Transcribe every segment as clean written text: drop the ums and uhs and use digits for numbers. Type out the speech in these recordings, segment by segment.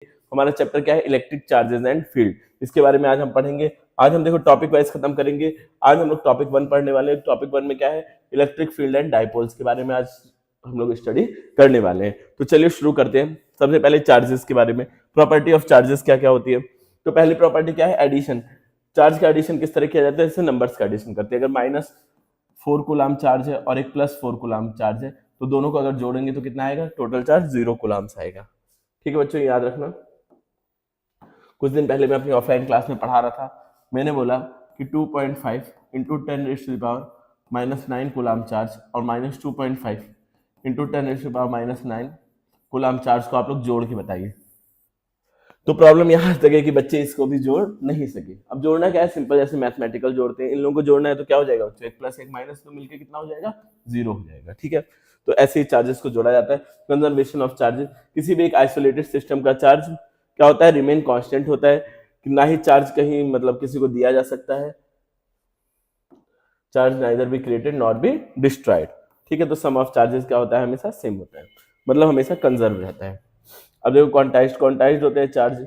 हमारा चैप्टर क्या है, इलेक्ट्रिक चार्जेस एंड फील्ड, इसके बारे में आज हम पढ़ेंगे। आज हम देखो टॉपिक वाइज खत्म करेंगे। आज हम लोग टॉपिक 1 पढ़ने वाले हैं। टॉपिक 1 में क्या है, इलेक्ट्रिक फील्ड एंड डाइपोल्स के बारे में आज हम लोग स्टडी करने वाले हैं। तो चलिए शुरू करते हैं। सबसे पहले चार्जेस के बारे में, प्रॉपर्टी ऑफ चार्जेस क्या क्या होती है। तो पहली प्रॉपर्टी क्या है, एडिशन। चार्ज का एडिशन किस तरह किया जाता है, जैसे नंबर्स का एडिशन करते हैं। अगर -4 कूलाम चार्ज है और एक +4 कूलाम चार्ज है, तो दोनों को अगर जोड़ेंगे तो कितना आएगा, टोटल चार्ज 0 कूलाम्स आएगा। ठीक है बच्चों, याद रखना। कुछ दिन पहले मैं अपनी ऑफलाइन क्लास में पढ़ा रहा था, मैंने बोला कि 2.5 इंटू 10⁻⁻⁹ कूलाम चार्ज और -2.5 इंटू 10⁻⁻⁹ कूलाम चार्ज को आप लोग जोड़ के बताइए। तो प्रॉब्लम यहाँ तक है कि बच्चे इसको भी जोड़ नहीं सके। अब जोड़ना क्या है, सिंपल, जैसे मैथमेटिकल जोड़ते हैं, इन लोगों को जोड़ना है तो क्या हो जाएगा बच्चों, 1+1 तो मिलकर कितना हो जाएगा, 0 हो जाएगा। ठीक है, तो ऐसे ही चार्जेस को जोड़ा जाता है। कंजर्वेशन ऑफ चार्जेस, किसी भी एक आइसोलेटेड सिस्टम का चार्ज क्या होता है, रिमेन कांस्टेंट होता है, कि ना ही चार्ज कहीं मतलब किसी को दिया जा सकता है, charge neither be created not be destroyed. ठीक है, तो सम ऑफ चार्जेस क्या होता है, हमेशा सेम होता है, मतलब हमेशा कंजर्व रहता है। अब देखो क्वांटाइज्ड होते हैं चार्ज,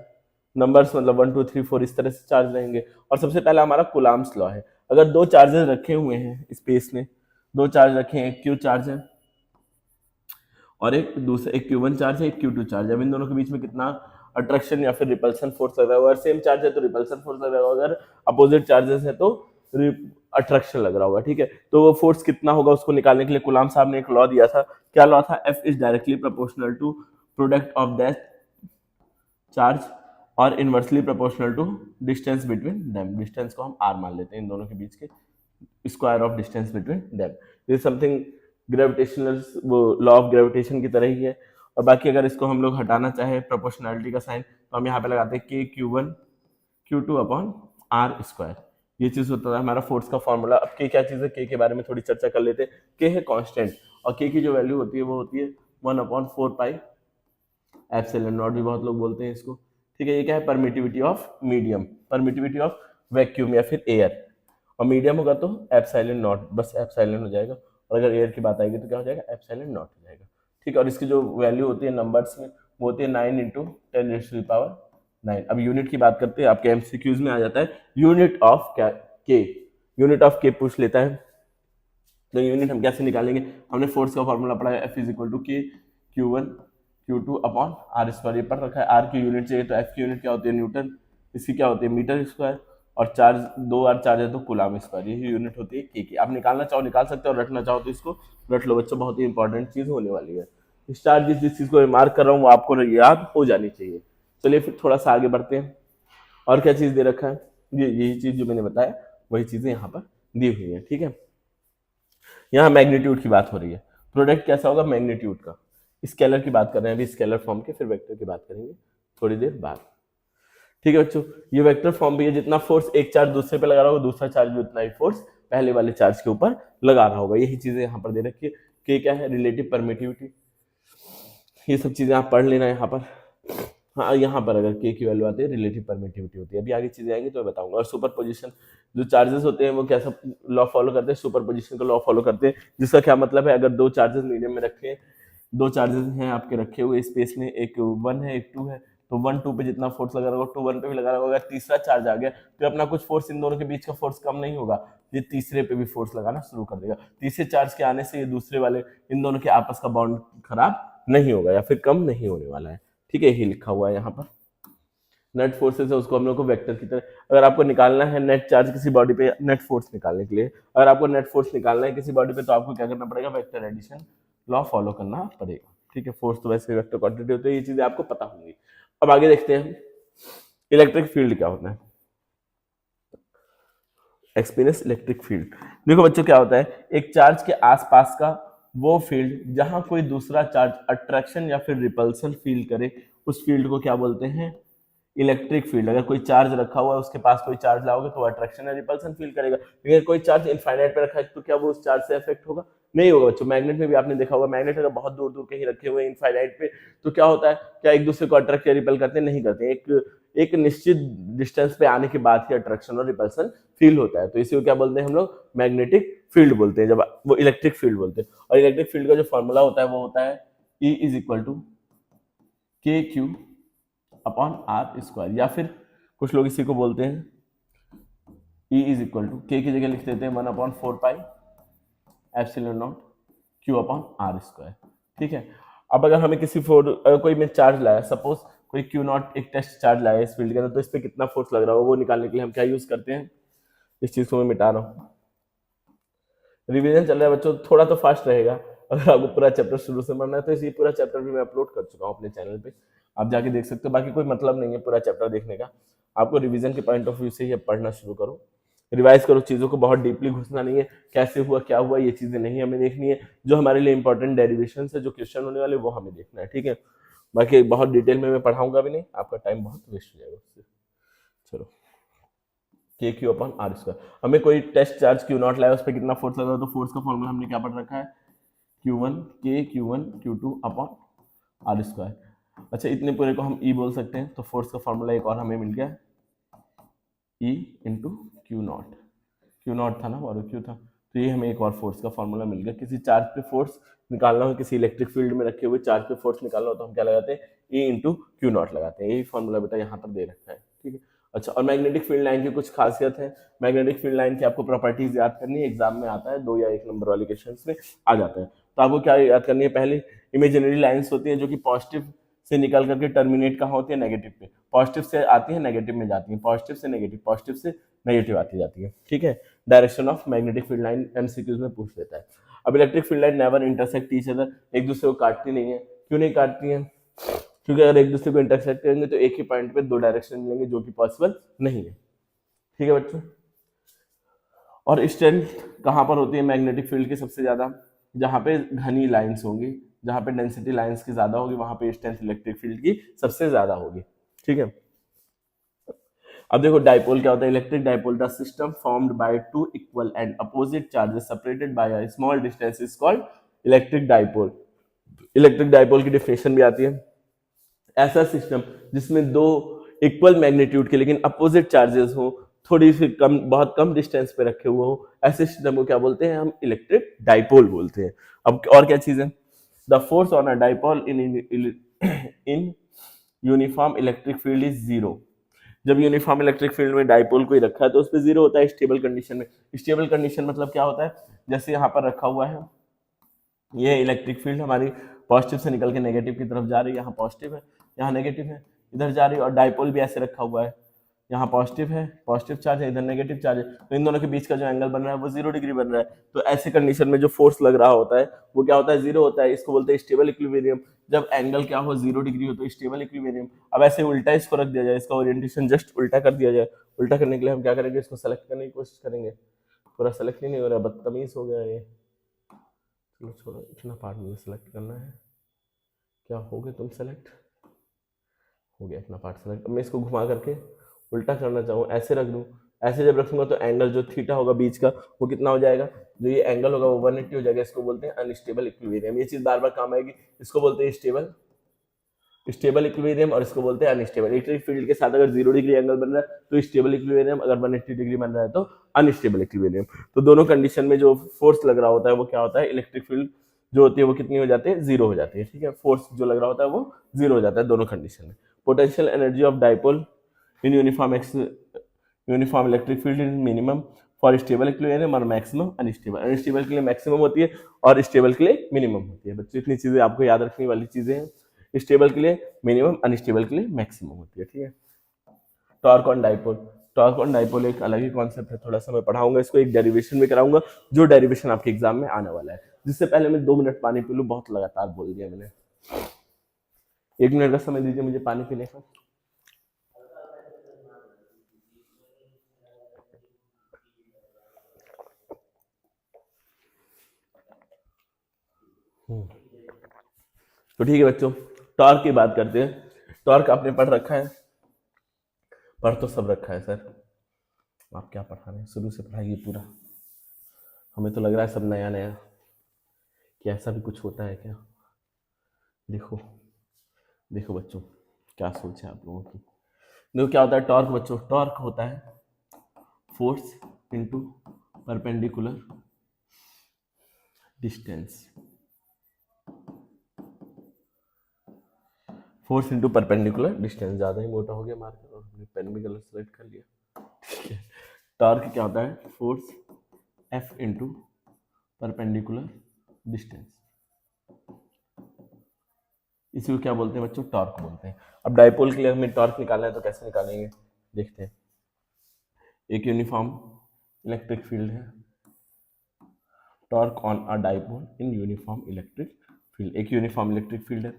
नंबर्स मतलब 1 2 3 4 इस तरह से चार्ज रहेंगे। और सबसे पहला हमारा कूलाम्स लॉ है। अगर दो चार्जेस रखे हुए हैं स्पेस में, दो चार्ज रखे हैं, एक क्यू चार्ज है और एक दूसरा, एक Q1 चार्ज है, एक Q2 चार्ज है। अब इन दोनों के बीच में कितना अट्रैक्शन या फिर रिपल्सन फोर्स लग रहा है। अगर सेम चार्ज है तो रिपल्सन फोर्स लग रहा होगा, अगर अपोजिट चार्जेस है तो अट्रैक्शन लग रहा होगा। ठीक है, तो वो फोर्स कितना होगा उसको निकालने के लिए कूलाम साहब ने एक लॉ दिया था। क्या लॉ था, F is directly proportional to product of that charge और inversely proportional to distance between them. Distance को हम r मान लेते हैं, इन दोनों के बीच के square of distance between them. This something gravitational, वो लॉ ऑफ ग्रेविटेशन की तरह ही है। और बाकी अगर इसको हम लोग हटाना चाहे प्रोपोर्शनलिटी का साइन, तो हम यहाँ पे लगाते हैं k Q1 Q2 upon r square. ये चीज होता है हमारा फोर्स का फॉर्मूला। अब k क्या चीज है, k के बारे में थोड़ी चर्चा कर लेते हैं। k है कांस्टेंट और k की जो वैल्यू होती है वो होती है 1/4 पाई एप्सिलॉन नॉट, भी बहुत लोग बोलते हैं इसको। ठीक है, ये क्या है, permittivity of medium, permittivity of vacuum या फिर एयर। और मीडियम होगा तो एप्सिलॉन नॉट, बस एप्सिलॉन हो जाएगा। और अगर एयर की बात आएगी तो क्या हो जाएगा, एप्सिलॉन नॉट हो जाएगा। ठीक है, और इसकी जो वैल्यू होती है नंबर्स में, वो होती है 9 × 10⁹9। अब यूनिट की बात करते हैं, आपके एमसीक्यूज में आ जाता है यूनिट ऑफ क्या, के, यूनिट ऑफ के पूछ लेता है। तो यूनिट हम कैसे निकालेंगे, हमने फोर्स का फॉर्मूला पढ़ा है, F = K Q1 Q2 upon r square. ये पढ़ रखा है। r की यूनिट चाहिए तो F की यूनिट क्या होती है, न्यूटन, इसकी क्या होती है, मीटर स्क्वायर, और चार्ज 2r चार्ज है तो कूलाम स्क्वायर। यही यूनिट होती है K की। आप निकालना चाहो निकाल सकते हो और रखना चाहो तो इसको रख लो बच्चों, बहुत ही इंपॉर्टेंट चीज होने वाली है। स्टार जिस चीज को रिमार्क कर रहा हूँ वो आपको याद हो जानी चाहिए। चलिए फिर थोड़ा सा आगे बढ़ते हैं। और क्या चीज दे रखा है, ये यही चीज जो मैंने बताया वही चीजें यहाँ पर दी हुई है। ठीक है, यहाँ मैग्नीट्यूड की बात हो रही है। प्रोडक्ट कैसा होगा, मैग्नीट्यूड का। स्केलर की बात कर रहे हैं अभी, स्केलर फॉर्म के, फिर वेक्टर की बात करेंगे थोड़ी देर बाद। ठीक है बच्चों, ये वेक्टर फॉर्म भी है। जितना फोर्स एक चार्ज दूसरे पे लगा रहा होगा, दूसरा चार्ज भी उतना ही फोर्स पहले वाले चार्ज के ऊपर लगा रहा होगा। यही चीजें यहाँ पर दे रखी है। के क्या है, रिलेटिव परमिटिविटी, ये सब चीजें आप पढ़ लेना यहाँ पर। हाँ, यहाँ पर अगर के की वैल्यू आती है, रिलेटिव परमिटिविटी होती है। अभी आगे चीजें आएंगी तो मैं बताऊंगा। और सुपर पोजिशन, जो चार्जेस होते हैं वो कैसा लॉ फॉलो करते हैं, सुपर पोजिशन का लॉ फॉलो करते हैं। जिसका क्या मतलब है, अगर दो चार्जेस मीडियम में रखे हैं, दो चार्जेस हैं आपके रखे हुए स्पेस में, एक 1 है एक 2 है, तो 1 2 पे जितना फोर्स लगा होगा 2 1 पे भी लगा होगा। अगर तीसरा चार्ज आ गया तो अपना कुछ फोर्स इन दोनों के बीच का फोर्स कम नहीं होगा, ये तीसरे पे भी फोर्स लगाना शुरू कर देगा। तीसरे चार्ज के आने से ये दूसरे वाले इन दोनों के आपस का बॉन्ड खराब नहीं होगा या फिर कम नहीं होने वाला है। ठीक है, यही लिखा हुआ है यहाँ पर। नेट फोर्सेस है उसको हम लोग को वेक्टर की तरह, अगर आपको निकालना है नेट चार्ज किसी बॉडी पे, नेट फोर्स निकालने के लिए, अगर आपको नेट फोर्स निकालना है किसी बॉडी पे, तो आपको क्या करना पड़ेगा, वेक्टर एडिशन लॉ फॉलो करना पड़ेगा। ठीक है, फोर्स तो वैसे वेक्टर क्वांटिटी होती है, ये चीजें आपको पता होंगी। अब आगे देखते हैं इलेक्ट्रिक फील्ड क्या होता है। एक्सपीरियंस इलेक्ट्रिक फील्ड, देखो बच्चों क्या होता है, एक चार्ज के आसपास का वो फील्ड जहां कोई दूसरा चार्ज अट्रैक्शन या फिर रिपल्सन फील करे, उस फील्ड को क्या बोलते हैं, इलेक्ट्रिक फील्ड। अगर कोई चार्ज रखा हुआ है, उसके पास कोई चार्ज लाओगे तो अट्रैक्शन या रिपल्सन फील करेगा। लेकिन कोई चार्ज इनफाइनाइट पे रखा है तो क्या वो उस चार्ज से अफेक्ट होगा, नहीं होगा बच्चों। मैग्नेट में भी आपने देखा होगा, मैग्नेट अगर बहुत दूर दूर कहीं रखे हुए इनफाइनाइट पे, तो क्या होता है, क्या एक दूसरे को अट्रैक्ट या रिपल करते हैं, नहीं करते। एक निश्चित डिस्टेंस पे आने के बाद ही अट्रैक्शन और रिपल्सन फील होता है। तो इसी को क्या बोलते हैं हम लोग, मैग्नेटिक फील्ड बोलते हैं, जब वो इलेक्ट्रिक फील्ड बोलते हैं। और इलेक्ट्रिक फील्ड का जो फॉर्मूला होता है वो होता है E = KQ upon R square, या फिर कुछ लोग इसी को बोलते हैं E इज इक्वल टू के की जगह लिख देते हैं 1/4 pi epsilon naught Q upon R square. ठीक है, अब अगर हमें किसी कोई में चार्ज लाया, सपोज कोई क्यू नॉट एक टेस्ट चार्ज लाया इस फील्ड के अंदर, तो इस पर कितना फोर्स लग रहा हो वो निकालने के लिए हम क्या यूज करते हैं, इस चीज को मैं मिटा रहा हूँ। रिवीजन चल रहा है बच्चों, थोड़ा तो फास्ट रहेगा। अगर आपको पूरा चैप्टर शुरू से पढ़ना है तो इसी पूरा चैप्टर भी मैं अपलोड कर चुका हूँ अपने चैनल पे, आप जाके देख सकते हो। बाकी कोई मतलब नहीं है पूरा चैप्टर देखने का, आपको रिवीजन के पॉइंट ऑफ व्यू से ही पढ़ना शुरू करो, रिवाइज करो, चीजों को बहुत डीपली घुसना नहीं है, कैसे हुआ क्या हुआ ये चीजें नहीं हमें देखनी है, जो हमारे लिए इंपॉर्टेंट डेरिवेशन है, जो क्वेश्चन होने वाले वो हमें देखना है। ठीक है, बाकी बहुत डिटेल में मैं पढ़ाऊंगा भी नहीं, आपका टाइम बहुत वेस्ट हो जाएगा उससे। चलो, के क्यू अपॉन आर स्क्वायर, हमें कोई टेस्ट चार्ज क्यू नॉट लाया, उस पर कितना फोर्स लगा, तो फोर्स का फॉर्मूला हमने क्या पढ़ रखा है, Q1 के Q1 Q2 upon R square. अच्छा, इतने पूरे को हम E बोल सकते हैं, तो फोर्स का फॉर्मूला एक और हमें मिल गया, E इंटू क्यू नॉट था ना और Q था, तो ये हमें एक और फोर्स का फॉर्मूला मिल गया। किसी चार्ज पे फोर्स निकालना हो, किसी इलेक्ट्रिक फील्ड में रखे हुए चार्ज पे फोर्स निकालना हो, तो हम क्या लगाते हैं, E इंटू क्यू नॉट लगाते हैं। यही फॉर्मूला बेटा यहाँ पर दे रखा है। ठीक है, अच्छा, और मैग्नेटिक फील्ड लाइन की कुछ खासियत है, मैग्नेटिक फील्ड लाइन की आपको प्रॉपर्टीज याद करनी है, एग्जाम में आता है 2 या 1 नंबर वाले क्वेश्चन में आ जाता है। तो आपको क्या याद करनी है, पहले इमेजिनरी लाइंस होती है जो कि पॉजिटिव से निकल करके टर्मिनेट कहाँ होती है, नेगेटिव पे, पॉजिटिव से आती है नेगेटिव में जाती है, पॉजिटिव से नेगेटिव, पॉजिटिव से नेगेटिव आती जाती है। ठीक है, direction of magnetic field line MCQs में पूछ लेता है। अब electric field line never intersect each other, एक दूसरे को काटती नहीं है। क्यों नहीं काटती है, क्योंकि अगर एक दूसरे को इंटरसेक्ट करेंगे तो एक ही पॉइंट पे 2 डायरेक्शन मिलेंगे, जो कि पॉसिबल नहीं है। ठीक है बच्चों, और स्ट्रेंथ कहाँ पर होती है मैग्नेटिक फील्ड की सबसे ज्यादा, जहाँ पे घनी लाइंस होंगी, जहाँ पे डेंसिटी लाइंस की ज्यादा होगी, वहां पे स्ट्रेंथ इलेक्ट्रिक फील्ड की सबसे ज्यादा होगी। ठीक है, अब देखो डाइपोल क्या होता है, electric dipole, the system formed by 2 equal and opposite charges separated by a small distance is called electric dipole. Electric dipole की डेफिनेशन भी आती है, ऐसा सिस्टम जिसमें 2 इक्वल मैग्नीट्यूड के लेकिन अपोजिट चार्जेस हो, थोड़ी सी कम, बहुत कम डिस्टेंस पे रखे हुए हो, ऐसे सिस्टम को क्या बोलते हैं, हम इलेक्ट्रिक डाइपोल बोलते हैं। अब और क्या चीज है, the force on a dipole in uniform electric field is 0। जब यूनिफॉर्म इलेक्ट्रिक फील्ड में डाइपोल कोई रखा है तो उस पर 0 होता है स्टेबल कंडीशन में। स्टेबल कंडीशन मतलब क्या होता है, जैसे यहाँ पर रखा हुआ है, ये इलेक्ट्रिक फील्ड हमारी पॉजिटिव से निकल के नेगेटिव की तरफ जा रही है, यहाँ पॉजिटिव है, यहाँ नेगेटिव है, इधर जा रही है, और डाइपोल भी ऐसे रखा हुआ है, यहाँ पॉजिटिव है, पॉजिटिव चार्ज है, इधर नेगेटिव चार्ज है, तो इन दोनों के बीच का जो एंगल बन रहा है वो 0 डिग्री बन रहा है। तो ऐसे कंडीशन में जो फोर्स लग रहा होता है वो क्या होता है, 0 होता है, इसको बोलते हैं स्टेबल इक्विलिब्रियम। जब एंगल क्या हो, 0 डिग्री हो, तो स्टेबल इक्विलिब्रियम। अब ऐसे उल्टा इसको रख दिया जाए, इसका ओरिएंटेशन जस्ट उल्टा कर दिया जाए, उल्टा करने के लिए हम क्या करेंगे, इसको सेलेक्ट करने की कोशिश करेंगे, पूरा सेलेक्ट ही नहीं हो रहा, बदतमीज हो गया ये, चलो छोड़ो, इतना पार्ट मुझे सेलेक्ट करना है, क्या हो गया तुम सेलेक्ट, हो गया इतना पार्ट सेलेक्ट। अब मैं इसको घुमा करके उल्टा करना चाहूँ, ऐसे रख दूँ, ऐसे जब रखूंगा तो एंगल जो थीटा होगा बीच का वो कितना हो जाएगा, जो ये एंगल होगा वो 180 हो जाएगा, इसको बोलते हैं अनस्टेबल इक्विलिब्रियम। ये चीज बार बार काम आएगी, इसको बोलते हैं स्टेबल इक्विलिब्रियम, और इसको बोलते हैं अनस्टेबल। इलेक्ट्रिक फील्ड के साथ अगर 0 डिग्री एंगल बन रहा है तो स्टेबल इक्विलिब्रियम, अगर 180 डिग्री बन रहा है तो अनस्टेबल इक्विलिब्रियम। तो दोनों कंडीशन में जो फोर्स लग रहा होता है वो क्या होता है, इलेक्ट्रिक फील्ड जो होती है वो कितनी हो जाती है, 0 हो जाती है। ठीक है, फोर्स जो लग रहा होता है वो 0 हो जाता है दोनों कंडीशन में। Potential energy of dipole in uniform electric field is minimum for stable equilibrium और मैक्सिमम अनस्टेबल। अनस्टेबल के लिए मैक्सिमम होती है और स्टेबल के लिए मिनिमम होती है। बच्चों इतनी चीजें आपको याद रखने वाली चीजें हैं, स्टेबल के लिए मिनिमम, अनस्टेबल के लिए मैक्सिमम होती है। ठीक है, torque on dipole, torque on dipole एक अलग ही कॉन्सेप्ट है, थोड़ा सा मैं पढ़ाऊंगा इसको, एक डेरिवेशन में कराऊंगा, जो डेरिवेशन आपके एग्जाम में आने वाला है। जिससे पहले मैं 2 मिनट पानी पी लूँ, बहुत लगातार बोल दिया मैंने, 1 मिनट का समय दीजिए मुझे पानी पीने का। तो ठीक है बच्चों, टॉर्क की बात करते हैं। टॉर्क आपने पढ़ रखा है, पढ़ तो सब रखा है सर, आप क्या पढ़ा रहे हैं, शुरू से पढ़ाइए पूरा, हमें तो लग रहा है सब नया नया, कि ऐसा भी कुछ होता है क्या। देखो देखो बच्चों, क्या सोच है आप लोगों की। देखो क्या होता है टॉर्क बच्चों, टॉर्क होता है force into perpendicular distance. Force into perpendicular distance, ज़्यादा ही मोटा हो गया मार्कर और हमने पेन भी गलत सेलेक्ट कर लिया, ठीक है। टॉर्क क्या होता है, force F into perpendicular distance, इसी को क्या बोलते हैं बच्चों, टॉर्क बोलते हैं। अब डाइपोल के लिए हमें टॉर्क निकालना है तो कैसे निकालेंगे, देखते हैं। एक यूनिफॉर्म इलेक्ट्रिक फील्ड है, torque on a dipole in uniform electric field, एक यूनिफॉर्म इलेक्ट्रिक फील्ड है।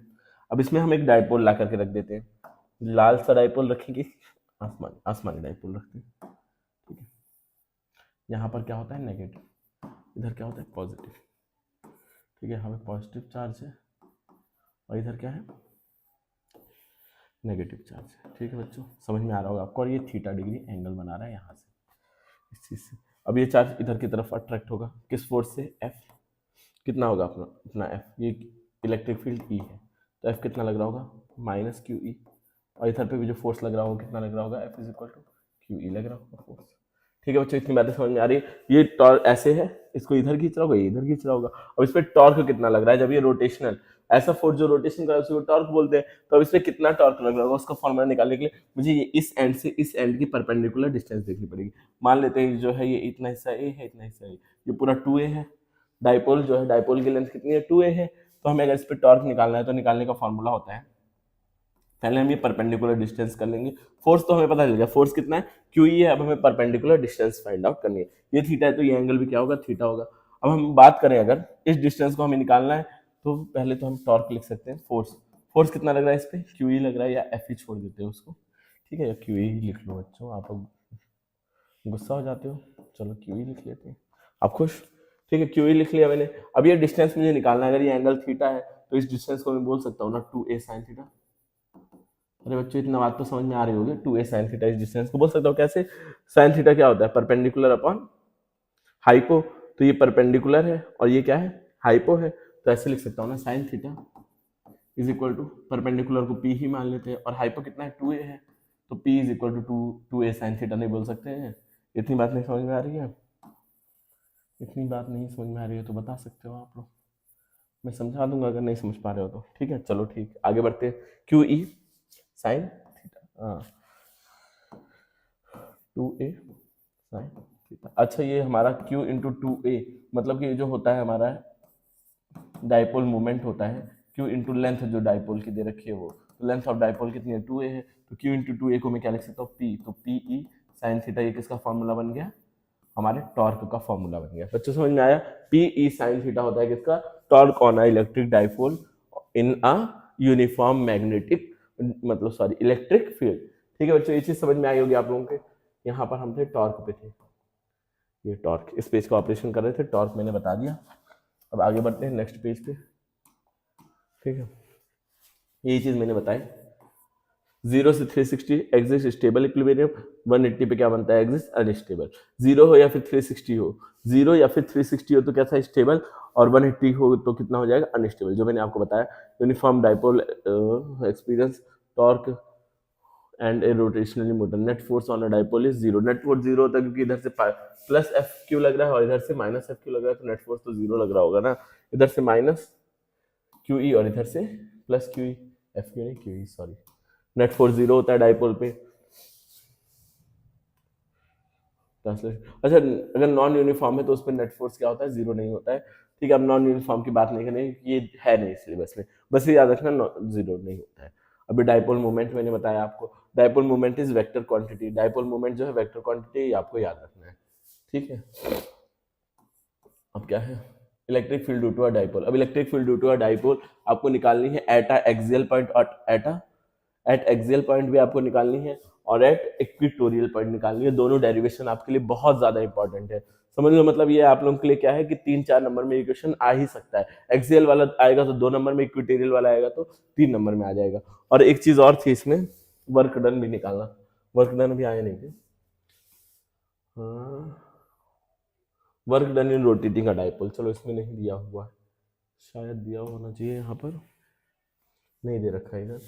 अब इसमें हम एक डाइपोल ला करके रख देते हैं, लाल सा डाइपोल रखेंगे, आसमानी डाइपोल रखते हैं, ठीक है। यहाँ पर क्या होता है, नेगेटिव, इधर क्या होता है, पॉजिटिव, ठीक है। यहाँ पे पॉजिटिव चार्ज है और इधर क्या है, नेगेटिव चार्ज है, ठीक है बच्चों, समझ में आ रहा होगा आपको। और ये थीटा डिग्री एंगल बना रहा है यहाँ से, इस चीज़ से। अब ये चार्ज इधर की तरफ अट्रैक्ट होगा, किस फोर्स से, एफ, कितना होगा अपना एफ, ये इलेक्ट्रिक फील्ड ई है, तो एफ कितना लग रहा होगा, माइनस क्यू ई, और इधर पे भी जो फोर्स लग रहा होगा कितना लग रहा होगा, F is equal to Q E लग रहा होगा फोर्स, ठीक है बच्चों। इतनी बातें समझ में आ रही है। ये टॉर्क ऐसे है, इसको इधर खींच रहा होगा, ये इधर खींच रहा होगा। अब इस पर टॉर्क कितना लग रहा है, जब ये रोटेशनल, ऐसा फोर्स जो रोटेशन कर रहा है उसी को टॉर्क बोलते हैं। तो अब इस पर कितना टॉर्क लग रहा होगा, उसका फॉर्मूला निकालने के लिए मुझे ये इस एंड से इस एंड की परपेंडिकुलर डिस्टेंस देखनी पड़ेगी। मान लेते हैं जो है ये इतना हिस्सा ए है, इतना हिस्सा ए, ये पूरा 2a है। डाइपोल जो है, डाइपोल की लेंथ कितनी है, 2a है। तो हमें अगर इस पर टॉर्क निकालना है तो निकालने का फॉर्मूला होता है, पहले हम ये परपेंडिकुलर डिस्टेंस कर लेंगे। फोर्स तो हमें पता चल गया, फोर्स कितना है, क्यू ई है। अब हमें परपेंडिकुलर डिस्टेंस फाइंड आउट करनी है। ये थीटा है तो ये एंगल भी क्या होगा, थीटा होगा। अब हम बात करें, अगर इस डिस्टेंस को हमें निकालना है तो पहले तो हम टॉर्क लिख सकते हैं, फोर्स, फोर्स कितना लग रहा है इस पर, क्यू ई लग रहा है, या एफ ही छोड़ देते हैं उसको, ठीक है, या क्यू ई लिख लो बच्चों, आप गुस्सा हो जाते हो, चलो क्यू ई लिख लेते हैं, आप खुश, ठीक है, क्यू ई लिख लिया मैंने। अब ये डिस्टेंस मुझे निकालना है, अगर ये एंगल थीटा है तो इस डिस्टेंस को मैं बोल सकता हूँ ना 2a sin थीटा। अरे बच्चों इतना बात तो समझ में आ रही होगी, 2a sin थीटा इस डिस्टेंस को बोल सकता हूँ कैसे, sin थीटा क्या होता है, परपेंडिकुलर अपॉन हाइपो, तो ये परपेंडिकुलर है और ये क्या है, हाइपो है, तो ऐसे लिख सकता हूँ ना, sin theta is equal to, perpendicular को p ही मान लेते हैं और हाइपो कितना है, 2a है, तो p is equal to 2a sin theta नहीं बोल सकते हैं। इतनी बात नहीं समझ में आ रही है, इतनी बात नहीं समझ में आ रही है तो बता सकते हो आप लोग, मैं समझा दूंगा अगर नहीं समझ पा रहे हो तो, ठीक है। चलो ठीक, आगे बढ़ते हैं। क्यू ई साइन थीटा, हाँ 2a साइन थीटा। अच्छा ये हमारा q इंटू 2a, मतलब कि ये जो होता है हमारा डाइपोल मोमेंट होता है, q इंटू लेंथ जो डाइपोल की दे रखी है वो, तो लेंथ ऑफ डाइपोल कितनी है, 2a है, तो q इंटू 2a को मैं क्या लिख सकता हूँ, p, तो p e साइन थीटा, ये किसका फॉर्मूला बन गया, हमारे टॉर्क का फॉर्मूला बन गया। बच्चों समझ में आया, पी ई साइन थीटा होता है किसका, torque on a electric dipole in a uniform magnetic, मतलब सॉरी इलेक्ट्रिक फील्ड, ठीक है बच्चों, ये चीज समझ में आई होगी आप लोगों के। यहाँ पर हम थे टॉर्क पे थे, ये टॉर्क, इस पेज का ऑपरेशन कर रहे थे, टॉर्क मैंने बता दिया। अब आगे बढ़ते हैं नेक्स्ट पेज पे, ठीक है, यही चीज मैंने बताई। 0 से 360 एग्जिस्ट स्टेबल इक्विलिब्रियम, 180 पे क्या बनता है, एग्जिस्ट अनस्टेबल। 0 हो या फिर 360 हो, 0 या फिर 360 हो तो कैसा स्टेबल, और 180 हो तो कितना हो जाएगा, अनस्टेबल, जो मैंने आपको बताया। Uniform dipole experience torque and a rotationally motor, net force on a dipole is 0। Net force 0 होता है क्योंकि इधर से प्लस एफ क्यू लग रहा है और इधर से माइनस एफ क्यू लग रहा है, तो नेट फोर्स तो 0 लग रहा होगा ना, इधर से माइनस क्यू ई और इधर से plus q E, F q नहीं q E, sorry. Net force 0 होता है डाइपोल पे, अच्छा अगर नॉन यूनिफॉर्म है तो उस पर नेट फोर्स क्या होता है, 0 नहीं होता है, ठीक है। अब नॉन यूनिफॉर्म की बात नहीं करें, ये है नहीं सिलेबस में, बस ये याद रखना 0 नहीं होता है। अभी डाइपोल मोमेंट मैंने बताया आपको, dipole moment is vector quantity, dipole moment जो है वेक्टर क्वांटिटी, आपको याद रखना है, ठीक है। अब क्या है, electric field due to a dipole. अब electric field due to a dipole आपको निकालनी है एट अ एक्सियल पॉइंट और एट एक्सियल पॉइंट भी आपको निकालनी है और एट इक्वेटोरियल पॉइंट निकालनी है। दोनों डेरिवेशन आपके लिए बहुत ज्यादा इंपॉर्टेंट है, समझ लो। मतलब ये आप लोगों के लिए क्या है कि 3-4 नंबर में इक्वेशन आ ही सकता है, एक्सियल वाला आएगा तो 2 नंबर में, इक्वेटोरियल वाला आएगा तो 3 नंबर में आ जाएगा। और एक चीज और थी इसमें, वर्क डन भी निकालना, वर्क डन भी आया नहीं थे, हाँ work done in rotating a dipole, चलो इसमें नहीं दिया हुआ है, शायद दिया होना चाहिए, यहाँ पर नहीं दे रखा है इधर,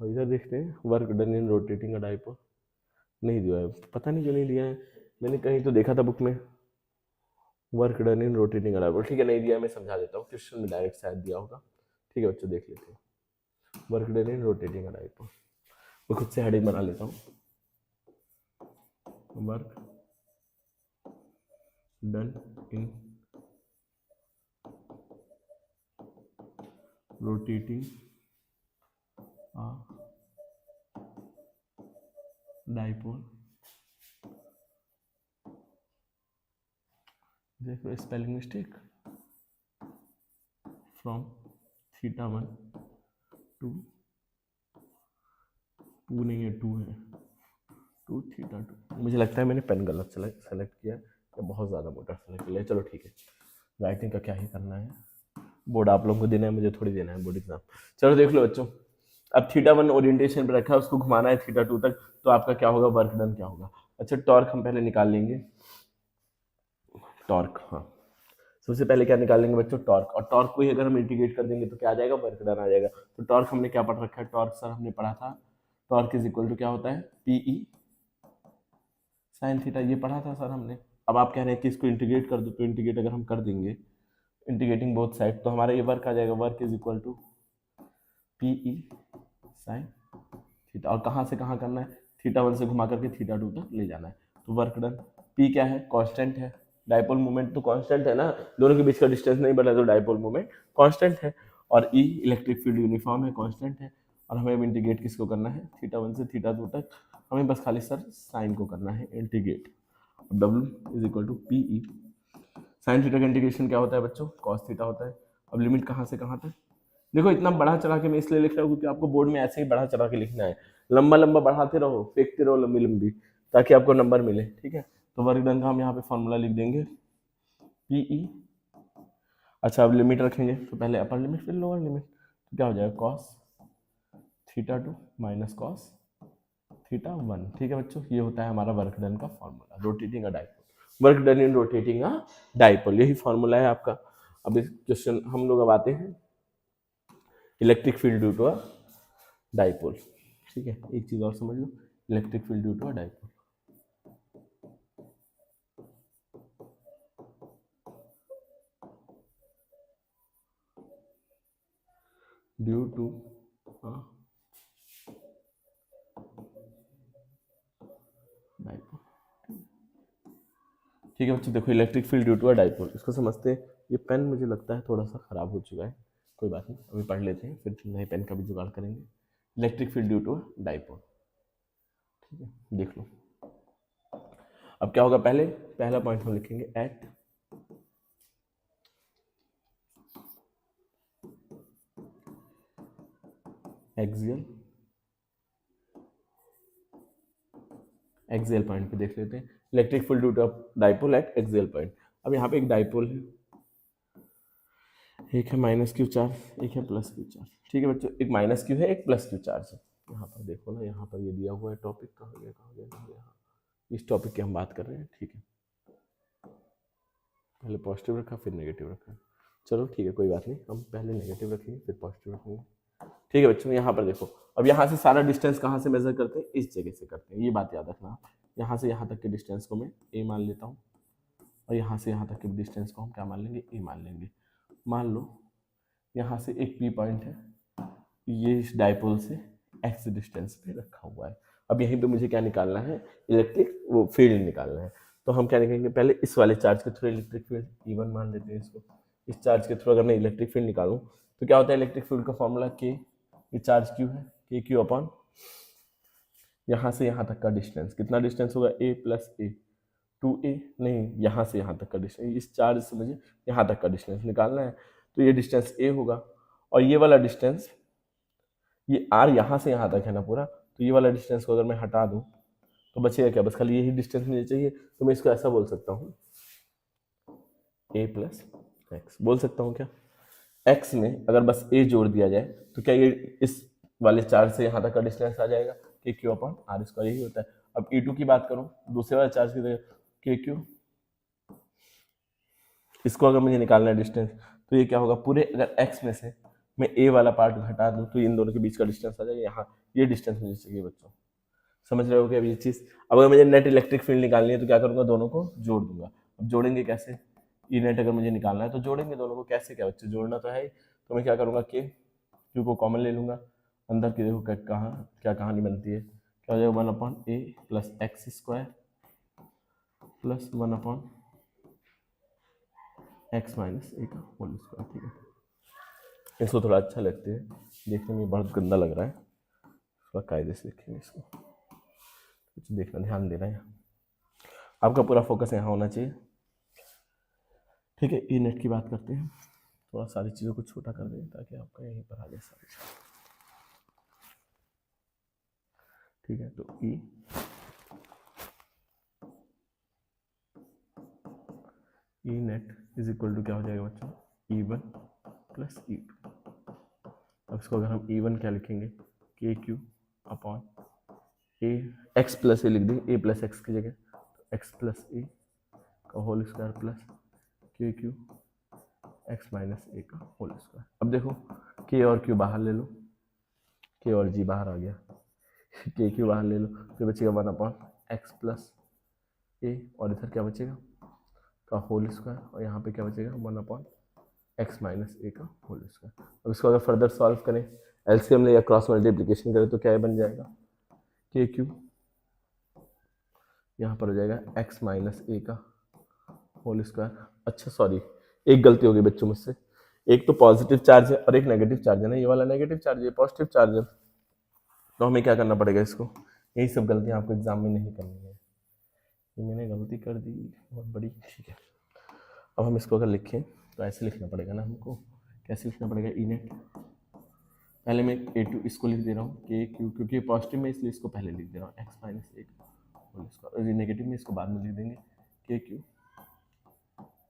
और इधर देखते हैं work done in rotating a dipole, नहीं दिया है, पता नहीं क्यों नहीं दिया है, मैंने कहीं तो देखा था बुक में work done in rotating a dipole, ठीक है नहीं दिया, मैं समझा देता हूँ, क्वेश्चन में डायरेक्ट शायद दिया होगा, ठीक है बच्चों देख लेते हैं। Work done in rotating a dipole. मैं खुद से हेडिंग बना लेता हूँ, work done in rotating dipole. देखो spelling mistake, from θ1 to, to नहीं है, टू है, टू θ2। मुझे लगता है मैंने पेन गलत सेलेक्ट किया या बहुत ज़्यादा मोटा सेलेक्ट किया। चलो ठीक है, राइटिंग का क्या ही करना है, बोर्ड आप लोगों को देना है, मुझे थोड़ी देना है बोर्ड एग्जाम। चलो देख लो बच्चों, अब θ1 ओरिएंटेशन पे रखा है, उसको घुमाना है θ2 तक, तो आपका क्या होगा, वर्क डन क्या होगा। अच्छा टॉर्क हम पहले निकाल लेंगे, टॉर्क, हाँ सबसे पहले क्या निकालेंगे बच्चों, टॉर्क। और टॉर्क को ही अगर हम इंटीग्रेट कर देंगे तो क्या आ जाएगा, वर्क डन आ जाएगा। तो टॉर्क हमने क्या पढ़ रखा है, टॉर्क सर हमने पढ़ा था, टॉर्क इज इक्वल टू क्या होता है, PE साइन थीटा, ये पढ़ा था सर हमने। अब आप कह रहे हैं कि इसको इंटीग्रेट कर दो, तो इंटीग्रेट अगर हम कर देंगे, इंटीग्रेटिंग बोथ साइड, तो हमारा ये वर्क आ जाएगा, work is equal to PE sine theta. और कहाँ से कहाँ करना है, θ1 से घुमा करके θ2 तक ले जाना है। तो वर्क डन, P क्या है, कांस्टेंट है, डाइपोल मोमेंट तो कांस्टेंट है ना, दोनों के बीच का डिस्टेंस नहीं बढ़ा तो डाइपोल मोमेंट कांस्टेंट है। और E इलेक्ट्रिक फील्ड यूनिफॉर्म है, कांस्टेंट है। और हमें अब इंटीग्रेट किसको करना है, θ1 से θ2 तक, हमें बस खाली सर साइन को करना है integrate. W is equal to PE sine theta का इंटीग्रेशन क्या होता है बच्चों, कॉस थीटा होता है। अब लिमिट कहाँ से कहाँ तक, देखो इतना बढ़ा चढ़ा के मैं इसलिए लिख रहा हूँ क्योंकि आपको बोर्ड में ऐसे ही बढ़ा चढ़ा के लिखना है, लंबा लंबा बढ़ाते रहो, फेंकते रहो लंबी लंबी, ताकि आपको नंबर मिले, ठीक है। तो वर्क डन का हम यहाँ पे फॉर्मूला लिख देंगे, PE। अच्छा अब लिमिट रखेंगे, तो पहले अपर लिमिट फिर लोअर लिमिट, तो क्या हो जाएगा, कॉस θ2 माइनस कॉस θ1। ठीक है बच्चों, ये होता है हमारा वर्क डन का formula, rotating a dipole, work done in rotating a dipole, यही फॉर्मूला है आपका। अब इस क्वेश्चन हम लोग अब आते हैं electric field due to a dipole. ठीक है, एक चीज और समझ लो, electric field due to a dipole. Due to dipole, ठीक है बच्चों। देखो electric field due to a dipole, इसको समझते हैं। ये पेन मुझे लगता है थोड़ा सा खराब हो चुका है, कोई बात नहीं, अभी पढ़ लेते हैं, फिर नए पेन का भी जुगाड़ करेंगे। Electric field due to a dipole, ठीक है, देख लो। अब क्या होगा, पहले पहला पॉइंट हम लिखेंगे एट एक्सियल, एक्सियल पॉइंट पे देख लेते हैं, electric field due to dipole at axial point. अब यहाँ पे एक डाइपोल है, एक है माइनस क्यू चार्ज, एक है प्लस क्यू चार्ज। ठीक है बच्चों, एक माइनस क्यू है, एक प्लस क्यू चार्ज है। यहाँ पर देखो ना, यहाँ पर ये दिया हुआ है टॉपिक, कहाँ गया कहाँ गया कहाँ गया, इस टॉपिक की हम बात कर रहे हैं, ठीक है। पहले पॉजिटिव रखा फिर नेगेटिव रखा, चलो ठीक है कोई बात नहीं, हम पहले नेगेटिव रखेंगे फिर पॉजिटिव रखेंगे। ठीक है बच्चों, यहाँ पर देखो, अब यहाँ से सारा डिस्टेंस कहाँ से मेजर करते हैं, इस जगह से करते हैं, ये बात याद रखना। यहाँ से यहाँ तक के डिस्टेंस को मैं ए मान लेता हूँ, और यहाँ से यहाँ तक के डिस्टेंस को हम क्या मान लेंगे, ए मान लेंगे। मान लो यहाँ से एक पी पॉइंट है, ये इस डाइपोल से एक्स डिस्टेंस पे रखा हुआ है। अब यहीं पे मुझे क्या निकालना है, इलेक्ट्रिक वो फील्ड निकालना है। तो हम क्या लिखेंगे, पहले इस वाले चार्ज के थ्रू इलेक्ट्रिक फील्ड E1 मान लेते हैं इसको। इस चार्ज के थ्रू अगर मैं इलेक्ट्रिक फील्ड निकालूं तो क्या होता है, इलेक्ट्रिक फील्ड का फॉर्मूला के, ये चार्ज क्यू है, के क्यू अपॉन यहाँ से यहाँ तक का डिस्टेंस, कितना डिस्टेंस होगा, ए प्लस ए, 2a नहीं, यहाँ से यहाँ तक का डिस्टेंस, इस चार्ज से मुझे यहाँ तक का डिस्टेंस निकालना है, तो ये डिस्टेंस a होगा। और ये वाला डिस्टेंस, ये r यहाँ से यहाँ तक है ना पूरा, तो ये वाला डिस्टेंस को अगर मैं हटा दूँ तो बचेगा क्या, बस खाली यही डिस्टेंस मुझे चाहिए। तो मैं इसको ऐसा बोल सकता हूँ, a प्लस एक्स बोल सकता हूँ क्या, x में अगर बस a जोड़ दिया जाए तो क्या ये इस वाले चार्ज से यहाँ तक का डिस्टेंस आ जाएगा, के क्यू अपॉन आर स्क्वायर, यही होता है। अब E2 की बात करूँ, दूसरे वाले चार्ज की जगह के क्यू, इसको अगर मुझे निकालना है डिस्टेंस, तो ये क्या होगा, पूरे अगर x में से मैं a वाला पार्ट घटा दूं तो इन दोनों के बीच का डिस्टेंस आ जाएगा, यहाँ ये डिस्टेंस मुझे चाहिए बच्चों, समझ रहे हो क्या ये चीज़। अब अगर मुझे नेट इलेक्ट्रिक फील्ड निकालनी है तो क्या करूँगा, दोनों को जोड़ दूंगा। अब जोड़ेंगे कैसे, ई नेट अगर मुझे निकालना है तो जोड़ेंगे दोनों को, कैसे क्या बच्चे, जोड़ना तो है ही। तो मैं क्या करूँगा, के क्यू को कॉमन ले लूँगा, अंदर की देखो क्या कहानी बनती है, क्या हो जाएगा 1/a plus x square plus 1/x minus a का होल स्क्वायर। ठीक है, इसको थोड़ा अच्छा लगते हैं, देखने में बहुत गंदा लग रहा है, थोड़ा कायदे से लिखेंगे इसको, कुछ देखना ध्यान देना है, आपका पूरा फोकस यहाँ होना चाहिए। ठीक है, ई नेट की बात करते हैं, थोड़ा सारी चीज़ों को छोटा कर दें ताकि आपका यहीं पर आ जाए सारी। ठीक है, तो E net is equal to क्या हो जाएगा बच्चों, E1 प्लस E2। अब इसको अगर हम E1 क्या लिखेंगे, के क्यू अपॉन ए एक्स प्लस ए लिख देंगे, ए प्लस एक्स की जगह, तो एक्स प्लस ए का होल स्क्वायर प्लस के क्यू एक्स माइनस ए का होल स्क्वायर। अब देखो के और क्यू बाहर ले लो, के और जी बाहर आ गया, के क्यू बाहर ले लो, फिर बचेगा 1/x प्लस ए, और इधर क्या बचेगा का होल स्क्वायर, और यहाँ पे क्या बचेगा 1/x माइनस ए का होल स्क्वायर। अब इसको अगर फर्दर सॉल्व करें, एलसीएम ले या क्रॉस मल्टीप्लिकेशन करें, तो क्या बन जाएगा, के क्यू यहाँ पर हो जाएगा x माइनस ए का होल स्क्वायर। अच्छा सॉरी, एक गलती हो गई बच्चों मुझसे, एक तो पॉजिटिव चार्ज है और एक नेगेटिव चार्ज है ना, ये वाला नेगेटिव चार्ज है, पॉजिटिव चार्ज है, तो हमें क्या करना पड़ेगा, इसको, यही सब गलतियाँ आपको एग्जाम में नहीं करनी है, ये मैंने गलती कर दी बहुत बड़ी। ठीक है, अब हम इसको अगर लिखें तो ऐसे लिखना पड़ेगा ना हमको, कैसे लिखना पड़ेगा, ई नेट, पहले मैं A2 इसको लिख दे रहा हूँ के क्यू, क्योंकि ये पॉजिटिव में इसलिए इसको पहले लिख दे रहा हूँ, x माइनस ए होल स्क्वायर, और ये नेगेटिव में इसको बाद में लिख देंगे, के क्यू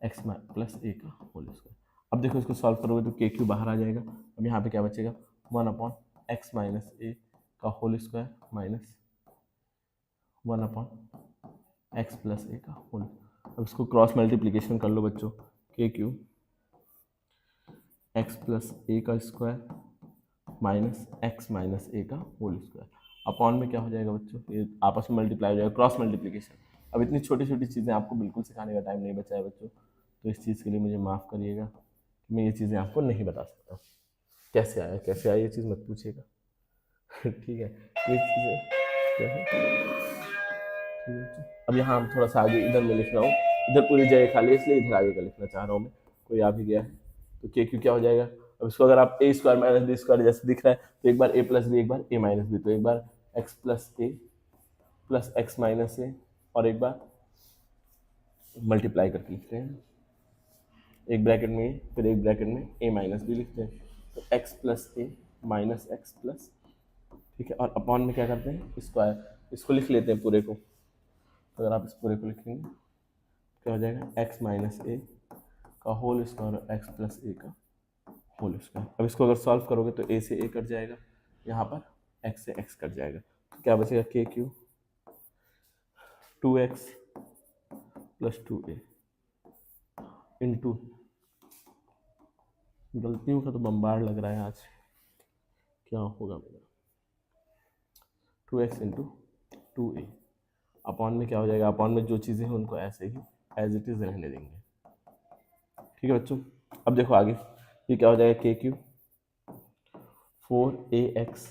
एक्स प्लस ए का होल स्क्वायर। अब देखो इसको सॉल्व करोगे तो के क्यू बाहर आ जाएगा, अब यहाँ पे क्या बचेगा 1/x माइनस ए का whole square minus 1/x plus a का होल। अब इसको क्रॉस मल्टीप्लिकेशन कर लो बच्चों, के क्यू एक्स प्लस ए का square minus x minus a का होल स्क्वायर, अपॉन में क्या हो जाएगा बच्चों, ये आपस में मल्टीप्लाई हो जाएगा, क्रॉस मल्टीप्लिकेशन। अब इतनी छोटी छोटी चीज़ें आपको बिल्कुल सिखाने का टाइम नहीं बचा है बच्चों, तो इस चीज़ के लिए मुझे माफ़ करिएगा कि मैं ये चीज़ें आपको नहीं बता सकता। कैसे आया ये चीज़ मत पूछिएगा ठीक है, ये चीज़ें क्या है, ठीक है। अब यहाँ हम थोड़ा सा आगे इधर मैं लिख रहा हूँ, इधर पूरी जगह खाली है इसलिए इधर आगे का लिखना चाह रहा हूँ मैं, कोई आ भी गया है तो के क्यू क्या हो जाएगा। अब इसको अगर आप ए स्क्वायर माइनस बी स्क्वायर जैसे दिख रहा है, तो एक बार ए प्लस बी, एक बार ए माइनस बी, तो एक बार एक्स प्लस ए प्लस एक्स माइनस ए, और एक बार मल्टीप्लाई करके लिखते हैं, एक ब्रैकेट में फिर एक ब्रैकेट में ए माइनस बी लिखते हैं, तो एक्स प्लस ए माइनस एक्स प्लस, ठीक है, और अपॉन में क्या करते हैं स्क्वायर, इसको लिख लेते हैं पूरे को, तो अगर आप इस पूरे को लिखेंगे क्या हो जाएगा एक्स माइनस ए का होल स्क्वायर और एक्स प्लस ए का होल स्क्वायर। अब इसको अगर सॉल्व करोगे तो ए से ए कट जाएगा, यहाँ पर एक्स से एक्स कट जाएगा, तो क्या बचेगा के Q 2x plus 2a into, गलतियों का तो बम्बार लग रहा है आज, क्या होगा मेरा, 2x इंटू 2a, अपॉन में क्या हो जाएगा, अपॉन में जो चीज़ें हैं उनको ऐसे ही एज इट इज़ रहने देंगे। ठीक है बच्चों, अब देखो आगे ये क्या हो जाएगा, के क्यू 4ax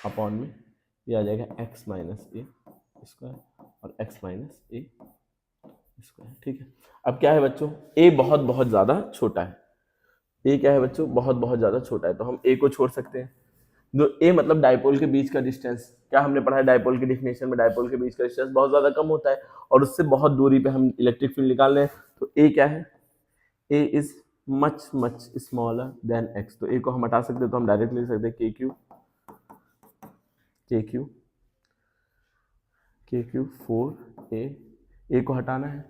अपॉन में ये आ जाएगा x माइनस ए स्क्वायर और x माइनस ए स्क्वायर। ठीक है, अब क्या है बच्चों, a बहुत बहुत ज़्यादा छोटा है, a क्या है बच्चों, बहुत बहुत ज़्यादा छोटा है, तो हम a को छोड़ सकते हैं, जो a मतलब डाइपोल के बीच का डिस्टेंस, क्या हमने पढ़ा है डाइपोल की डेफिनेशन में, डाइपोल के बीच का डिस्टेंस बहुत ज़्यादा कम होता है और उससे बहुत दूरी पे हम इलेक्ट्रिक फील्ड निकाल रहे हैं, तो a क्या है, a is much much smaller than x, तो a को हम हटा सकते हैं, तो हम डायरेक्ट लिख सकते हैं के क्यू 4a को हटाना है,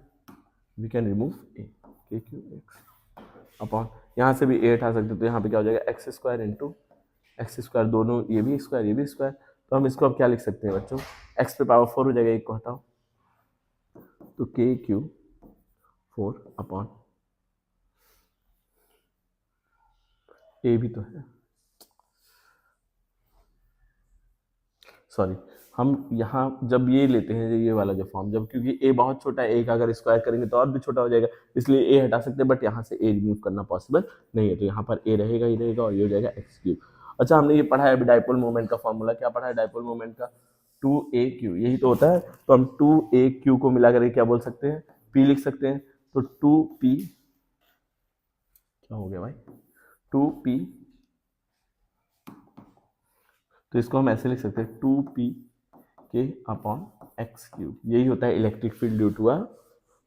वी कैन रिमूव a, के क्यू एक्स अपॉन, यहाँ से भी a हटा सकते हैं, तो यहाँ पे क्या हो जाएगा x square into x square, दोनों ये भी स्क्वायर, तो हम इसको अब क्या लिख सकते हैं बच्चों, x पे पावर 4 हो जाएगा, एक को हटाओ, तो के क्यू 4 अपॉन ए भी तो है, सॉरी, हम यहाँ जब ये लेते हैं ये वाला जो फॉर्म, जब क्योंकि ए बहुत छोटा है, ए का अगर स्क्वायर करेंगे तो और भी छोटा हो जाएगा, इसलिए ए हटा सकते हैं, बट यहाँ से ए रिमूव करना पॉसिबल नहीं है, तो यहाँ पर ए रहेगा ही रहेगा और ये हो जाएगा एक्स क्यूब। अच्छा हमने ये पढ़ा है अभी डाइपोल मोमेंट का फॉर्मूला, क्या पढ़ा है डाइपोल मोमेंट का, 2AQ, यही तो होता है। तो हम 2AQ को मिला करके क्या बोल सकते हैं, P लिख सकते हैं। तो 2P क्या हो गया भाई, 2P, तो इसको हम ऐसे लिख सकते हैं 2P के अपॉन एक्स क्यूब, यही होता है electric field due to a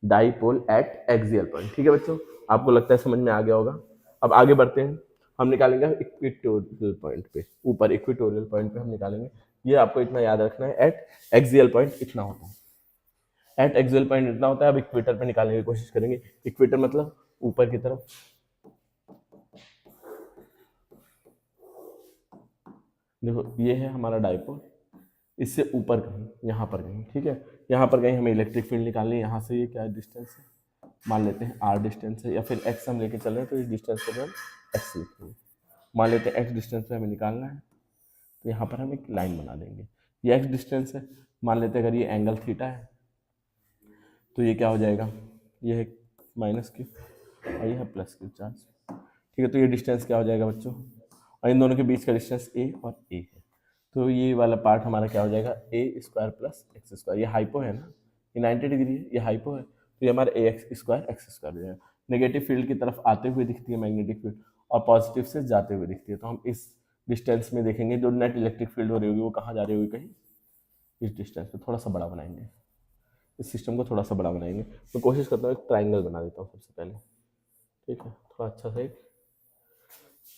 dipole at axial point. ठीक है बच्चों, आपको लगता है समझ में आ गया होगा। अब आगे बढ़ते हैं, हम निकालेंगे इक्वेटोरियल पॉइंट पे, ऊपर इक्वेटोरियल पॉइंट पे हम निकालेंगे। ये आपको इतना याद रखना है, एट एक्सियल पॉइंट इतना होता है, एट एक्सियल पॉइंट इतना होता है। अब इक्वेटर पे निकालने की कोशिश करेंगे। इक्वेटर मतलब ऊपर की तरफ, देखो ये है हमारा डाइपोल, इससे ऊपर कहीं, यहाँ पर कहीं, ठीक है, यहाँ पर कहीं हमें इलेक्ट्रिक फील्ड निकालनी है। यहाँ से ये क्या डिस्टेंस है, मान लेते हैं r डिस्टेंस है, या फिर x हम लेके चल रहे हैं तो इस डिस्टेंस को हम x लिखेंगे। मान लेते हैं x डिस्टेंस पे हमें निकालना है, तो यहाँ पर हम एक लाइन बना देंगे। ये x डिस्टेंस है, मान लेते हैं अगर ये एंगल थीटा है तो ये क्या हो जाएगा, ये है माइनस क्यू और ये है प्लस क्यू चार्ज। ठीक है, तो ये डिस्टेंस क्या हो जाएगा बच्चों, और इन दोनों के बीच का डिस्टेंस a और a है। तो ये वाला पार्ट हमारा क्या हो जाएगा, a square plus x square, ये हाइपो है ना, ये 90 डिग्री है, ये हाइपो है, तो ये हमारा ax स्क्वायर एक्स स्क्वायर हो जाएगा। नेगेटिव फील्ड की तरफ आते हुए दिखती है मैग्नेटिक फील्ड, और पॉजिटिव से जाते हुए दिखती है। तो हम इस डिस्टेंस में देखेंगे जो नेट इलेक्ट्रिक फील्ड हो रही होगी वो कहाँ जा रही होगी, कहीं इस डिस्टेंस पे थोड़ा सा बड़ा बनाएंगे, इस सिस्टम को थोड़ा सा बड़ा बनाएंगे। तो कोशिश करता हूँ एक ट्राइंगल बना देता हूँ सबसे पहले, ठीक है, थोड़ा अच्छा सा एक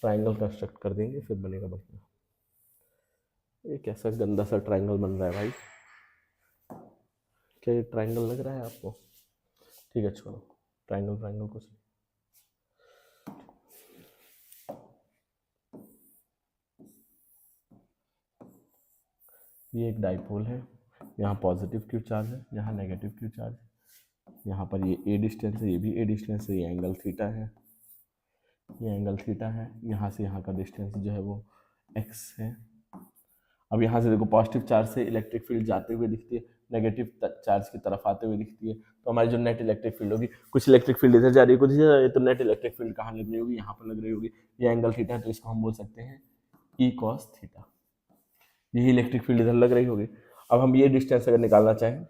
ट्राइंगल कंस्ट्रक्ट कर देंगे, फिर बनेगा बढ़िया। ये कैसा गंदा सा ट्राइंगल बन रहा है भाई, क्या ये ट्राइंगल लग रहा है आपको, ठीक है छोड़ो, ट्राइंगल ट्राइंगल कुछ नहीं। ये एक डाइपोल है, यहाँ पॉजिटिव क्यू चार्ज है, यहाँ नेगेटिव क्यू चार्ज है, यहाँ पर ये ए डिस्टेंस है, ये भी ए डिस्टेंस है, ये एंगल थीटा है, ये एंगल थीटा है, यहाँ से यहाँ का डिस्टेंस जो है वो एक्स है। अब यहाँ से देखो पॉजिटिव चार्ज से इलेक्ट्रिक फील्ड जाते हुए दिखती है, नेगेटिव चार्ज की तरफ आते हुए दिखती है। तो हमारी जो नेट इलेक्ट्रिक फील्ड होगी, कुछ इलेक्ट्रिक फील्ड इधर जा रही है, कुछ इधर जा रही है, तो नेट इलेक्ट्रिक फील्ड कहाँ लग रही होगी, यहाँ पर लग रही होगी। ये एंगल थीटा है तो इसको हम बोल सकते हैं ई कॉस थीटा, यही इलेक्ट्रिक फील्ड इधर लग रही होगी। अब हम ये डिस्टेंस अगर निकालना चाहें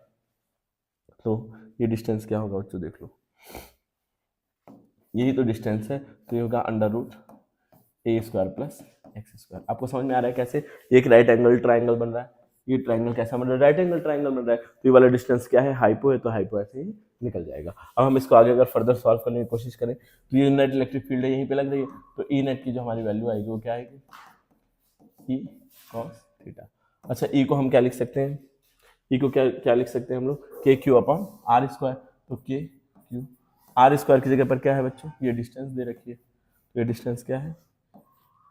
तो ये डिस्टेंस क्या होगा बच्चों, देख लो, यही तो डिस्टेंस है, तो ये होगा अंडर रूट ए स्क्वायर प्लस एक्स स्क्वायर। आपको समझ में आ रहा है कैसे एक राइट एंगल ट्राइंगल बन रहा है, ये ट्राइंगल कैसा बन रहा है, राइट एंगल ट्राइंगल बन रहा है। तो ये वाला डिस्टेंस क्या है, हाइपो है, तो हाइपो ऐसे ही निकल जाएगा। अब हम इसको आगे अगर फर्दर सॉल्व करने की कोशिश करें तो ये नेट इलेक्ट्रिक फील्ड है, यहीं पे लग रही है, तो ई नेट की जो हमारी वैल्यू आएगी वो क्या आएगी, ई कॉस थीटा। अच्छा ई को हम क्या लिख सकते हैं, ई को क्या क्या लिख सकते हैं हम लोग, के क्यू अपॉन आर स्क्वायर। तो के क्यू, आर स्क्वायर की जगह पर क्या है बच्चों, ये डिस्टेंस दे रखी है, तो ये डिस्टेंस क्या है,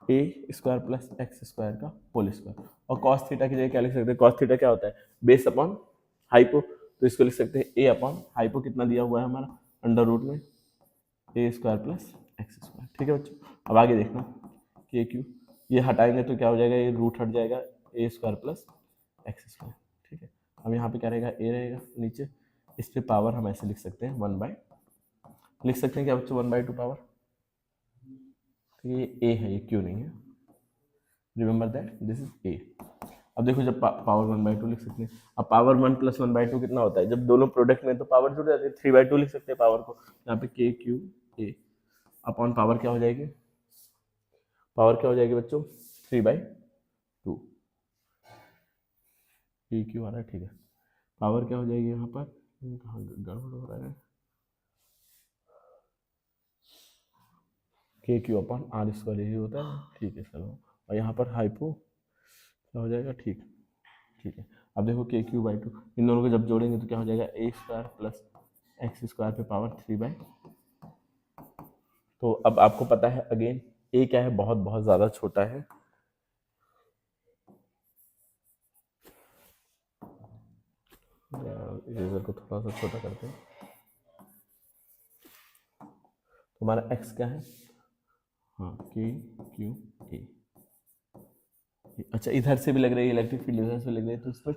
ए स्क्वायर प्लस एक्स स्क्वायर का होल स्क्वायर। और कॉस थीटा की जगह क्या लिख सकते हैं, कॉस थीटा क्या होता है, बेस अपॉन हाइपो, तो इसको लिख सकते हैं ए अपॉन हाइपो, कितना दिया हुआ है हमारा, अंडर रूट में ए स्क्वायर प्लस एक्स स्क्वायर। ठीक है बच्चों, अब आगे देखना, के क्यू ये हटाएंगे तो क्या हो जाएगा, ये रूट हट जाएगा, ए स्क्वायर प्लस एक्स स्क्वायर। ठीक है, अब यहाँ पे क्या रहेगा, ए रहेगा नीचे, इस पे पावर हम ऐसे लिख सकते हैं 1/, लिख सकते हैं क्या बच्चों 1/2 पावर, तो ये ए है, ये क्यू नहीं है, remember that this is a. अब देखो जब पावर 1/2 लिख सकते हैं, अब पावर 1 प्लस 1/2 कितना होता है, जब दोनों प्रोडक्ट में तो पावर जुड़ जाती है, 3/2 लिख सकते हैं पावर को, यहाँ पे के क्यू ए अपॉन पावर क्या हो जाएगी, पावर क्या हो जाएगी बच्चों 3/2, के क्यू आ रहा है, ठीक है, पावर क्या हो जाएगी यहाँ पर, कहाँ गड़बड़ हो रहा है, के क्यू अपॉन आर स्क्वायर यही होता है, ठीक है चलो, और यहाँ पर हाइपो क्या हो जाएगा, ठीक ठीक है। अब देखो के क्यू बाई 2, इन दोनों को जब जोड़ेंगे तो क्या हो जाएगा, ए स्क्वायर प्लस एक्स स्क्वायर पे पावर 3/, तो अब आपको पता है अगेन ए क्या है, बहुत बहुत ज़्यादा छोटा है, इरेजर को थोड़ा सा छोटा करते हैं, तो हमारा एक्स क्या है, हाँ के क्यू ए, अच्छा इधर से भी लग रही है इलेक्ट्रिक फील्ड, इधर से लग रही है, तो इसमें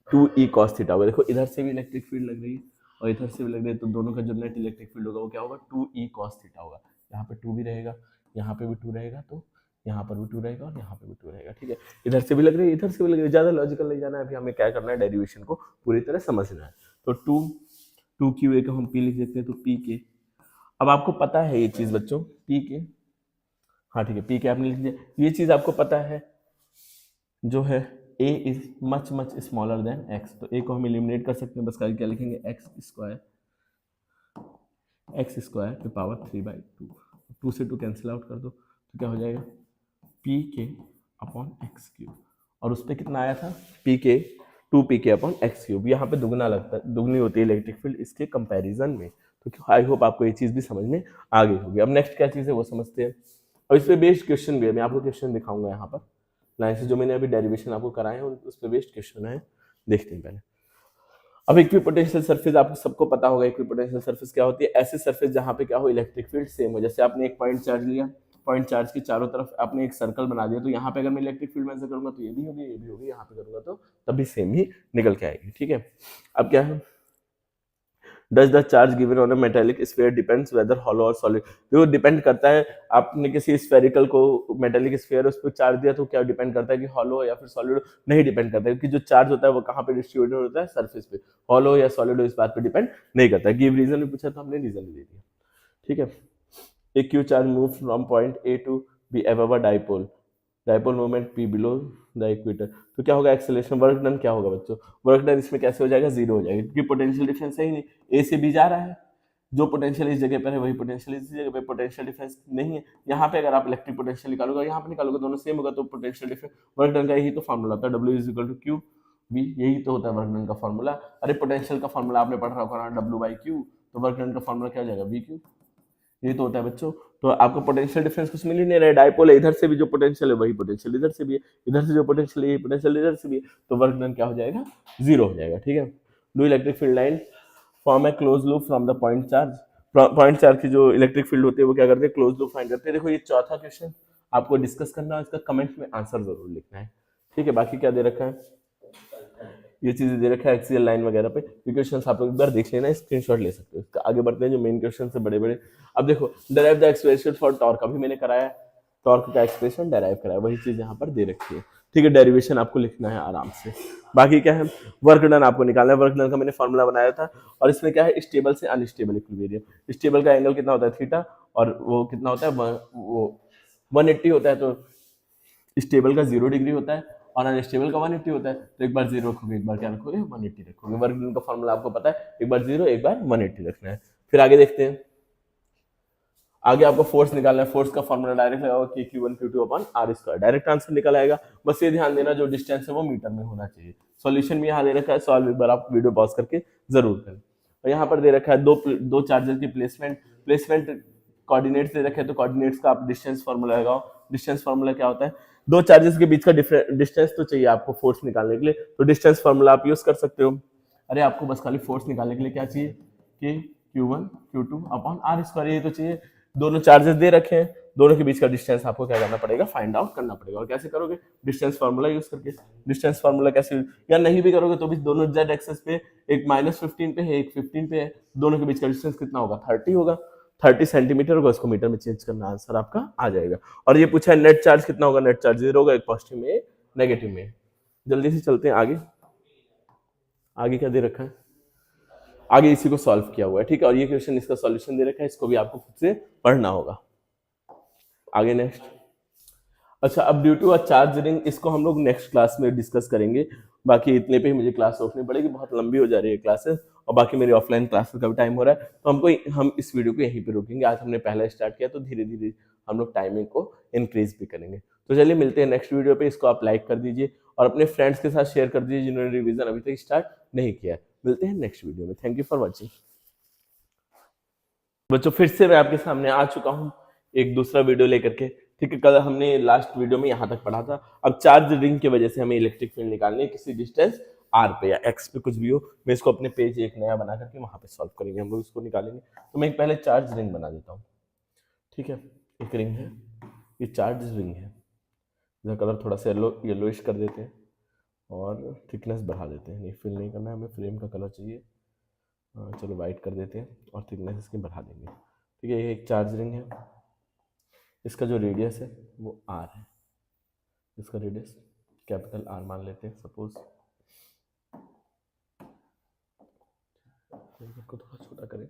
2e कॉस थीटा होगा। देखो इधर से भी इलेक्ट्रिक फील्ड लग रही है और इधर से भी लग रही है, तो दोनों का जो नेट इलेक्ट्रिक फील्ड होगा वो क्या होगा, 2e कॉस थीटा होगा। यहाँ पे 2 भी रहेगा, यहाँ पे भी 2 रहेगा, तो यहाँ पर भी 2 रहेगा और यहाँ पे भी 2 रहेगा, ठीक है। इधर से भी लग रही है, इधर से भी लग रही है, ज़्यादा लॉजिकल नहीं जाना है, अभी हमें क्या करना है, डेरिवेशन को पूरी तरह समझना है। तो 2 क्यू ए को हम पी लिख देते हैं, तो पी के, अब आपको पता है ये चीज़ बच्चों, पी के, हाँ ठीक है, पी के आपने लिख दिया, ये चीज़ आपको पता है जो है a is much much smaller than x, तो a को हम एलिमिनेट कर सकते हैं, बस क्या लिखेंगे, एक्स स्क्वायर की पावर 3/2, 2 से 2 कैंसिल आउट कर दो, तो क्या हो जाएगा, पी के अपॉन एक्स क्यूब, और उस पर कितना आया था, पी के 2 पी के अपॉन एक्स क्यूब, यहाँ पे दुगना लगता है, दुगनी होती है इलेक्ट्रिक फील्ड इसके कंपैरिजन में। तो आई होप आपको ये चीज़ भी समझ में आ गई होगी। अब नेक्स्ट क्या चीज़ है वो समझते हैं, और इस पर बेस्ड क्वेश्चन भी है, मैं आपको क्वेश्चन दिखाऊंगा यहाँ पर लाइन से, जो मैंने अभी डेरिवेशन आपको कराए हैं उस पर बेस्ड क्वेश्चन है, देखते हैं पहले। अब इक्विपोटेंशियल सरफेस आपको सबको पता होगा, इक्विपोटेंशियल सरफेस क्या होती है, ऐसे सरफेस जहाँ पे क्या हो, इलेक्ट्रिक फील्ड सेम हो। जैसे आपने एक पॉइंट चार्ज लिया, पॉइंट चार्ज के चारों तरफ आपने एक सर्कल बना दिया, तो यहाँ पे अगर मैं इलेक्ट्रिक फील्ड मेजर करूंगा तो ये भी होगी, ये भी होगी, यहाँ पे करूंगा तो तभी सेम ही निकल के आएगी, ठीक है। अब क्या है, does the charge given on a metallic sphere depends whether hollow और सॉलिड, जो डिपेंड करता है, आपने किसी स्फेरिकल को मेटेलिक स्फीयर उस पर चार्ज दिया तो क्या डिपेंड करता है कि हॉलो या फिर सॉलिड, नहीं डिपेंड करता है, क्योंकि जो चार्ज होता है वो कहाँ पे डिस्ट्रीब्यूटेड होता है, सरफेस पे, हॉलो या सॉलिड इस बात पे डिपेंड नहीं करता है। गिव रीजन भी पूछा तो हमने रीजन भी दे दिया, ठीक है। एक Q charge move from point A to B above a dipole, dipole moment P below the equator, तो क्या होगा, एक्सेलरेशन, वर्क डन क्या होगा बच्चों, वर्क डन इसमें कैसे हो जाएगा, जीरो हो जाएगा, क्योंकि पोटेंशियल डिफरेंस है ही नहीं, ए से बी जा रहा है, जो पोटेंशियल इस जगह पर है वही पोटेंशियल इस जगह पे, पोटेंशियल डिफरेंस नहीं है। यहाँ पे अगर आप इलेक्ट्रिक पोटेंशियल निकालोगे, यहाँ पे निकालोगे, दोनों सेम होगा, तो पोटेंशियल डिफरेंस, वर्क डन का यही तो फॉर्मूला होता है, W is equal to Q V, यही तो होता है वर्क डन का फॉर्मूला। अरे पोटेंशियल का फॉर्मूला आपने पढ़ रहा होगा ना, W/Q, तो वर्क डन का फॉर्मूला क्या हो जाएगा, VQ, ये तो होता है बच्चों। तो आपको पोटेंशियल डिफरेंस कुछ मिल ही नहीं रहा है, डाइपोल है, इधर से भी जो पोटेंशियल है वही पोटेंशियल इधर से भी है, इधर से जो पोटेंशियल है यही पोटेंशियल इधर से भी है, तो वर्क डन क्या हो जाएगा, जीरो हो जाएगा, ठीक है। Do electric field line form A close loop from the point charge, point charge की जो इलेक्ट्रिक फील्ड होती है वो क्या करते हैं, क्लोज लूप फाइंड करते हैं। देखो ये चौथा क्वेश्चन आपको डिस्कस करना है, इसका कमेंट में आंसर जरूर लिखना है, ठीक है। बाकी क्या दे रखा है, ये चीजें दे रखा है एक्सियल लाइन वगैरह पे, ये क्वेश्चन आप लोग एक बार देख लेना, स्क्रीनशॉट ले सकते हो। इसका आगे बढ़ते हैं, जो मेन क्वेश्चन से बड़े बड़े। अब देखो, derive the expression for torque, अभी मैंने कराया टॉर्क का एक्सप्रेशन डेराइव कराया, वही चीज यहाँ पर दे रखी है, ठीक है। डेरिवेशन आपको लिखना है आराम से। बाकी क्या है, वर्क डन आपको निकालना है, वर्क डन का मैंने फॉर्मूला बनाया था, और इसमें क्या है, स्टेबल से अनस्टेबल इक्विलिब्रियम, स्टेबल का एंगल कितना होता है, थीटा, और वो कितना होता है, वो 180 होता है, तो स्टेबल का 0 डिग्री होता है और अनस्टेबल का 180 होता है, तो एक बार 0 रखोगे, एक बार क्या रखोगे, 180 रखोगे। वर्क डन का फॉर्मूला आपको पता है, एक बार 0 एक बार 180 रखना है। फिर आगे देखते हैं, आगे आपको फोर्स निकालना है, फोर्स का फॉर्मूला डायरेक्ट लगाओ कि Q1 Q2 upon R square, direct answer निकल आएगा। बस ये ध्यान देना जो डिस्टेंस है वो मीटर में होना चाहिए। सॉल्यूशन भी यहाँ दे रखा है, सॉल्व एक बार आप वीडियो पॉज करके जरूर करें। और यहाँ पर दे रखा है दो चार्जर की प्लेसमेंट कोऑर्डिनेट्स दे रखे हैं, तो कोऑर्डिनेट्स का आप डिस्टेंस फॉर्मूला लगाओ। डिस्टेंस फॉर्मूला क्या होता है, दो चार्जेस के बीच का डिस्टेंस तो चाहिए आपको फोर्स निकालने के लिए, तो डिस्टेंस फॉर्मूला आप यूज कर सकते हो। अरे आपको बस खाली फोर्स निकालने के लिए क्या चाहिए, कि Q1 Q2 upon R square, ये तो चाहिए। दोनों चार्जेस दे रखे हैं, दोनों के बीच का डिस्टेंस आपको क्या करना पड़ेगा, फाइंड आउट करना पड़ेगा। और कैसे करोगे, डिस्टेंस फार्मूला यूज करके। डिस्टेंस फार्मूला कैसे, या नहीं भी करोगे तो भी दोनों जेड एक्सेस पे, एक -15 पे है, एक 15 पे है, दोनों के बीच का डिस्टेंस कितना होगा, 30 होगा, 30 सेंटीमीटर होगा, इसको मीटर में चेंज करना, आंसर आपका आ जाएगा। और ये पूछा है नेट चार्ज कितना होगा, नेट चार्ज 0 होगा, एक पॉजिटिव में एक नेगेटिव में। जल्दी से चलते हैं आगे, आगे क्या दे रखा है, आगे इसी को सॉल्व किया हुआ है, ठीक है। और ये क्वेश्चन इसका सॉल्यूशन दे रखा है, इसको भी आपको खुद से पढ़ना होगा। आगे नेक्स्ट, अच्छा अब due to a charge ring, इसको हम लोग नेक्स्ट क्लास में डिस्कस करेंगे। बाकी इतने पे ही मुझे क्लास रोकनी पड़ेगी, बहुत लंबी हो जा रही है क्लासेस, और बाकी मेरी ऑफलाइन क्लासेस का भी टाइम हो रहा है, तो हम इस वीडियो को यहीं पे रोकेंगे। आज हमने पहला स्टार्ट किया, तो धीरे धीरे हम लोग टाइमिंग को इंक्रीज भी करेंगे। तो चलिए मिलते हैं नेक्स्ट वीडियो पे, इसको आप लाइक कर दीजिए और अपने फ्रेंड्स के साथ शेयर कर दीजिए जिन्होंने रिविजन अभी तक स्टार्ट नहीं किया है। मिलते हैं नेक्स्ट वीडियो में, थैंक यू फॉर वॉचिंग। बच्चों फिर से मैं आपके सामने आ चुका हूँ एक दूसरा वीडियो लेकर के, ठीक है। कल हमने लास्ट वीडियो में यहाँ तक पढ़ा था। अब चार्ज रिंग की वजह से हमें इलेक्ट्रिक फील्ड निकालनी है किसी डिस्टेंस R पे या X पे, कुछ भी हो। मैं इसको अपने पेज एक नया बना करके वहाँ पे सॉल्व करेंगे, हम लोग इसको निकालेंगे। तो मैं एक पहले चार्ज रिंग बना देता हूँ, ठीक है। एक रिंग है, ये चार्ज रिंग है, इसका कलर थोड़ा सा येलोइश कर देते हैं और थिकनेस बढ़ा देते हैं। नहीं फिल नहीं करना है हमें, फ्रेम का कलर चाहिए, चलो वाइट कर देते हैं और थिकनेस इसकी बढ़ा देंगे, ठीक है। ये एक चार्ज रिंग है, इसका जो रेडियस है वो आर है, इसका रेडियस कैपिटल आर मान लेते हैं सपोज, इसको थोड़ा छोटा करें,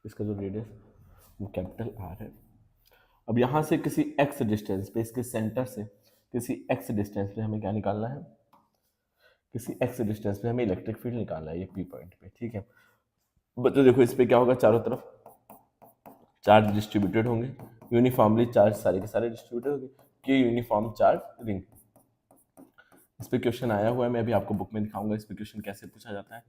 इसका जो रेडियस वो कैपिटल आर है। अब यहाँ से किसी एक्स डिस्टेंस पे, इसके सेंटर से किसी एक्स डिस्टेंस पे हमें क्या निकालना है, किसी एक्स डिस्टेंस पे हमें इलेक्ट्रिक फील्ड निकालना है, ये पी पॉइंट पे, ठीक है बच्चों। देखो इस पे क्या होगा, चारों तरफ चार्ज डिस्ट्रीब्यूटेड होंगे, यूनिफॉर्मली चार्ज सारे के सारे डिस्ट्रीब्यूटेड होंगे कि यूनिफॉर्म चार्ज रिंग। इस पे क्वेश्चन आया हुआ है, मैं अभी आपको बुक में दिखाऊंगा इस पे क्वेश्चन कैसे पूछा जाता है।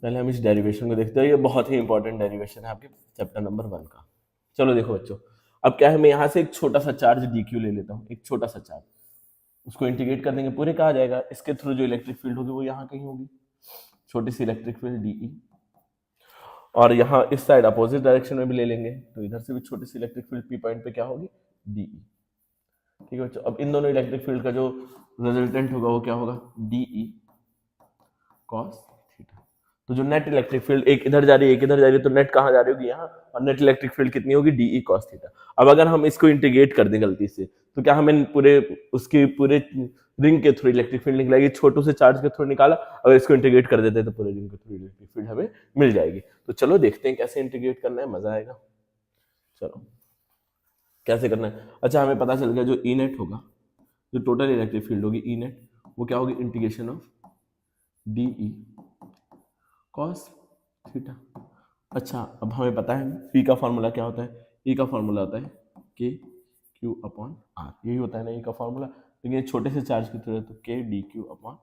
पहले हम इस डेरिवेशन को देखते हैं, ये बहुत ही इंपॉर्टेंट डेरिवेशन है आपके चैप्टर नंबर 1 का। चलो देखो बच्चों, अब क्या है, मैं यहाँ से एक छोटा सा चार्ज डी क्यू ले लेता हूँ, एक छोटा सा चार्ज, उसको इंटीग्रेट कर देंगे, पूरे कहा जाएगा, इसके थ्रू जो इलेक्ट्रिक फील्ड होगी वो यहाँ कहीं होगी, छोटी सी इलेक्ट्रिक फील्ड डी, और यहाँ इस साइड अपोजिट डायरेक्शन में भी ले लेंगे तो इधर से भी छोटी सी इलेक्ट्रिक फील्ड पी पॉइंट पे क्या होगी, डी, ठीक है बच्चों। अब इन दोनों इलेक्ट्रिक फील्ड का जो रिजल्टेंट होगा वो क्या होगा, डी कॉस थीटा। तो जो नेट इलेक्ट्रिक फील्ड एक इधर जा रही है एक इधर जा रही है, तो नेट कहाँ जा रही होगी, यहाँ, और नेट इलेक्ट्रिक फील्ड कितनी होगी, डी कॉस थीटा। अब अगर हम इसको इंटीग्रेट कर दें गलती से, तो क्या हमें पूरे उसके पूरे रिंग के थ्रू इलेक्ट्रिक फील्ड निकलेगी, छोटू से चार्ज के थ्रू निकाला, अगर इसको इंटीग्रेट कर देते तो पूरे रिंग के थ्रू इलेक्ट्रिक फील्ड हमें मिल जाएगी। तो चलो देखते हैं कैसे इंटीग्रेट करना है, मजा आएगा। चलो कैसे करना है, अच्छा हमें पता चल गया जो ई नेट होगा, जो टोटल इलेक्ट्रिक फील्ड होगी ई नेट, वो क्या होगी, integration of D E cos theta. अच्छा अब हमें पता है पी का फॉर्मूला क्या होता है, ई का फॉर्मूला होता है के क्यू अपॉन आर, यही होता है ना ई का फॉर्मूला, लेकिन ये छोटे से चार्ज की तरह, तो K D Q upon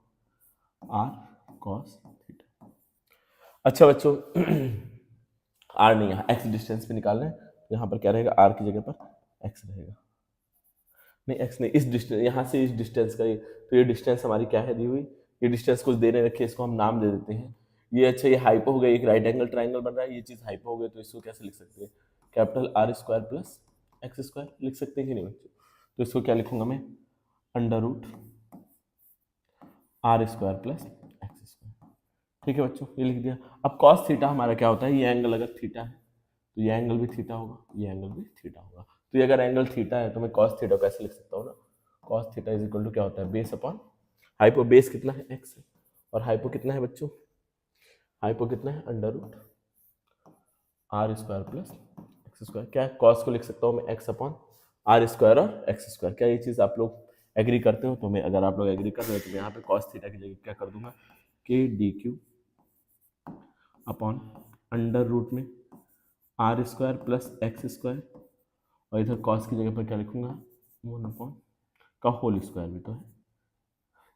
R cos theta. अच्छा बच्चों आर नहीं, यहाँ एक्स डिस्टेंस पे निकालना है, तो यहाँ पर क्या रहेगा, आर की जगह पर एक्स रहेगा, नहीं एक्स नहीं, इस डिस्टेंस, यहाँ से इस डिस्टेंस का, तो ये डिस्टेंस हमारी क्या है दी हुई, ये डिस्टेंस कुछ देने रखे, इसको हम नाम दे देते हैं, ये अच्छा ये हाइपो हो गया, एक राइट एंगल ट्राइंगल बन रहा है, ये चीज़ हाइपो हो गई, तो इसको कैसे लिख सकते हैं, capital R square plus x square लिख सकते हैं कि नहीं बच्चों। तो इसको क्या लिखूंगा मैं, under root R square plus x square, ठीक है बच्चों, ये लिख दिया। अब कॉस थीटा हमारा क्या होता है, ये एंगल अगर थीटा है तो ये एंगल भी थीटा होगा, ये एंगल भी थीटा होगा, तो ये अगर एंगल थीटा है तो मैं कॉस थीटा कैसे लिख सकता हूँ ना, cos theta is equal to क्या होता है, बेस अपॉन हाइपो, बेस कितना है एक्स है, और हाइपो कितना है बच्चों, हाइपो कितना है, under root R square plus x square. क्या है, कॉस को लिख सकता हूँ मैं एक्स अपॉन आर स्क्वायर और एक्स स्क्वायर। क्या ये चीज़ आप लोग एग्री करते हो, तो मैं, अगर आप लोग एग्री कर रहे हो तो मैं यहाँ पे कॉस थीटा की जगह क्या कर दूंगा, k D Q upon under root में r square plus x square, और इधर कॉस की जगह पर क्या लिखूंगा, 1 अपॉन का होल स्क्वायर भी तो है,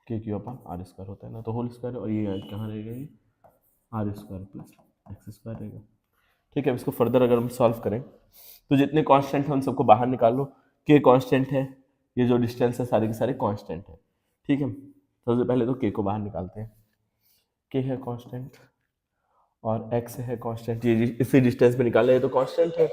के क्यू अपॉन आर स्क्वायर होता है ना, तो होल स्क्वायर, और ये कहाँ रहेगा, ये R square plus x square रहेगा, ठीक है। इसको फर्दर अगर हम सॉल्व करें तो जितने कांस्टेंट हैं उन सबको बाहर निकाल लो, के कांस्टेंट है, ये जो डिस्टेंस है सारे के सारे कांस्टेंट है, ठीक है। सबसे पहले तो के को बाहर निकालते हैं, के है कांस्टेंट और एक्स है कांस्टेंट, ये इसी डिस्टेंस पे निकाले तो कांस्टेंट है,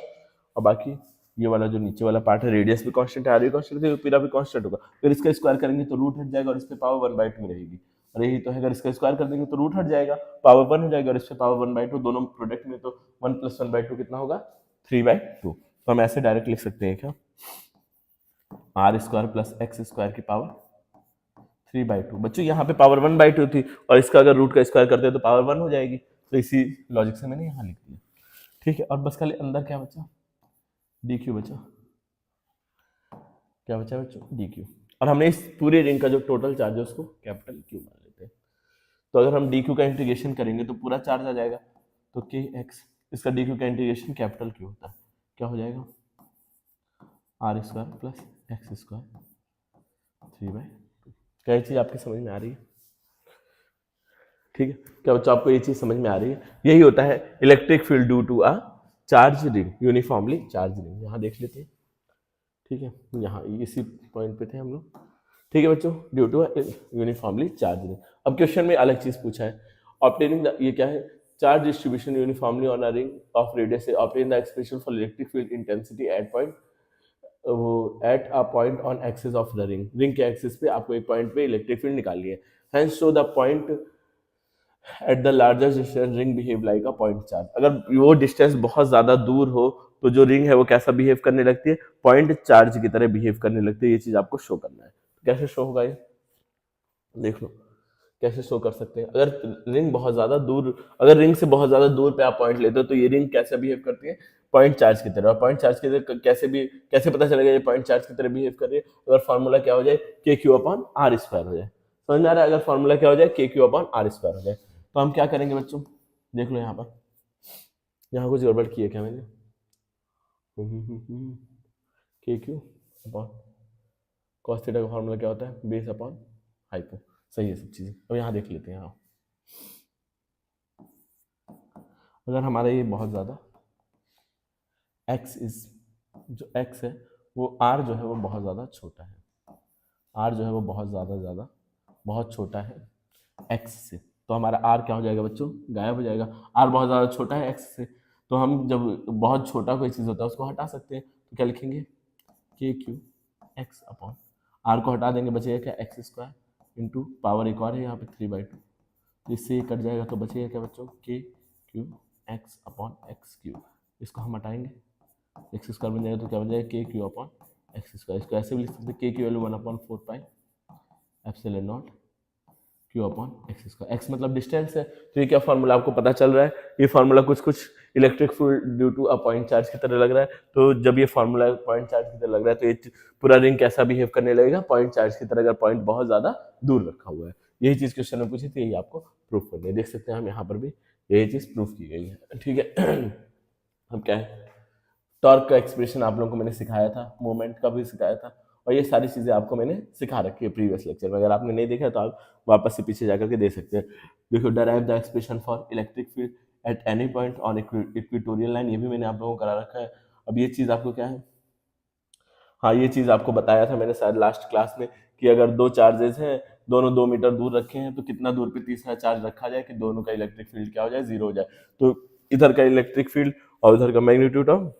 और बाकी ये वाला जो नीचे वाला पार्ट है रेडियस भी कांस्टेंट है, आर भी कांस्टेंट है, पूरा भी कांस्टेंट होगा, फिर इसका स्क्वायर करेंगे तो रूट हट जाएगा और इस पे पावर 1/2 रहेगी, और यही तो है, अगर इसका स्क्वायर कर देंगे तो रूट हट जाएगा, पावर 1 हो जाएगा, और इस पे पावर 1/2, दोनों प्रोडक्ट में तो 1 + 1/2 कितना होगा, 3/2। तो हम ऐसे डायरेक्ट लिख सकते हैं क्या, R square plus x square की पावर 3/2। बच्चों यहाँ पे पावर 1/2 थी, और इसका अगर रूट का स्क्वायर करते हैं तो पावर 1 हो जाएगी, तो इसी लॉजिक से मैंने यहाँ लिख दिया, ठीक है। और बस खाली अंदर क्या बचा, डी क्यू बचा, क्या बचा बच्चों, डी क्यू, और हमने इस पूरे रिंग का जो टोटल चार्ज है उसको कैपिटल क्यू मान लेते हैं, तो अगर हम डी क्यू का इंटीग्रेशन करेंगे तो पूरा चार्ज आ जाएगा, तो के एक्स, इसका डी क्यू का इंटीग्रेशन कैपिटल क्यू होता है, क्या हो जाएगा, R square plus x square 3/2। क्या ये चीज़ आपकी समझ में आ रही है, ठीक है। क्या बच्चों आपको ये चीज़ समझ में आ रही है, यही होता है electric field due to a charge ring, uniformly charge ring. यहाँ देख लेते हैं, ठीक है, यहाँ इसी पॉइंट पे थे हम लोग, ठीक है बच्चों, due to uniformly charge ring. अब क्वेश्चन में अलग चीज पूछा है, ऑब्टेनिंग ये क्या है, charge distribution uniformly on a ring of radius, obtain the expression for electric field intensity at point, at a point on axis of the ring, ring के एक्सिस पे आपको एक पॉइंट पे इलेक्ट्रिक फील्ड निकालनी है, hence show the point at the largest distance ring behave like a point charge. अगर वो distance बहुत ज़्यादा दूर हो तो जो रिंग है वो कैसा बिहेव करने लगती है, पॉइंट चार्ज की तरह बिहेव करने लगती है। ये चीज आपको शो करना है। कैसे शो होगा ये देख लो, कैसे शो कर सकते हैं। अगर रिंग बहुत ज्यादा दूर, अगर रिंग से बहुत ज्यादा दूर पे आप पॉइंट लेते हो तो ये रिंग कैसे बिहेव करती है, पॉइंट चार्ज की तरह। और पॉइंट चार्ज की तरह कैसे पता चलेगा ये पॉइंट चार्ज की तरह बिहेव कर रही है, अगर फॉर्मूला क्या हो जाए, के क्यू अपॉन आर स्क्वायर हो जाए। समझ में आ रहा है? अगर फॉर्मूला क्या हो जाए, के क्यू अपॉन आर स्क्वायर हो जाए, तो हम क्या करेंगे बच्चों, देख लो यहाँ पर, यहाँ कुछ गड़बड़ की है क्या मैंने, के क्यू अपॉन कॉस थीटा का फॉर्मूला क्या होता है, बेस अपॉन हाइपो। सही है सब चीजें। अब यहाँ देख लेते हैं। अगर हमारा ये बहुत ज़्यादा x इज, जो x है वो r जो है वो बहुत ज़्यादा छोटा है, r जो है वो बहुत छोटा है x से, तो हमारा r क्या हो जाएगा बच्चों, गायब हो जाएगा। r बहुत ज़्यादा छोटा है x से, तो हम जब बहुत छोटा कोई चीज़ होता है उसको हटा सकते हैं, तो क्या लिखेंगे, के क्यू एक्स अपॉन r को हटा देंगे, बचेगा क्या, एक्स स्क्वायर इंटू पावर एक और है यहाँ पे 3/2, तो इससे ये कट जाएगा, तो बचेगा क्या बच्चों, के Q x upon x Q. इसको हम हटाएंगे, एक्स स्क्वायर बन जाएगा, तो क्या बन जाएगा, के क्यू अपॉन एक्स स्क्वायर। इसको ऐसे भी लिख सकते हैं, के की value 1/4 epsilon naught Q upon x square. X मतलब डिस्टेंस है, तो ये क्या फॉर्मूला आपको पता चल रहा है, ये फॉर्मूला कुछ electric field due to a point charge की तरह लग रहा है। तो जब ये फॉर्मूला पॉइंट चार्ज की तरह लग रहा है, तो ये पूरा रिंग कैसा बिहेव करने लगेगा, पॉइंट चार्ज की तरह, अगर पॉइंट बहुत ज्यादा दूर रखा हुआ है। यही चीज क्वेश्चन में पूछी थी, यही आपको प्रूफ करनी है। देख सकते हैं हम यहाँ पर भी यही चीज प्रूफ की गई है। ठीक है, अब क्या है, टॉर्क का एक्सप्रेशन आप लोगों को मैंने सिखाया था, मोमेंट का भी सिखाया था, और ये सारी चीजें आपको मैंने सिखा रखी है प्रीवियस लेक्चर में। अगर आपने नहीं देखा तो आप वापस से पीछे जाकर के दे सकते हैं। देखो, derive the expression for electric field at any point on equatorial line, ये भी मैंने आप लोगों को करा रखा है। अब ये चीज आपको क्या है, हाँ ये चीज आपको बताया था मैंने शायद लास्ट क्लास में, कि अगर दो चार्जेस हैं, दोनों 2 मीटर दूर रखे हैं, तो कितना दूर पे तीसरा चार्ज रखा जाए कि दोनों का इलेक्ट्रिक फील्ड क्या हो जाए, जीरो हो जाए। तो इधर का इलेक्ट्रिक फील्ड और उधर का मैग्नीट्यूड ऑफ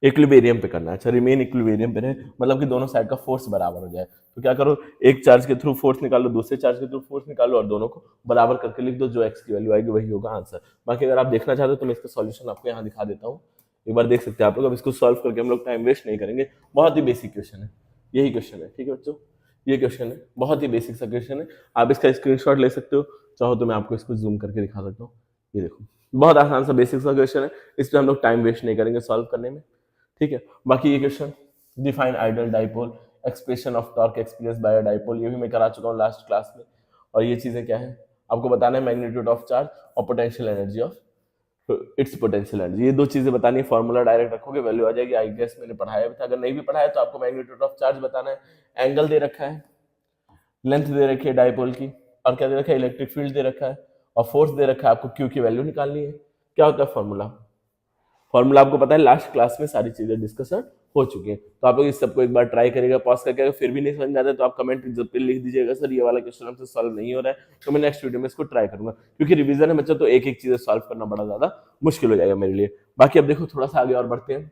इक्विलिब्रियम पे करना है। अच्छा, रिमेन इक्विलिब्रियम पे रहे, मतलब कि दोनों साइड का फोर्स बराबर हो जाए। तो क्या करो, एक चार्ज के थ्रू फोर्स निकालो, दूसरे चार्ज के थ्रू फोर्स निकालो, और दोनों को बराबर करके लिख दो, जो एक्स की वैल्यू आएगी वही होगा आंसर। बाकी अगर आप देखना चाहते हो तो मैं इसका सॉल्यूशन आपको यहाँ दिखा देता हूँ, एक बार देख सकते हैं आप लोग। अब इसको सॉल्व करके हम लोग टाइम वेस्ट नहीं करेंगे, बहुत ही बेसिक क्वेश्चन है, यही क्वेश्चन है। ठीक है बच्चों, ये क्वेश्चन है, बहुत ही बेसिक सा क्वेश्चन है। आप इसका स्क्रीनशॉट ले सकते हो, चाहो तो मैं आपको इसको जूम करके दिखा सकता हूँ। ये देखो, बहुत आसान सा बेसिक सा क्वेश्चन है, इस पर हम लोग टाइम वेस्ट नहीं करेंगे सॉल्व करने में। ठीक है, बाकी ये question, define ideal dipole, expression of torque experience by a dipole, ये भी मैं करा चुका हूँ लास्ट क्लास में। और ये चीजें क्या है, आपको बताना है मैग्नीट्यूड ऑफ चार्ज और potential energy of its potential energy, ये दो चीजें बतानी है। फॉर्मूला डायरेक्ट रखोगे, वैल्यू आ जाएगी। आई गेस मैंने पढ़ाया भी था, अगर नहीं भी पढ़ाया तो आपको मैग्नीट्यूड ऑफ चार्ज बताना है। एंगल दे रखा है, लेंथ दे रखी है डाइपोल की, और क्या दे रखा है, इलेक्ट्रिक फील्ड दे रखा है, और फोर्स दे रखा है। आपको क्यू की वैल्यू निकालनी है। क्या होता है फॉर्मूला, फॉर्मूला आपको पता है, लास्ट क्लास में सारी चीजें डिस्कशन हो चुकी हैं। तो आप लोग इस सबको एक बार ट्राई करिएगा, पॉज करके। अगर फिर भी नहीं समझ में आता है तो आप कमेंट पे लिख दीजिएगा, सर ये वाला क्वेश्चन हमसे सॉल्व नहीं हो रहा है, तो मैं नेक्स्ट वीडियो में इसको ट्राई करूंगा। क्योंकि रिवीजन है बच्चों, तो एक एक चीजें सॉल्व करना बड़ा ज्यादा मुश्किल हो जाएगा मेरे लिए। बाकी अब देखो, थोड़ा सा आगे और बढ़ते हैं,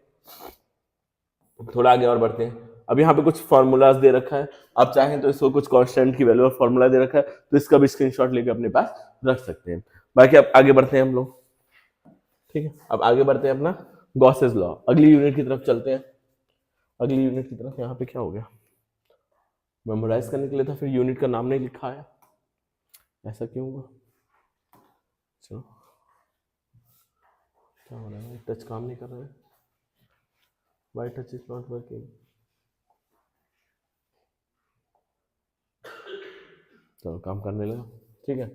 थोड़ा आगे और बढ़ते हैं। अब यहाँ पे कुछ फॉर्मूलाज दे रखा है, आप चाहें तो इसको कुछ कांस्टेंट की वैल्यू और फॉर्मूला दे रखा है, तो इसका भी स्क्रीनशॉट लेके अपने पास रख सकते हैं। बाकी अब आगे बढ़ते हैं हम लोग। ठीक है, अब आगे बढ़ते हैं अपना गॉसेस लॉ, अगली यूनिट की तरफ चलते हैं। अगली यूनिट की तरफ, यहाँ पे क्या हो गया, मेमोराइज करने के लिए था, फिर यूनिट का नाम नहीं लिखा है, ऐसा क्यों हुआ। चलो, क्या हो रहा है, टच काम नहीं कर रहा है, why touch is not working. चलो, काम करने लगा। ठीक है,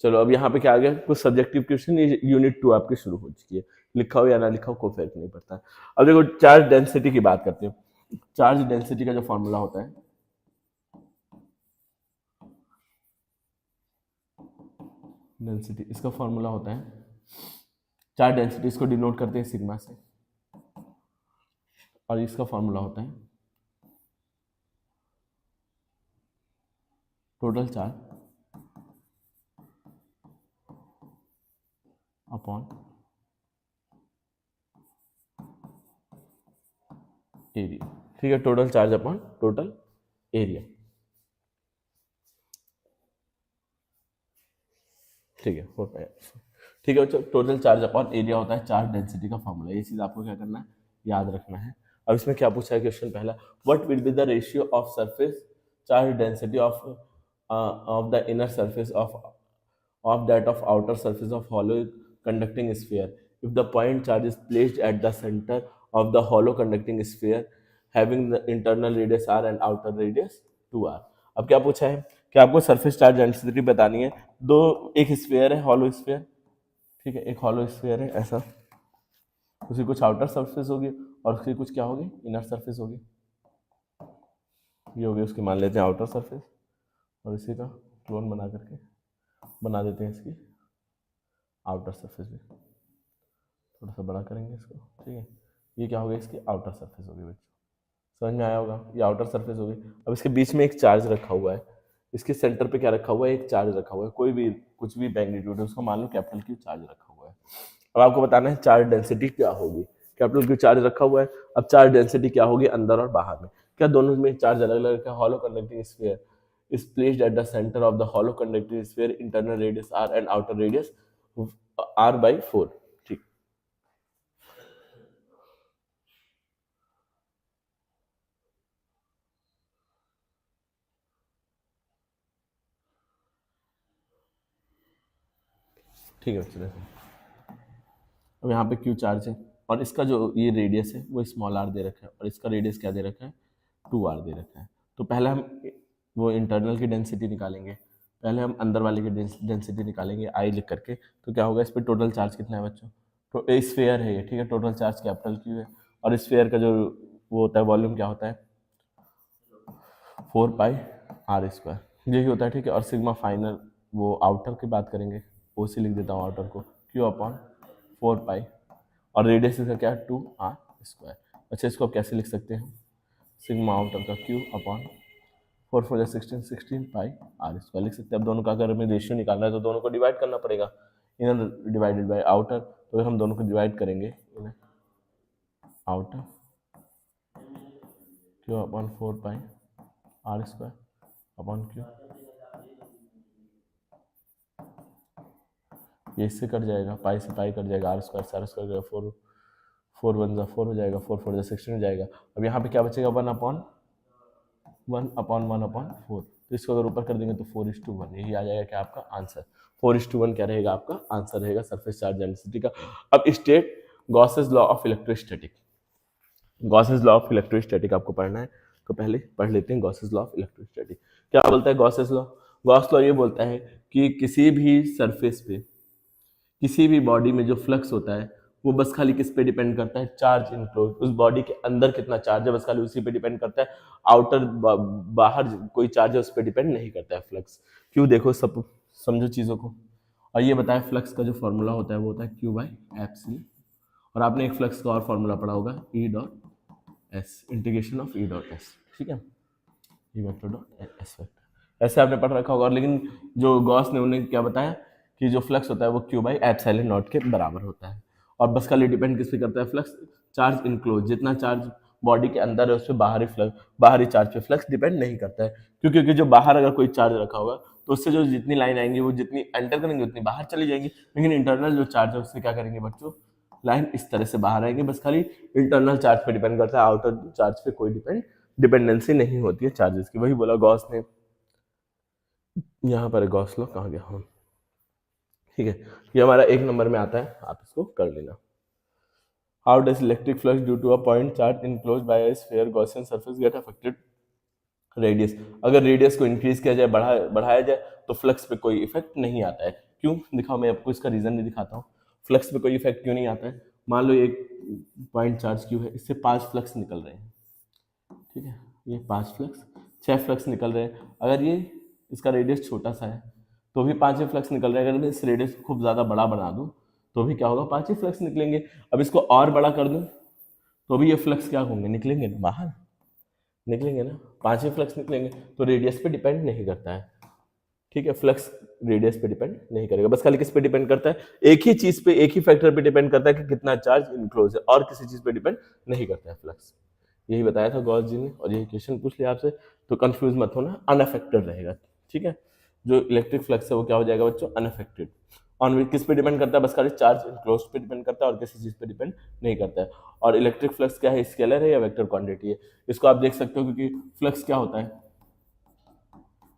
चलो अब यहाँ पे क्या आ गया, कुछ सब्जेक्टिव क्वेश्चन, ये यूनिट 2 आपकी शुरू हो चुकी है, लिखा हो या ना लिखा हो कोई फर्क नहीं पड़ता। अब देखो, चार्ज डेंसिटी की बात करते हैं। चार्ज डेंसिटी का जो फॉर्मूला होता है, डेंसिटी, इसका फॉर्मूला होता है, चार्ज डेंसिटी इसको डिनोट करते हैं सिग्मा से, और इसका फॉर्मूला होता है टोटल चार्ज अपॉन एरिया। ठीक है, total charge upon total area. ठीक है, हो पाया। ठीक है बच्चों, टोटल चार्ज अपॉन एरिया होता है चार्ज डेंसिटी का फॉर्मूला। ये चीज आपको क्या करना है, याद रखना है। अब इसमें क्या पूछा है क्वेश्चन पहला, what will be the ratio of surface charge density of the inner surface of that of outer surface of hollow conducting sphere if the point charge is placed at the center of the hollow conducting sphere having the internal radius r and outer radius 2r। अब क्या पूछा है कि आपको surface charge density बतानी है। दो, एक स्फीयर है हॉलो स्फीयर, ठीक है, एक हॉलो स्फीयर है ऐसा, उसकी कुछ आउटर सरफेस होगी और उसकी कुछ क्या होगी, इनर सरफेस होगी। ये होगी उसकी, मान लेते हैं आउटर सरफेस, और इसी का क्लोन बना करके बना देते हैं इसकी आउटर सरफेस भी, थोड़ा सा बड़ा करेंगे इसको, ठीक है। ये क्या होगी, इसकी आउटर सरफेस होगी बच्चों, समझ में आया होगा, ये आउटर सरफेस होगी। अब इसके बीच में एक चार्ज रखा हुआ है, इसके सेंटर पे क्या रखा हुआ है, एक चार्ज रखा हुआ है, कोई भी कुछ भी मैग्नीट्यूड है उसको मान लो कैपिटल क्यू चार्ज रखा हुआ है। अब आपको बताना है चार्ज डेंसिटी क्या होगी, कैपिटल क्यू चार्ज रखा हुआ है। अब चार्ज डेंसिटी क्या होगी अंदर और बाहर में, क्या दोनों में चार्ज अलग अलग है। Hollow conducting sphere is placed at the center of the hollow conducting sphere, internal radius r and outer radius r by 4। ठीक, ठीक है बच्चों, देखो अब यहाँ पे क्यू चार्ज है और इसका जो ये रेडियस है वो स्मॉल आर दे रखा है और इसका रेडियस क्या दे रखा है, 2r दे रखा है। तो पहले हम वो इंटरनल की डेंसिटी निकालेंगे, पहले हम अंदर वाले की डेंसिटी निकालेंगे आई लिख करके। तो क्या होगा, इस पर टोटल चार्ज कितना है बच्चों, तो स्फीयर है ये, ठीक है, टोटल चार्ज कैपिटल क्यू है और स्फीयर का जो वो होता है वॉल्यूम क्या होता है 4πr², यही होता है, ठीक है। और सिग्मा फाइनल वो आउटर की बात करेंगे, ओ सी लिख देता हूँ आउटर को, Q/4π, और रेडियस इसका क्या है 2r²। अच्छा, इसको आप कैसे लिख सकते हैं, सिग्मा आउटर का Q/4 4 16 16πr² लिख सकते हैं। अब दोनों का अगर हमें रेशियो निकालना है तो दोनों को डिवाइड करना पड़ेगा, इनर डिवाइडेड बाय आउटर। तो अगर हम दोनों को डिवाइड करेंगे, इनर आउटर Q/4πr²/Q, ये इससे कट जाएगा, पाई से पाई कट जाएगा, r² से r² जाएगा, 4 1 जा 4 हो जाएगा, 4 4 जा 16 हो जाएगा। अब यहाँ पे क्या बचेगा 1/1/4। तो इसको अगर ऊपर कर देंगे तो 4:1, यही आ जाएगा क्या आपका आंसर। 4:1 क्या रहेगा आपका आंसर रहेगा सरफेस चार्ज डेंसिटी का। अब state Gauss's law of electrostatic. Gauss's law of electrostatic आपको पढ़ना है, तो पहले पढ़ लेते हैं गॉसेस लॉ ऑफ इलेक्ट्रोस्टैटिक। क्या बोलता है गॉसेस लॉ, गॉस लॉ ये बोलता है कि किसी भी सरफेस पे, किसी भी बॉडी में जो फ्लक्स होता है वो बस खाली किस पे डिपेंड करता है, चार्ज इनक्लोज, उस बॉडी के अंदर कितना चार्ज है बस खाली उसी पे डिपेंड करता है। आउटर बाहर कोई चार्ज है उस पर डिपेंड नहीं करता है फ्लक्स। क्यों, देखो सब समझो चीज़ों को। और ये बताया फ्लक्स का जो फॉर्मूला होता है वो होता है Q/FC, और आपने एक फ्लक्स का और फॉर्मूला पढ़ा होगा E.S, इंटीग्रेशन ऑफ E.S, ठीक है, E vector dot S vector, ऐसे आपने पढ़ रखा होगा। लेकिन जो गॉस ने उन्हें क्या बताया कि जो फ्लक्स होता है वो Q/ε0 के बराबर होता है, और बस खाली डिपेंड किस पे करता है फ्लक्स, चार्ज इनक्लोज, जितना चार्ज बॉडी के अंदर है उस पर बाहरी फ्लक्स, बाहरी चार्ज पे फ्लक्स डिपेंड नहीं करता है। क्योंकि जो बाहर अगर कोई चार्ज रखा होगा तो उससे जो जितनी लाइन आएंगी वो जितनी एंटर करेंगे उतनी बाहर चली जाएंगी, लेकिन इंटरनल जो चार्ज है उससे क्या करेंगे बच्चों, लाइन इस तरह से बाहर आएंगे, बस खाली इंटरनल चार्ज पे डिपेंड करता है, आउटर चार्ज पे कोई डिपेंडेंसी नहीं होती है चार्जेस की। वही बोला गॉस ने, यहाँ पर गॉस लॉ कहाँ गया, हाँ ठीक है, ये हमारा 1 नंबर में आता है, आप इसको कर लेना। How does electric flux due to a point charge enclose by a sphere Gaussian surface get affected, radius, अगर रेडियस को इंक्रीज किया जाए, बढ़ाया जाए तो फ्लक्स पे कोई इफेक्ट नहीं आता है। क्यों, दिखाओ, मैं आपको इसका रीजन नहीं दिखाता हूँ, फ्लक्स पे कोई इफेक्ट क्यों नहीं आता है। मान लो एक पॉइंट चार्ज क्यू है, इससे 5 फ्लक्स निकल रहे हैं, ठीक है, ये 5 फ्लक्स, 6 फ्लक्स निकल रहे हैं। अगर ये इसका रेडियस छोटा सा है तो भी 5 ही फ्लक्स निकल रहे हैं। अगर मैं इस रेडियस को खूब ज़्यादा बड़ा बना दूँ तो भी क्या होगा, 5 ही फ्लक्स निकलेंगे। अब इसको और बड़ा कर दूँ तो भी ये फ्लक्स क्या होंगे, निकलेंगे ना, बाहर निकलेंगे ना, 5 ही फ्लक्स निकलेंगे। तो रेडियस पे डिपेंड नहीं करता है, ठीक है, फ्लक्स रेडियस पे डिपेंड नहीं करेगा, बस खाली किस पे डिपेंड करता है, एक ही चीज पे, एक ही फैक्टर पे डिपेंड करता है कि कितना चार्ज इनक्लोज है, और किसी चीज पे डिपेंड नहीं करता है फ्लक्स। यही बताया था गॉस जी ने, और यही क्वेश्चन पूछ लिया आपसे, तो कंफ्यूज मत होना, अनअफेक्टेड रहेगा, ठीक है। जो इलेक्ट्रिक फ्लक्स है वो क्या हो जाएगा बच्चों, अनअफेक्टेड। ऑन किस पे डिपेंड करता है, बस खाली चार्ज इनक्लोज पे डिपेंड करता है और किसी चीज पे डिपेंड नहीं करता है। और इलेक्ट्रिक फ्लक्स क्या है, स्केलर है या वेक्टर क्वांटिटी है, इसको आप देख सकते हो, क्योंकि फ्लक्स क्या होता है,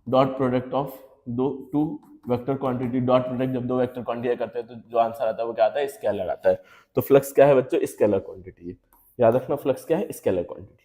डॉट प्रोडक्ट ऑफ दो two vector quantity, dot product जब दो वेक्टर क्वांटिटी करते हैं तो जो आंसर आता है वो क्या आता है, स्केलर आता है। तो फ्लक्स क्या है बच्चों, स्केलर क्वांटिटी है, याद रखना फ्लक्स क्या है, स्केलर क्वांटिटी।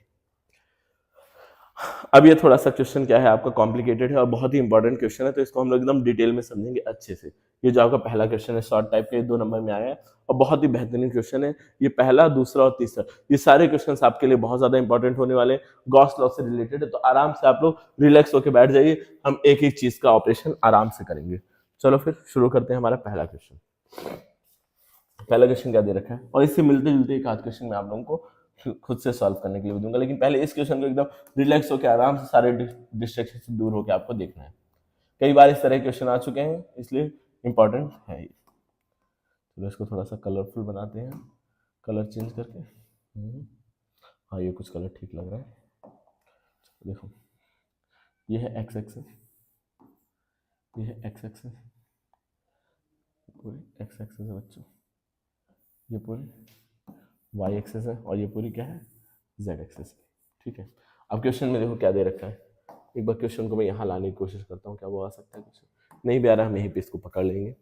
अब ये थोड़ा सा क्वेश्चन क्या है आपका कॉम्प्लिकेटेड है और बहुत ही इंपॉर्टेंट क्वेश्चन है, तो इसको हम लोग एकदम डिटेल में समझेंगे अच्छे से। ये जो आपका पहला क्वेश्चन है शॉर्ट टाइप के 2 नंबर में आया है और बहुत ही बेहतरीन क्वेश्चन है ये, पहला, दूसरा और तीसरा, ये सारे क्वेश्चंस आपके लिए बहुत ज्यादा इंपॉर्टेंट होने वाले, गॉस लॉ से रिलेटेड है, तो आराम से आप लोग रिलैक्स होकर बैठ जाइए, हम एक एक चीज का ऑपरेशन आराम से करेंगे। चलो फिर शुरू करते हैं हमारा पहला क्वेश्चन। पहला क्वेश्चन क्या दे रखा है, और इससे मिलते जुलते एक आध क्वेश्चन मैं आप लोगों को खुद से सॉल्व करने के लिए दूंगा, लेकिन पहले इस क्वेश्चन को एकदम रिलैक्स होकर आराम से सारे डिस्ट्रैक्शन से दूर होकर आपको देखना है। कई बार इस तरह के क्वेश्चन आ चुके हैं इसलिए इंपॉर्टेंट है ये। चलो इसको थोड़ा सा कलरफुल बनाते हैं, कलर चेंज करके। हाँ ये कुछ कलर ठीक लग रहा है। देखो ये है एक्स एक्सेस, ये है एक्स एक्सेस, पूरी एक्स एक्सेस है बच्चों, ये पूरी वाई एक्सेस है और ये पूरी क्या है, जेड एक्सेस है। ठीक है, अब क्वेश्चन में देखो क्या दे रखा है, एक बार क्वेश्चन को मैं यहाँ लाने की कोशिश करता हूँ, क्या वो आ सकता है क्वेश्चन, नहीं भी आ रहा हम यहीं पे इसको पकड़ लेंगे।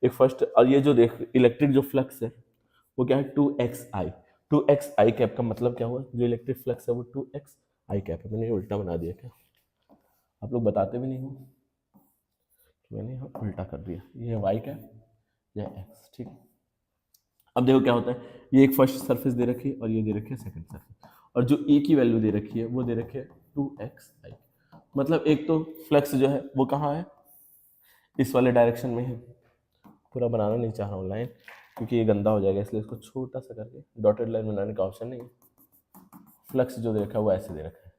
एक फर्स्ट, और ये जो देख इलेक्ट्रिक जो फ्लक्स है वो क्या है 2xi, 2xi कैप का मतलब क्या हुआ, जो इलेक्ट्रिक फ्लक्स है वो 2xi कैप है। मैंने उल्टा बना दिया क्या, आप लोग बताते भी नहीं हो, मैंने यहाँ उल्टा कर दिया, ये है वाई कैप, यह एक्स। ठीक है, अब देखो क्या होता है, ये एक फर्स्ट सरफेस दे रखी है और ये दे रखी है सेकंड सरफेस, और जो ए की वैल्यू दे रखी है वो दे रखी है 2xi, मतलब एक तो फ्लक्स जो है वो कहाँ है, इस वाले डायरेक्शन में है। पूरा बनाना नहीं चाह रहा हूँ लाइन, क्योंकि ये गंदा हो जाएगा, इसलिए इसको छोटा सा करके डॉटेड लाइन बनाने का ऑप्शन नहीं है। फ्लक्स जो दे रखा है वो ऐसे दे रखा है,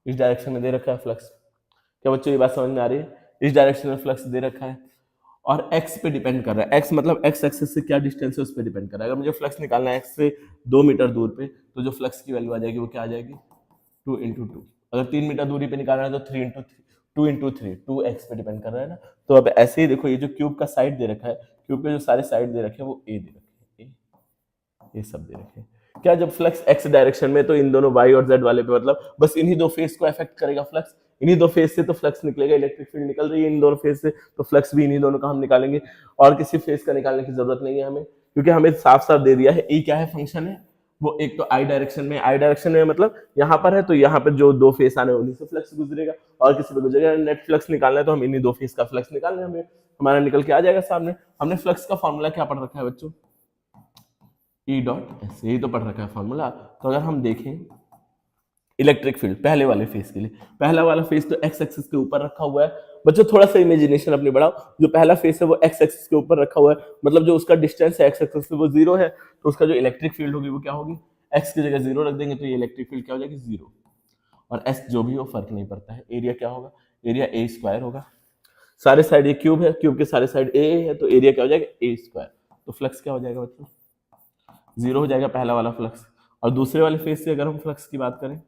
इस डायरेक्शन में दे रखा है फ्लक्स। क्या बच्चों ये बात समझ में आ रही है, इस डायरेक्शन में फ्लक्स दे रखा है और x पे डिपेंड कर रहा है, x मतलब x एक्सिस से क्या डिस्टेंस है उस पर डिपेंड कर रहा है। अगर मुझे फ्लक्स निकालना है x से 2 मीटर दूर पे, तो जो फ्लक्स की वैल्यू आ जाएगी वो क्या आ जाएगी, 2 × 2। अगर 3 मीटर दूरी पे निकालना है तो 3 × 3, 2 × 3, 2x पे डिपेंड कर रहा है ना। तो अब ऐसे ही देखो, ये जो क्यूब का साइड दे रखा है, क्यूब के जो सारे साइड दे रखे हैं वो a दे रखे हैं, ये सब दे रखे हैं। क्या जब फ्लक्स x डायरेक्शन में, तो इन दोनों y और z वाले पे, मतलब बस इन्हीं दो फेस को अफेक्ट करेगा फ्लक्स, इन्हीं दो फेस से तो फ्लक्स निकलेगा, इलेक्ट्रिक फील्ड निकल रही है इन दोनों फेस से, तो फ्लक्स भी इन्हीं दोनों का हम निकालेंगे, और किसी फेस का निकालने की जरूरत नहीं है हमें, क्योंकि हमें साफ साफ दे दिया है ए क्या है, फंक्शन है वो, एक तो आई डायरेक्शन में, आई डायरेक्शन में मतलब यहाँ पर है, तो यहाँ पर जो दो फेस आने उन्हीं से फ्लक्स गुजरेगा और किसी पे गुजरेगा। नेट फ्लक्स निकालना है तो हम इन्हीं दो फेस का फ्लक्स निकालना है, हमें हमारा निकल के आ जाएगा सामने। हमने फ्लक्स का फॉर्मूला क्या पढ़ रखा है बच्चों, ई डॉट एस, यही तो पढ़ रखा है फॉर्मूला। तो अगर हम देखें इलेक्ट्रिक फील्ड पहले वाले फेस के लिए, पहला वाला फेस तो एक्स एक्सिस के ऊपर रखा हुआ है बच्चों, थोड़ा सा इमेजिनेशन अपनी बढ़ाओ, जो पहला फेस है वो एक्स एक्सिस के ऊपर रखा हुआ है, मतलब जो उसका डिस्टेंस है एक्स एक्सिस से वो 0 है, तो उसका जो इलेक्ट्रिक फील्ड होगी वो क्या होगी, एक्स की जगह 0 रख देंगे तो ये इलेक्ट्रिक फील्ड क्या हो जाएगी 0, और एस जो भी हो फर्क नहीं पड़ता है। एरिया क्या होगा, एरिया ए स्क्वायर होगा, सारे साइड ये क्यूब है, क्यूब के सारे साइड ए है, तो एरिया क्या हो जाएगा ए स्क्वायर। तो फ्लक्स क्या हो जाएगा बच्चों, 0 हो जाएगा पहला वाला फ्लक्स। और दूसरे वाले फेस से अगर हम फ्लक्स की बात करें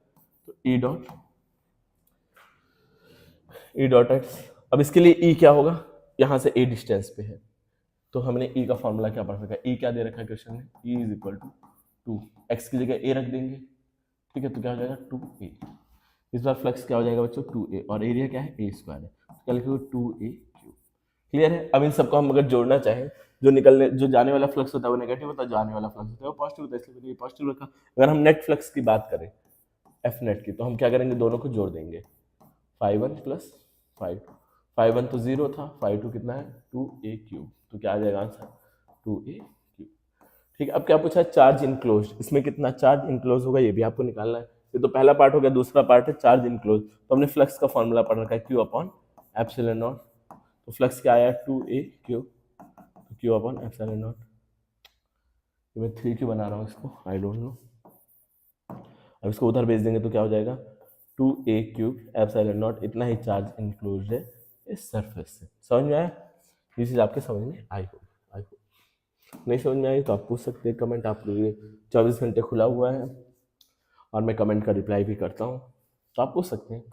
तो ई डॉट एक्स, अब इसके लिए ई क्या होगा, यहां से ए डिस्टेंस पे है, तो हमने ई का फॉर्मूला क्या पढ़ रखा है, ई क्या दे रखा है क्वेश्चन में, E is equal to 2, X की जगह ए रख देंगे, ठीक है, तो क्या हो जाएगा 2a। इस बार फ्लक्स क्या हो जाएगा बच्चों 2a, और एरिया क्या है ए स्क्वायर है, तो क्या लिखोगे 2a क्यूब। क्लियर है। अब इन सबको हम अगर जोड़ना चाहें, जो जाने वाला फ्लक्स होता है वो नेगेटिव होता है, जो आने वाला फ्लक्स होता है वो पॉजिटिव होता है, इसलिए मैंने ये पॉजिटिव रखा। अगर हम नेट फ्लक्स की बात करें एफ नेट की, तो हम क्या करेंगे, दोनों को जोड़ देंगे, 5 1 प्लस 5, 5 1 तो 0 था, 5 2 कितना है 2a क्यूब, तो क्या आ जाएगा आंसर 2a क्यूब। ठीक है, अब क्या पूछा है, चार्ज इनक्लोज, इसमें कितना चार्ज इनक्लोज होगा ये भी आपको निकालना है। ये तो पहला पार्ट हो गया, दूसरा पार्ट है चार्ज इनक्लोज। तो हमने फ्लक्स का फॉर्मूला पढ़ रखा है Q अपॉन एप्सिलॉन नॉट, तो फ्लक्स क्या आया 2a क्यूब, तो Q अपॉन एप्सिलॉन नॉट, मैं 3Q बना रहा हूँ इसको, आई डोंट नो। अब इसको उधर भेज देंगे तो क्या हो जाएगा 2a क्यूब एप्सिलॉन नॉट, इतना ही चार्ज इनक्लोज है इस सरफेस से। समझ में आया, ये चीज़ आपके समझ में आई होगी। नहीं समझ में आई तो आप पूछ सकते हैं कमेंट, आप लिए 24 घंटे खुला हुआ है और मैं कमेंट का रिप्लाई भी करता हूँ, तो आप पूछ सकते हैं।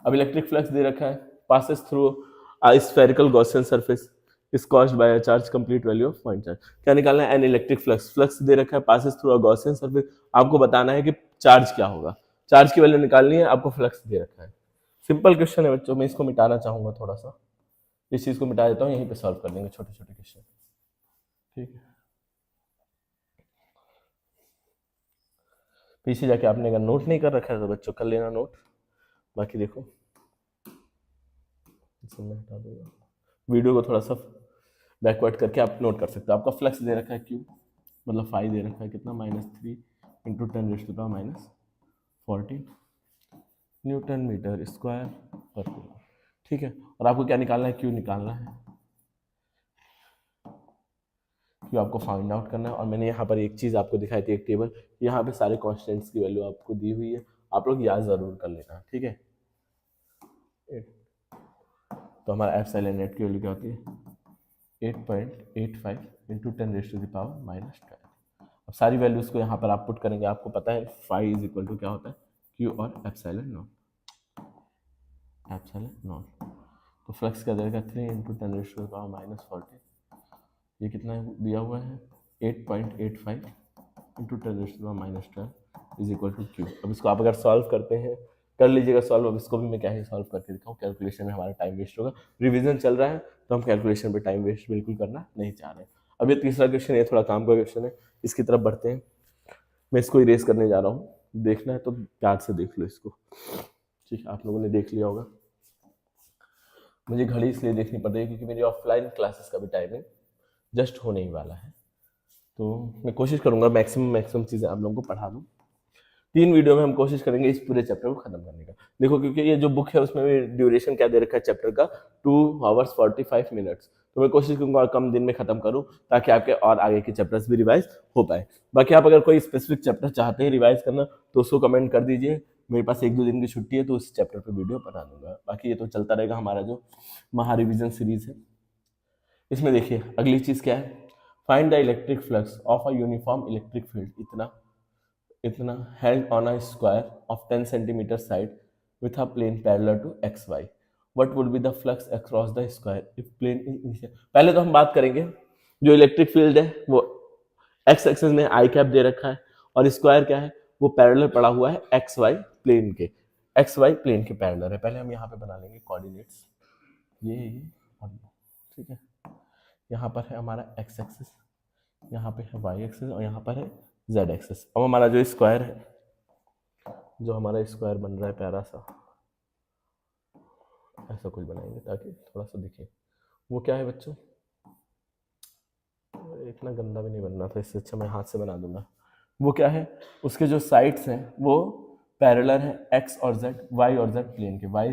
अब इलेक्ट्रिक फ्लक्स दे रखा है, passes through spherical Gaussian surface, is caused by a charge complete value of point charge. क्या निकालना है? एन इलेक्ट्रिक फ्लक्स, फ्लक्स दे रखा है passes through a Gaussian surface, आपको बताना है कि चार्ज क्या होगा, चार्ज की वैल्यू निकालनी है, आपको फ्लक्स दे रखा है। सिंपल क्वेश्चन है बच्चों, मैं इसको मिटाना चाहूंगा थोड़ा सा, इस चीज को मिटा देता हूँ, यहीं पे सॉल्व कर लेंगे छोटे छोटे क्वेश्चन, ठीक है। पीछे जाके आपने अगर नोट नहीं कर रखा है तो बच्चों कर लेना नोट, बाकी देखो मैं हटा दूंगा, वीडियो को थोड़ा सा बैकवर्ड करके आप नोट कर सकते हो। आपका फ्लक्स दे रखा है क्यू, मतलब फाइव दे रखा है कितना, -3 इंटू 10⁻⁴ न्यूटन मीटर स्क्वायर पर कूलम, ठीक है। और आपको क्या निकालना है? क्यू निकालना है, क्यू आपको फाइंड आउट करना है। और मैंने यहाँ पर एक चीज़ आपको दिखाई थी, एक टेबल, यहाँ पे सारे कॉन्स्टेंट्स की वैल्यू आपको दी हुई है, आप लोग याद ज़रूर कर लेना, ठीक है। तो हमारा एप्सिलॉन नेट की वैल्यू क्या होती है? 8.85 इंटू 10⁻⁻12। अब सारी वैल्यूज को यहाँ पर आप पुट करेंगे, आपको पता है फाई इज इक्वल टू क्या होता है? क्यू और एप्सिलॉन नॉट, एप्सिलॉन नॉट। तो फ्लक्स का देगा 3 इंटू 10⁻⁻40, ये कितना दिया हुआ है? 8.85 into 10⁻⁻12 is equal to Q. अब इसको आप अगर सॉल्व करते हैं, कर लीजिएगा सॉल्व। अब इसको भी मैं क्या ही सॉल्व करके दिखाऊँ, कैलकुलेशन में हमारा टाइम वेस्ट होगा, रिवीजन चल रहा है तो हम कैलकुलेशन पे टाइम वेस्ट बिल्कुल करना नहीं चाह रहे हैं। अब ये तीसरा क्वेश्चन, ये थोड़ा काम का क्वेश्चन है, इसकी तरफ बढ़ते हैं। मैं इसको इरेज करने जा रहा हूँ, देखना है तो प्यार से देख लो इसको, ठीक है। आप लोगों ने देख लिया होगा, मुझे घड़ी इसलिए देखनी पड़ रही है क्योंकि मेरी ऑफलाइन क्लासेस का भी टाइमिंग जस्ट होने ही वाला है, तो मैं कोशिश करूंगा मैक्सिमम चीज़ें आप लोगों को पढ़ा दूँ। 3 वीडियो में हम कोशिश करेंगे इस पूरे चैप्टर को खत्म करने का। देखो क्योंकि ये जो बुक है उसमें भी ड्यूरेशन क्या दे रखा है चैप्टर का, 2 आवर्स 45 मिनट्स, तो मैं कोशिश करूंगा कम दिन में खत्म करूं ताकि आपके और आगे के चैप्टर्स भी रिवाइज हो पाए। बाकी आप अगर कोई स्पेसिफिक चैप्टर चाहते हैं रिवाइज करना तो उसको कमेंट कर दीजिए, मेरे पास 1-2 दिन की छुट्टी है तो उस चैप्टर पर वीडियो बना दूंगा। बाकी ये तो चलता रहेगा हमारा जो महा रिविजन सीरीज है। इसमें देखिए अगली चीज़ क्या है, find the electric flux of a uniform electric field इतना held on a square of 10 centimeter side with a plane parallel to xy. What would be the flux across the square if plane is initial? पहले तो हम बात करेंगे जो electric field है वो x axis में आई कैप दे रखा है और स्क्वायर क्या है, वो पैरेलल पड़ा हुआ है xy प्लेन के, xy प्लेन के पैरेलल है। पहले हम यहाँ पे बना लेंगे कोऑर्डिनेट्स, ये और ये, ठीक है। यहाँ पर है हमारा x एक्सिस, यहाँ पे है y एक्सिस और यहाँ पर है z एक्सिस। अब हमारा जो स्क्वायर है, जो हमारा स्क्वायर बन रहा है प्यारा सा, ऐसा कुछ बनाएंगे ताकि थोड़ा सा दिखे। वो क्या है बच्चों, इतना गंदा भी नहीं बनना था, इससे अच्छा मैं हाथ से बना दूंगा। वो क्या है, उसके जो साइड्स हैं वो पैरेलल है x और z, y और z प्लेन के, y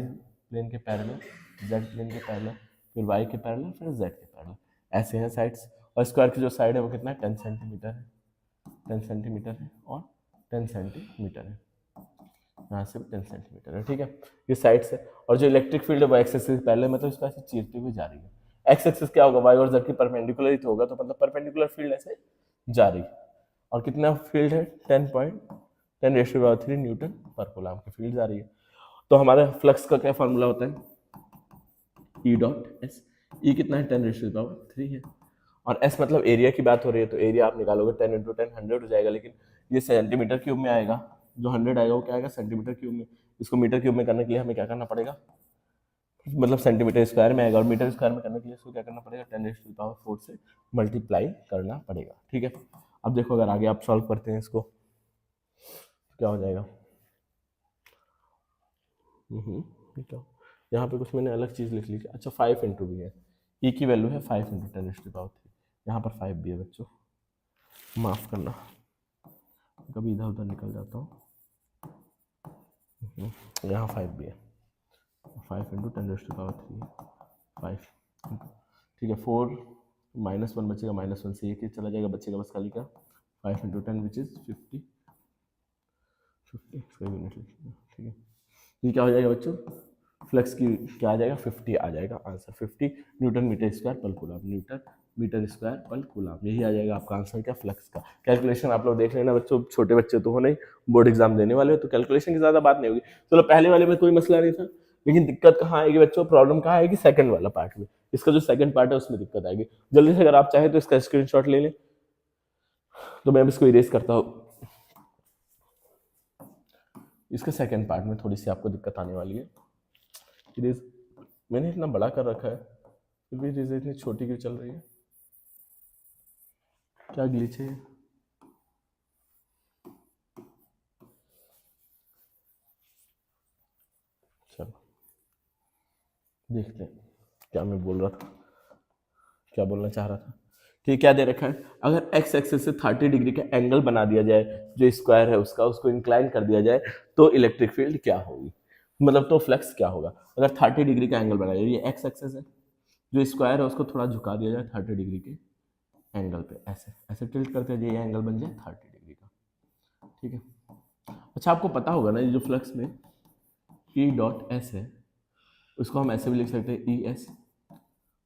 प्लेन के पैरेलल, z प्लेन के पैरेलल, फिर y के पैरेलल, फिर z के पैरेलल, ऐसे हैं साइड्स। और स्क्वायर की जो साइड है वो कितना है, 10 सेंटीमीटर है, 10 सेंटीमीटर है और 10 सेंटीमीटर है, यहाँ से भी 10 सेंटीमीटर है, ठीक है। ये साइड्स है। और जो इलेक्ट्रिक फील्ड है वो एक्स एक्सिस पहले मतलब इसको ऐसे चीरते हुए जा रही है। एक्स एक्सिस क्या होगा, वाई और जेड की परपेंडिकुलर ही तो होगा, तो मतलब परपेंडिकुलर फील्ड ऐसे जा रही है। और कितना फील्ड है, 10.10⁻³ न्यूटन पर कूलम की फील्ड जा रही है। तो हमारे फ्लक्स का क्या फॉर्मूला होता है, ई डॉट एस। ई कितना है, 10⁻³ है। और एस मतलब एरिया की बात हो रही है, तो एरिया आप निकालोगे 10 × 10 100 हो जाएगा, लेकिन ये सेंटीमीटर क्यूब में आएगा, जो 100 आएगा वो क्या आएगा, सेंटीमीटर क्यूब में। इसको मीटर क्यूब में करने के लिए हमें क्या करना पड़ेगा, मतलब सेंटीमीटर स्क्वायर में आएगा, और मीटर स्क्वायर में करने के लिए इसको क्या करना पड़ेगा, 10⁻⁴ से मल्टीप्लाई करना पड़ेगा, ठीक है। अब देखो अगर आगे आप सॉल्व करते हैं इसको क्या हो जाएगा, यहाँ पे कुछ मैंने अलग चीज़ लिख ली, अच्छा 5 इंटू भी है, ई की वैल्यू है 5 इंटू 10⁻³, यहाँ पर 5 भी है बच्चों, माफ़ करना कभी इधर उधर निकल जाता हूँ, यहाँ 5 भी है, 5 इंटू 10⁻³ 5, ठीक है। 4 -1 बचेगा, -1 से ये चला जाएगा, बचेगा बस खाली का 5 इंटू 10 विच इज़ 50, इसका यूनिट लिखिएगा, ठीक है। ये क्या हो जाएगा बच्चों, फ्लक्स की क्या आ जाएगा, 50 आ जाएगा आंसर, 50 न्यूटन मीटर स्क्वायर पर कूलम, न्यूटन मीटर स्क्वायर पर कूलम, यही आ जाएगा आपका आंसर क्या, फ्लक्स का। कैलकुलेशन आप लोग देख लेना बच्चों, छोटे बच्चे तो हो नहीं, बोर्ड एग्जाम देने वाले हो तो कैलकुलेशन की ज़्यादा बात नहीं होगी। चलो पहले वाले में कोई मसला नहीं था, लेकिन दिक्कत कहाँ आएगी बच्चों, प्रॉब्लम कहाँ आएगी, सेकंड वाला पार्ट में। इसका जो सेकंड पार्ट है उसमें दिक्कत आएगी। जल्दी से अगर आप चाहें तो इसका स्क्रीनशॉट ले लें। तो मैं अब इसको इरेज करता हूँ। इसके सेकंड पार्ट में थोड़ी सी आपको दिक्कत आने वाली है। इरेज मैंने इतना बड़ा कर रखा है, फिर भी इरेज इतनी छोटी क्यों चल रही है, क्या ग्लिच है? चलो देखते हैं क्या मैं बोल रहा था, क्या बोलना चाह रहा था। ठीक, क्या दे रखा है, अगर एक्स एक्सिस से 30 डिग्री का एंगल बना दिया जाए, जो स्क्वायर है उसका, उसको इंक्लाइन कर दिया जाए, तो इलेक्ट्रिक फील्ड क्या होगी, मतलब तो फ्लक्स क्या होगा। अगर 30 डिग्री का एंगल बनाया जाए, ये एक्स एक्सिस है, जो स्क्वायर है उसको थोड़ा झुका दिया जाए 30 डिग्री के एंगल पे, ऐसे ऐसे टिल्ट करते हैं, ये एंगल बन जाए 30 डिग्री का। ठीक है, अच्छा आपको पता होगा ना, ये जो फ्लक्स में ई डॉट एस है, उसको हम ऐसे भी लिख सकते हैं E S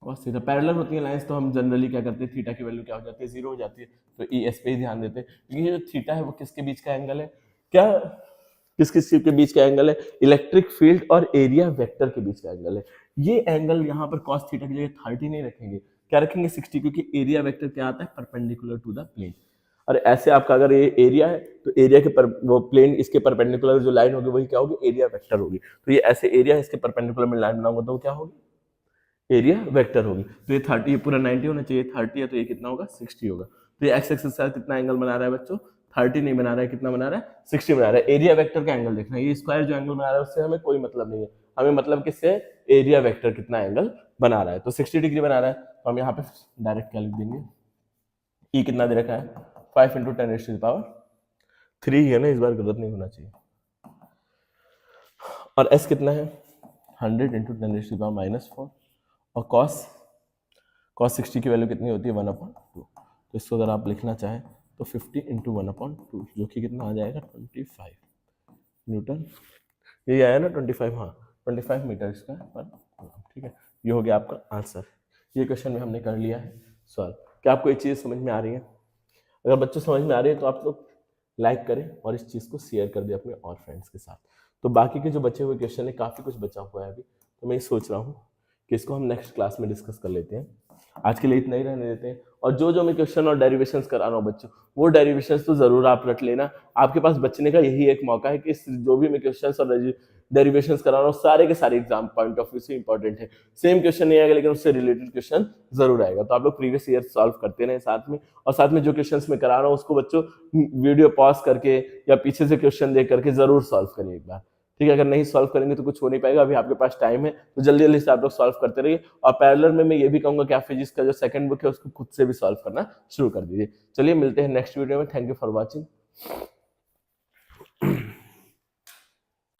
cos theta. Parallel होती है लाइंस तो हम जनरली क्या करते हैं, थीटा की वैल्यू क्या हो जाती है, 0 हो जाती है, तो ई एस पे ही ध्यान देते हैं। क्योंकि ये जो थीटा है वो किसके बीच का एंगल है, क्या किस किस के बीच का एंगल है, इलेक्ट्रिक फील्ड और एरिया वेक्टर के बीच का एंगल है। ये एंगल यहाँ पर कॉस थीटा की जगह 30 नहीं रखेंगे, क्या रखेंगे 60, क्योंकि एरिया वेक्टर क्या आता है, परपेंडिकुलर टू द प्लेन। और ऐसे आपका अगर ये एरिया है तो एरिया के पर वो प्लेन इसके परपेंडिकुलर जो लाइन होगी वही क्या होगी, एरिया वेक्टर होगी। तो ये ऐसे एरिया इसके परपेंडिकुलर में लाइन बनाऊंगा तो क्या होगी, एरिया वेक्टर होगी। तो ये 30, ये पूरा 90 होना चाहिए, 30 है तो ये कितना होगा, 60 होगा। तो ये एक्स एक्सिस के साथ कितना एंगल बना रहा है बच्चों, 30 नहीं बना रहा है, कितना बना रहा है, 60 बना रहा है। एरिया वेक्टर का एंगल देखना है, ये स्क्वायर जो एंगल बना रहा है उससे हमें कोई मतलब नहीं है, हमें मतलब किससे, एरिया वेक्टर कितना एंगल बना रहा है। तो 60 डिग्री बना रहा है, तो हम यहाँ पे डायरेक्ट क्या लिख देंगे, ई कितना दे रखा है, 5 × 10⁻³ है ना, इस बार गलत नहीं होना चाहिए। और एस कितना है, 100 × 10⁻⁻⁴। और कॉस 60 की वैल्यू कितनी होती है, 1/2। तो इसको अगर आप लिखना चाहें तो 50 × 1/2, जो कि कितना आ जाएगा, 25 न्यूटन। ये आया ना 25, हाँ 25 मीटर स्क्वायर पर कूलम। ठीक है, ये हो गया आपका आंसर। ये क्वेश्चन में हमने कर लिया है सॉल्व। क्या आपको ये चीज़ समझ में आ रही है? अगर बच्चों समझ में आ रही है तो आप लोग लाइक करें और इस चीज़ को शेयर कर दें अपने और फ्रेंड्स के साथ। तो बाकी के जो बचे हुए क्वेश्चन है, काफ़ी कुछ बचा हुआ है अभी, तो मैं ये सोच रहा हूँ कि इसको हम नेक्स्ट क्लास में डिस्कस कर लेते हैं। आज के लिए इतना ही रहने देते हैं। और जो जो मैं क्वेश्चन और डेरिवेशंस करा रहा हूँ बच्चों, वो डेरिवेशंस तो जरूर आप रट लेना। आपके पास बचने का यही एक मौका है कि जो भी मैं क्वेश्चंस और डेरिवेशंस करा रहा हूँ, सारे के सारे एग्जाम पॉइंट ऑफ व्यू से इंपॉर्टेंट है। सेम क्वेश्चन नहीं आएगा लेकिन उससे रिलेटेड क्वेश्चन जरूर आएगा। तो आप लोग प्रीवियस ईयर सॉल्व करते रहे साथ में, और साथ में जो क्वेश्चंस मैं करा रहा हूँ उसको बच्चों वीडियो पॉज करके या पीछे से क्वेश्चन देख करके जरूर सॉल्व करिए एक बार। ठीक है, अगर नहीं सॉल्व करेंगे तो कुछ हो नहीं पाएगा। अभी आपके पास टाइम है तो जल्दी जल्दी से आप लोग सॉल्व करते रहिए। और पैरेलल में मैं ये भी कहूंगा कि आप फिजिक्स का जो सेकंड बुक है उसको खुद से भी सॉल्व करना शुरू कर दीजिए। चलिए मिलते हैं नेक्स्ट वीडियो में। Thank you for watching.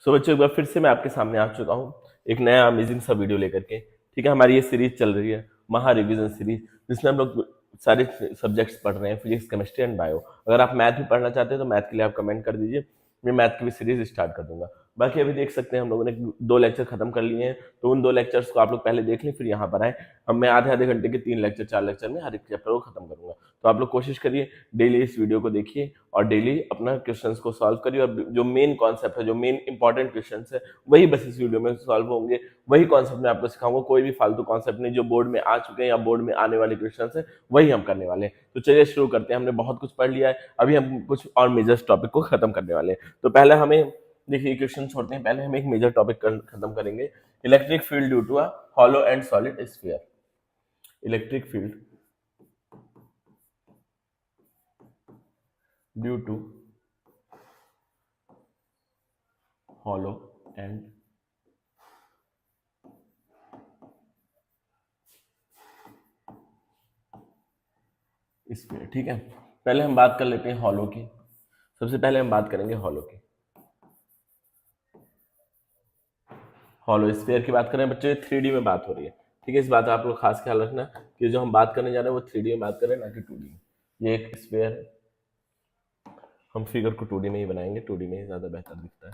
So बच्चों एक बार फिर से मैं आपके सामने आ चुका हूँ एक नया अमेजिंग सा वीडियो लेकर के। ठीक है, हमारी ये सीरीज चल रही है महा रिवीजन सीरीज, जिसमें हम लोग सारे सब्जेक्ट्स पढ़ रहे हैं, फिजिक्स, केमिस्ट्री एंड बायो। अगर आप मैथ भी पढ़ना चाहते हैं तो मैथ के लिए आप कमेंट कर दीजिए, मैं मैथ की भी सीरीज स्टार्ट कर दूंगा। बाकी अभी देख सकते हैं हम लोगों ने 2 लेक्चर खत्म कर लिए हैं, तो उन 2 लेक्चर्स को आप लोग पहले देख लें, फिर यहाँ पर आए। अब मैं आधे आधे घंटे के 3 लेक्चर 4 लेक्चर में हर एक चैप्टर को खत्म करूंगा। तो आप लोग कोशिश करिए डेली इस वीडियो को देखिए और डेली अपना क्वेश्चंस को सॉल्व करिए। और जो मेन कॉन्सेप्ट है, जो मेन इंपॉर्टेंट क्वेश्चंस है, वही बस इस वीडियो में सॉल्व होंगे। वही कॉन्सेप्ट मैं आपको सिखाऊंगा, कोई भी फालतू कॉन्सेप्ट नहीं। जो बोर्ड में आ चुके हैं या बोर्ड में आने वाले क्वेश्चंस है वही हम करने वाले हैं। तो चलिए शुरू करते हैं। हमने बहुत कुछ पढ़ लिया है, अभी हम कुछ और मेजर टॉपिक को खत्म करने वाले हैं। तो पहले हमें देखिए क्वेश्चन छोड़ते हैं, पहले हम एक मेजर टॉपिक खत्म करेंगे। Electric field due to a hollow and solid sphere. Electric field due to hollow and sphere. ठीक है, पहले हम बात कर लेते हैं हॉलो की। सबसे पहले हम बात करेंगे हॉलो की। हॉलो स्फीयर की बात करें बच्चों, 3D में बात हो रही है। ठीक है, इस बात का आप लोग खास ख्याल रखना कि जो हम बात करने जा रहे हैं वो 3D में बात करें, ना कि 2D में। ये एक स्फीयर है, हम फिगर को 2D में ही बनाएंगे, 2D में ही ज्यादा बेहतर दिखता है।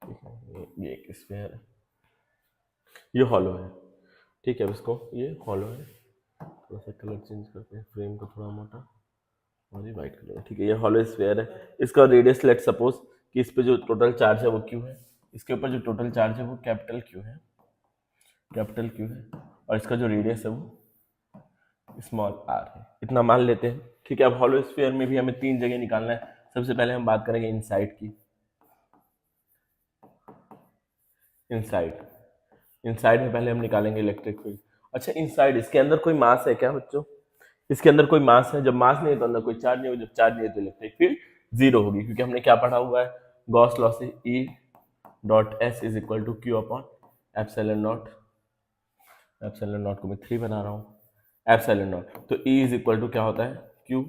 ठीक है, ये एक स्फीयर है, ये हॉलो है। ठीक है, अब इसको, ये हॉलो है, थोड़ा सा कलर चेंज करते हैं, फ्रेम को थोड़ा मोटा और ये व्हाइट कलर है। ठीक है, ये हॉलो स्फीयर है। इसका रेडियस लेट सपोज कि इस पे जो टोटल चार्ज है वो क्यू है, इसके ऊपर जो टोटल चार्ज है वो कैपिटल क्यू है, कैपिटल क्यू है, और इसका जो रेडियस है वो स्मॉल आर है, इतना मान लेते हैं। ठीक है, अब हॉलो स्फीयर में भी हमें 3 जगह निकालना है। सबसे पहले हम बात करेंगे इनसाइड की। इनसाइड में पहले हम निकालेंगे इलेक्ट्रिक फील्ड। अच्छा, इनसाइड इसके अंदर कोई मास है क्या बच्चों? इसके अंदर कोई मास है? जब मास नहीं है तो अंदर कोई चार्ज नहीं होगा, जब चार्ज नहीं है तो इलेक्ट्रिक फील्ड जीरो होगी, क्योंकि हमने क्या पढ़ा हुआ है, गॉस लॉ से E dot S is equal to Q upon epsilon naught. Epsilon naught को मैं 3 बना रहा हूँ, एप्सिलॉन नॉट, तो E इज इक्वल टू क्या होता है, Q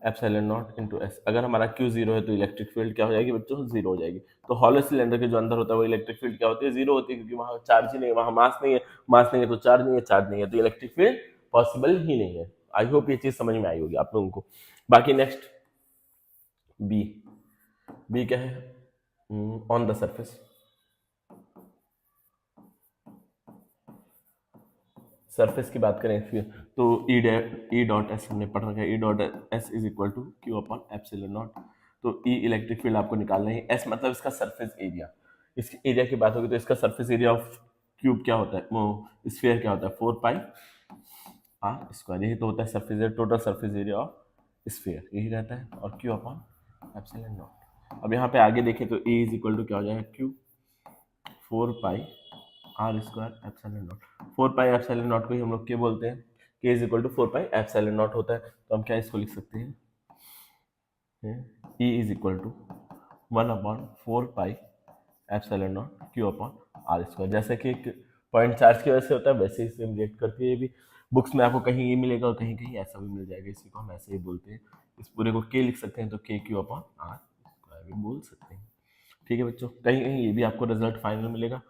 epsilon naught into S. अगर हमारा क्यू जीरो है तो इलेक्ट्रिक फील्ड क्या हो जाएगी बच्चों, जीरो हो जाएगी। तो हॉलो सिलेंडर के जो अंदर होता है वो इलेक्ट्रिक फील्ड क्या होती है, जीरो होती है, क्योंकि वहां चार्ज ही नहीं है, वहां मास नहीं है, मास नहीं है तो चार्ज नहीं है, चार्ज नहीं है तो इलेक्ट्रिक फील्ड पॉसिबल ही नहीं है। आई होप ये चीज समझ में आई होगी आप लोगों को। बाकी नेक्स्ट बी, बी क्या है, ऑन द सरफेस। सरफेस की बात करें फिर तो ई डॉट एस हमने पढ़ रखा है, E dot S is equal to Q upon epsilon naught. तो ई इलेक्ट्रिक फील्ड आपको निकालना है, एस मतलब इसका सरफेस एरिया। इसके एरिया की बात होगी तो इसका सरफेस एरिया ऑफ क्यूब क्या होता है, वो स्फीयर क्या होता है, 4 पाई आर स्क्वायर। यही तो होता है surface area, total surface area of sphere यही रहता है, और क्यू अपॉन एप्सिलॉन नॉट। अब यहाँ पे आगे देखें तो ए इज इक्वल टू क्या हो जाएगा, Q 4 pi R square epsilon naught. 4 pi epsilon naught को ही हम लोग क्या बोलते हैं, K is equal to 4 pi epsilon naught होता है। तो हम क्या इसको लिख सकते हैं, E is equal to 1 upon 4 pi epsilon naught Q upon R square. जैसे कि एक पॉइंट चार्ज की वजह से होता है वैसे ही सेम रिएक्ट करती है ये भी। बुक्स में आपको कहीं ये मिलेगा और कहीं कहीं ऐसा भी मिल जाएगा, इसी को हम ऐसे ही बोलते हैं। इस पूरे को के लिख सकते हैं तो के क्यू अपॉन आर स्क्वायर भी बोल सकते हैं। ठीक है बच्चों, कहीं कहीं ये भी आपको रिजल्ट फाइनल मिलेगा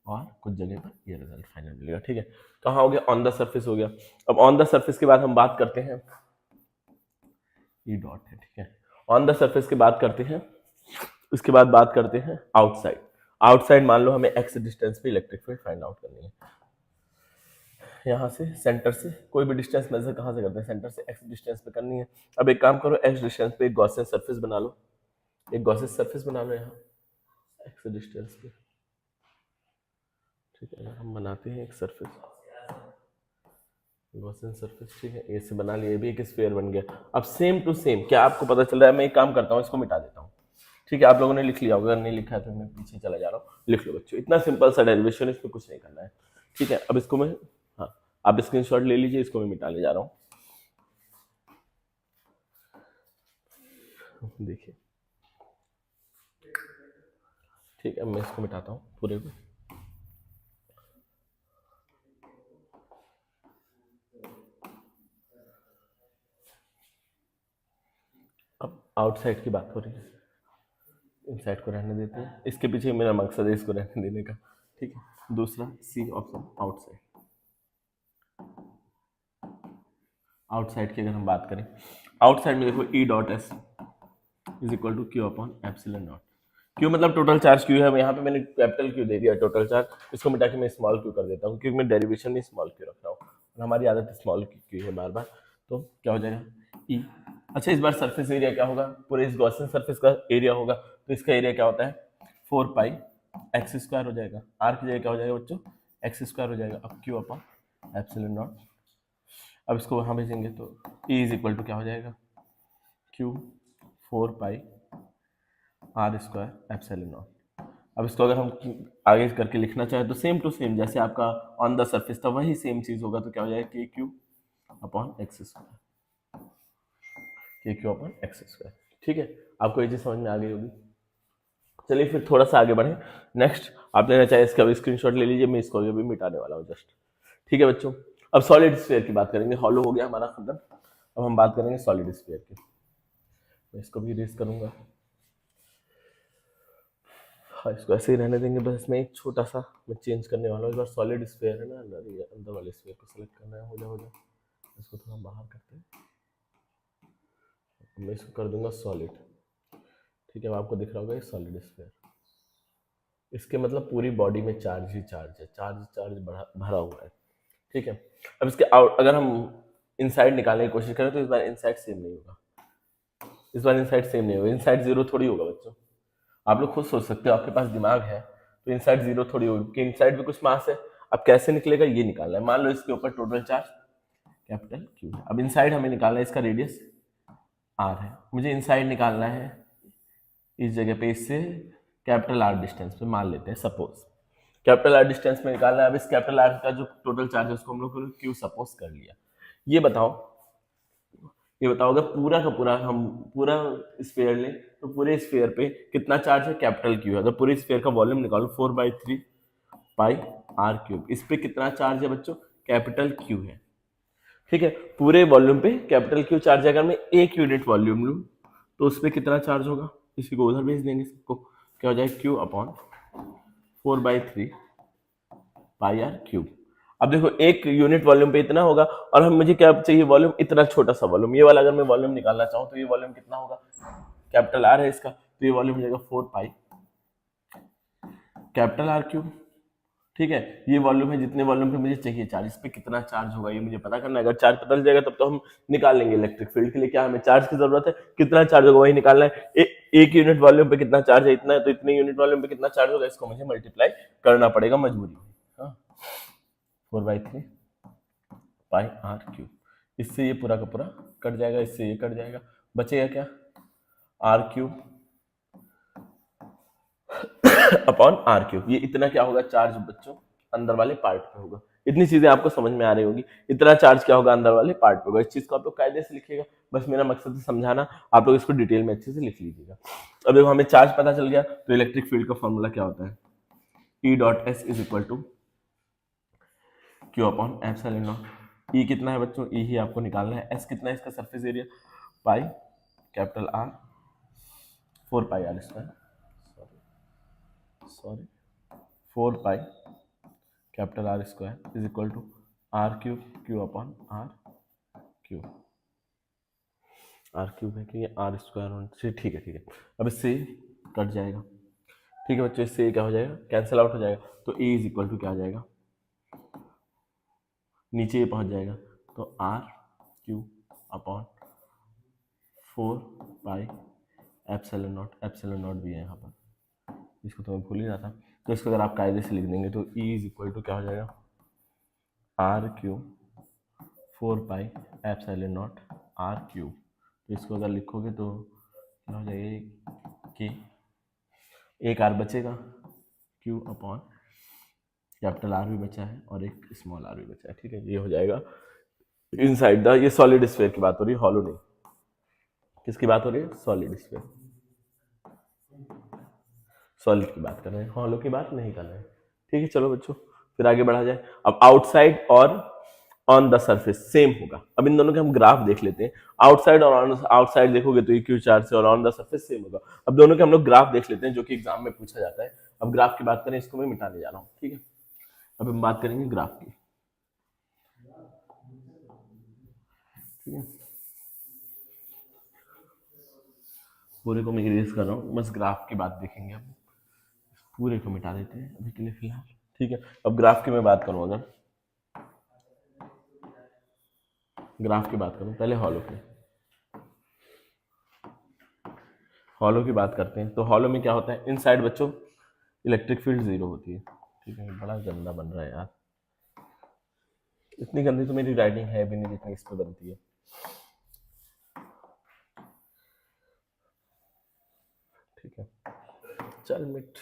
और कुछ जगह पर ये रिजल्ट फाइनल मिलेगा। ठीक है, कहाँ हो गया, ऑन द सरफेस हो गया। अब ऑन द सरफेस के बाद हम बात करते हैं, ई डॉट है, ठीक है, ऑन द सरफेस की बात करते हैं। उसके बाद बात करते हैं आउटसाइड। आउटसाइड मान लो हमें एक्स डिस्टेंस पे इलेक्ट्रिक फील्ड फाइंड आउट करनी है। यहाँ से सेंटर से कोई भी डिस्टेंस मेजर कहाँ से करते हैं, सेंटर से एक्स डिस्टेंस पे करनी है। अब एक काम करो, एक्स डिस्टेंस पे एक गॉसियन सरफेस बना लो, एक गॉसियन सरफेस बना लो यहाँ एक्स डिस्टेंस पे। ठीक है, हम बनाते हैं एक सरफेस, गॉसियन सरफेस, ठीक है, ए से बना लिया, भी एक स्फीयर बन गया। अब सेम टू सेम क्या आपको पता चल रहा है, मैं एक काम करता हूँ, इसको मिटा देता हूँ। ठीक है, आप लोगों ने लिख लिया होगा, अगर नहीं लिखा है तो मैं पीछे चला जा रहा हूँ, लिख लो बच्चों, इतना सिंपल सा डेरिवेशन, इसमें कुछ नहीं करना है। ठीक है, अब इसको मैं, हाँ आप स्क्रीनशॉट ले लीजिए, इसको मैं मिटाने जा रहा हूँ। देखिए, ठीक है, मैं इसको मिटाता हूँ पूरे को। अब आउटसाइड की बात हो रही है, इनसाइड को रहने देते हैं, इसके पीछे मेरा मकसद है इसको रहने देने का। ठीक है, दूसरा सी ऑप्शन आउटसाइड। आउटसाइड की अगर हम बात करें, आउटसाइड में देखो E dot S is equal to Q upon epsilon naught. Q मतलब टोटल चार्ज क्यू है, यहाँ पे मैंने कैपिटल क्यू दे दिया टोटल चार्ज, इसको मिटा के मैं स्मॉल क्यू कर देता हूँ, क्योंकि मैं डेरिवेशन में स्मॉल क्यू रख रहा हूँ और हमारी आदत स्मॉल क्यू है बार बार। तो क्या हो जाएगा ई। अच्छा, इस बार सरफेस एरिया क्या होगा, पूरे इस गॉसियन सरफेस का एरिया होगा, तो इसका एरिया क्या होता है 4 पाई एक्स स्क्वायर हो जाएगा, आर की जगह क्या हो जाएगा बच्चों, एक्स स्क्वायर हो जाएगा। अब क्यू अपॉन एप्सिलॉन नॉट, अब इसको वहाँ भेजेंगे तो ई इज इक्वल टू क्या हो जाएगा, Q 4 pi R square epsilon naught. अब इसको अगर हम आगे करके लिखना चाहें तो सेम टू सेम जैसे आपका ऑन द सरफेस था वही सेम चीज होगा, तो क्या हो जाएगा के क्यू अपॉन एक्स स्क्वायर, के क्यू अपॉन एक्स स्क्वायर। ठीक है, आपको ये चीज समझ में आ गई होगी। चलिए फिर थोड़ा सा आगे बढ़े, नेक्स्ट आप लेना चाहे इसका भी स्क्रीनशॉट ले लीजिए, मैं इसको अभी मिटाने वाला हूँ जस्ट। ठीक है बच्चों, अब सॉलिड स्फीयर की बात करेंगे, हॉलो हो गया हमारा खत्म, अब हम बात करेंगे सॉलिड स्फीयर की। मैं इसको भी इरेज करूंगा, हाँ इसको ऐसे ही रहने देंगे, बस इसमें एक छोटा सा मैं चेंज करने वाला हूँ। इस बार सॉलिड स्फीयर है ना, अंदर वाले स्फीयर को सेलेक्ट करना है, हो जाए इसको थोड़ा बाहर करते हैं, मैं इसको कर दूंगा सॉलिड। ठीक है, अब आपको दिख रहा होगा ये सॉलिड स्फीयर, इसके मतलब पूरी बॉडी में चार्ज ही चार्ज है, चार्ज चार्ज भरा हुआ है। ठीक है, अब इसके आउट अगर हम इनसाइड निकालने की कोशिश करें तो इस बार इनसाइड सेम नहीं होगा, इस बार इनसाइड सेम नहीं होगा, इनसाइड जीरो थोड़ी होगा बच्चों। आप लोग खुद सोच सकते हो, आपके पास दिमाग है, तो इनसाइड जीरो थोड़ी होगी कि इनसाइड भी कुछ मास है। अब कैसे निकलेगा ये निकालना है। मान लो इसके ऊपर टोटल चार्ज कैपिटल क्यू है। अब इनसाइड हमें निकालना है, इसका रेडियस आर है, मुझे इनसाइड निकालना है इस जगह पे, इससे कैपिटल आर डिस्टेंस पे मान लेते हैं, सपोज कैपिटल आर डिस्टेंस में निकालना है। अब इस कैपिटल आर का जो टोटल चार्ज है उसको हम लोग क्यू सपोज कर लिया। ये बताओ अगर पूरा का पूरा हम पूरा स्फीयर लें तो पूरे स्फीयर पे कितना चार्ज है, कैपिटल क्यू है। अगर पूरे स्फीयर का वॉल्यूम निकालो 4/3 पाई आर क्यूब, इस पे कितना चार्ज है बच्चों, कैपिटल क्यू है। ठीक है, पूरे वॉल्यूम पे कैपिटल क्यू चार्ज है। अगर मैं 1 यूनिट वॉल्यूम लूँ तो उस पर कितना चार्ज होगा, इसी को उधर भेज देंगे सबको, क्या हो जाएगा Q upon 4/3 pi R cube. अब देखो 1 यूनिट वॉल्यूम पे इतना होगा, और हम मुझे क्या चाहिए, वॉल्यूम इतना छोटा सा वॉल्यूम। ये वाला अगर मैं वॉल्यूम निकालना चाहूँ तो ये वॉल्यूम कितना होगा, कैपिटल आर है इसका, तो ये वॉल्यूम हो जाएगा 4 पाई कैपिटल आर क्यूब। ठीक है, ये वॉल्यूम है जितने वॉल्यूम पे मुझे चाहिए चार्ज, इस पे कितना चार्ज होगा ये मुझे पता करना है। अगर चार्ज पता चल जाएगा तब तो हम निकाल लेंगे। इलेक्ट्रिक फील्ड के लिए क्या हमें चार्ज की जरूरत है, कितना चार्ज होगा वही निकालना है। एक यूनिट वॉल्यूम पे कितना चार्ज है, इतना है, तो इतने यूनिट वॉल्यूम पे कितना चार्ज होगा, इसको मुझे मल्टीप्लाई करना पड़ेगा मजबूरी में। 4/3 पाई आर क्यूब, इससे ये पूरा का पूरा कट जाएगा, इससे ये कट जाएगा, बचेगा क्या, R cube upon R cube. ये इतना क्या होगा चार्ज बच्चों, अंदर वाले पार्ट पे होगा। इतनी चीजें आपको समझ में आ रही होगी, इतना चार्ज क्या होगा अंदर वाले पार्ट पे होगा। इस चीज को आप लोग कायदे से लिखिएगा, बस मेरा मकसद है समझाना, आप लोग इसको डिटेल में अच्छे से लिख लीजिएगा। अब देखो हमें चार्ज पता चल गया, तो इलेक्ट्रिक फील्ड का फॉर्मूला क्या होता है, E dot S is equal to Q upon epsilon naught. E कितना है बच्चों, ई ही आपको निकालना है। एस कितना है इसका surface area, pi capital R 4 pi R square, sorry 4 pi capital R square is equal to R cube Q upon R cube. R cube है कि ये आर स्क्वायर होना चाहिए, ठीक है। अब इससे कट जाएगा, ठीक है बच्चों, इससे क्या हो जाएगा, कैंसिल आउट हो जाएगा। तो ए इज इक्वल टू क्या आ जाएगा, नीचे ये पहुंच जाएगा, तो R cube upon 4 pi epsilon naught भी है यहाँ पर, इसको तो मैं भूल ही रहा था। तो इसको अगर आप कायदे से लिख देंगे तो E इज इक्वल टू क्या हो जाएगा, R cube 4 pi epsilon naught R cube. तो इसको अगर लिखोगे तो क्या हो जाएगा कि एक आर बचेगा, क्यू अपॉन कैपिटल आर भी बचा है और एक स्मॉल आर भी बचा है। ठीक है, ये हो जाएगा इनसाइड द, ये सॉलिड स्फीयर की बात हो रही है, हॉलो नहीं। किसकी बात हो रही है, सॉलिड स्फीयर, सॉलिड की बात कर रहे हैं, हॉलो की बात नहीं कर रहे हैं। ठीक है, चलो बच्चों फिर आगे बढ़ा जाए। अब आउटसाइड और ऑन द सरफेस सेम होगा। अब इन दोनों के हम ग्राफ देख लेते हैं। आउटसाइड और आउटसाइड देखोगे तो क्यू चार्ज से, और ऑन द सरफेस सेम होगा। अब दोनों के हम लोग ग्राफ देख लेते हैं, जो कि एग्जाम में पूछा जाता है। अब ग्राफ की बात करें, इसको मैं मिटाने जा रहा हूँ। ठीक है, अब हम बात करेंगे ग्राफ की। ठीक है, पूरे को मैं इरेज कर रहा हूँ, बस ग्राफ की बात देखेंगे। अब पूरे को मिटा देते हैं अभी के लिए फिलहाल। ठीक है, अब ग्राफ की मैं बात करूँ, अगर ग्राफ की बात करूँ, पहले हॉलो की, हॉलो की बात करते हैं। तो हॉलो में क्या होता है, इनसाइड बच्चों इलेक्ट्रिक फील्ड 0 होती है। ठीक है, बड़ा गंदा बन रहा है यार, इतनी गंदी तो मेरी राइटिंग है भी नहीं जितनी इस पर बनती है। ठीक है, चल मिट,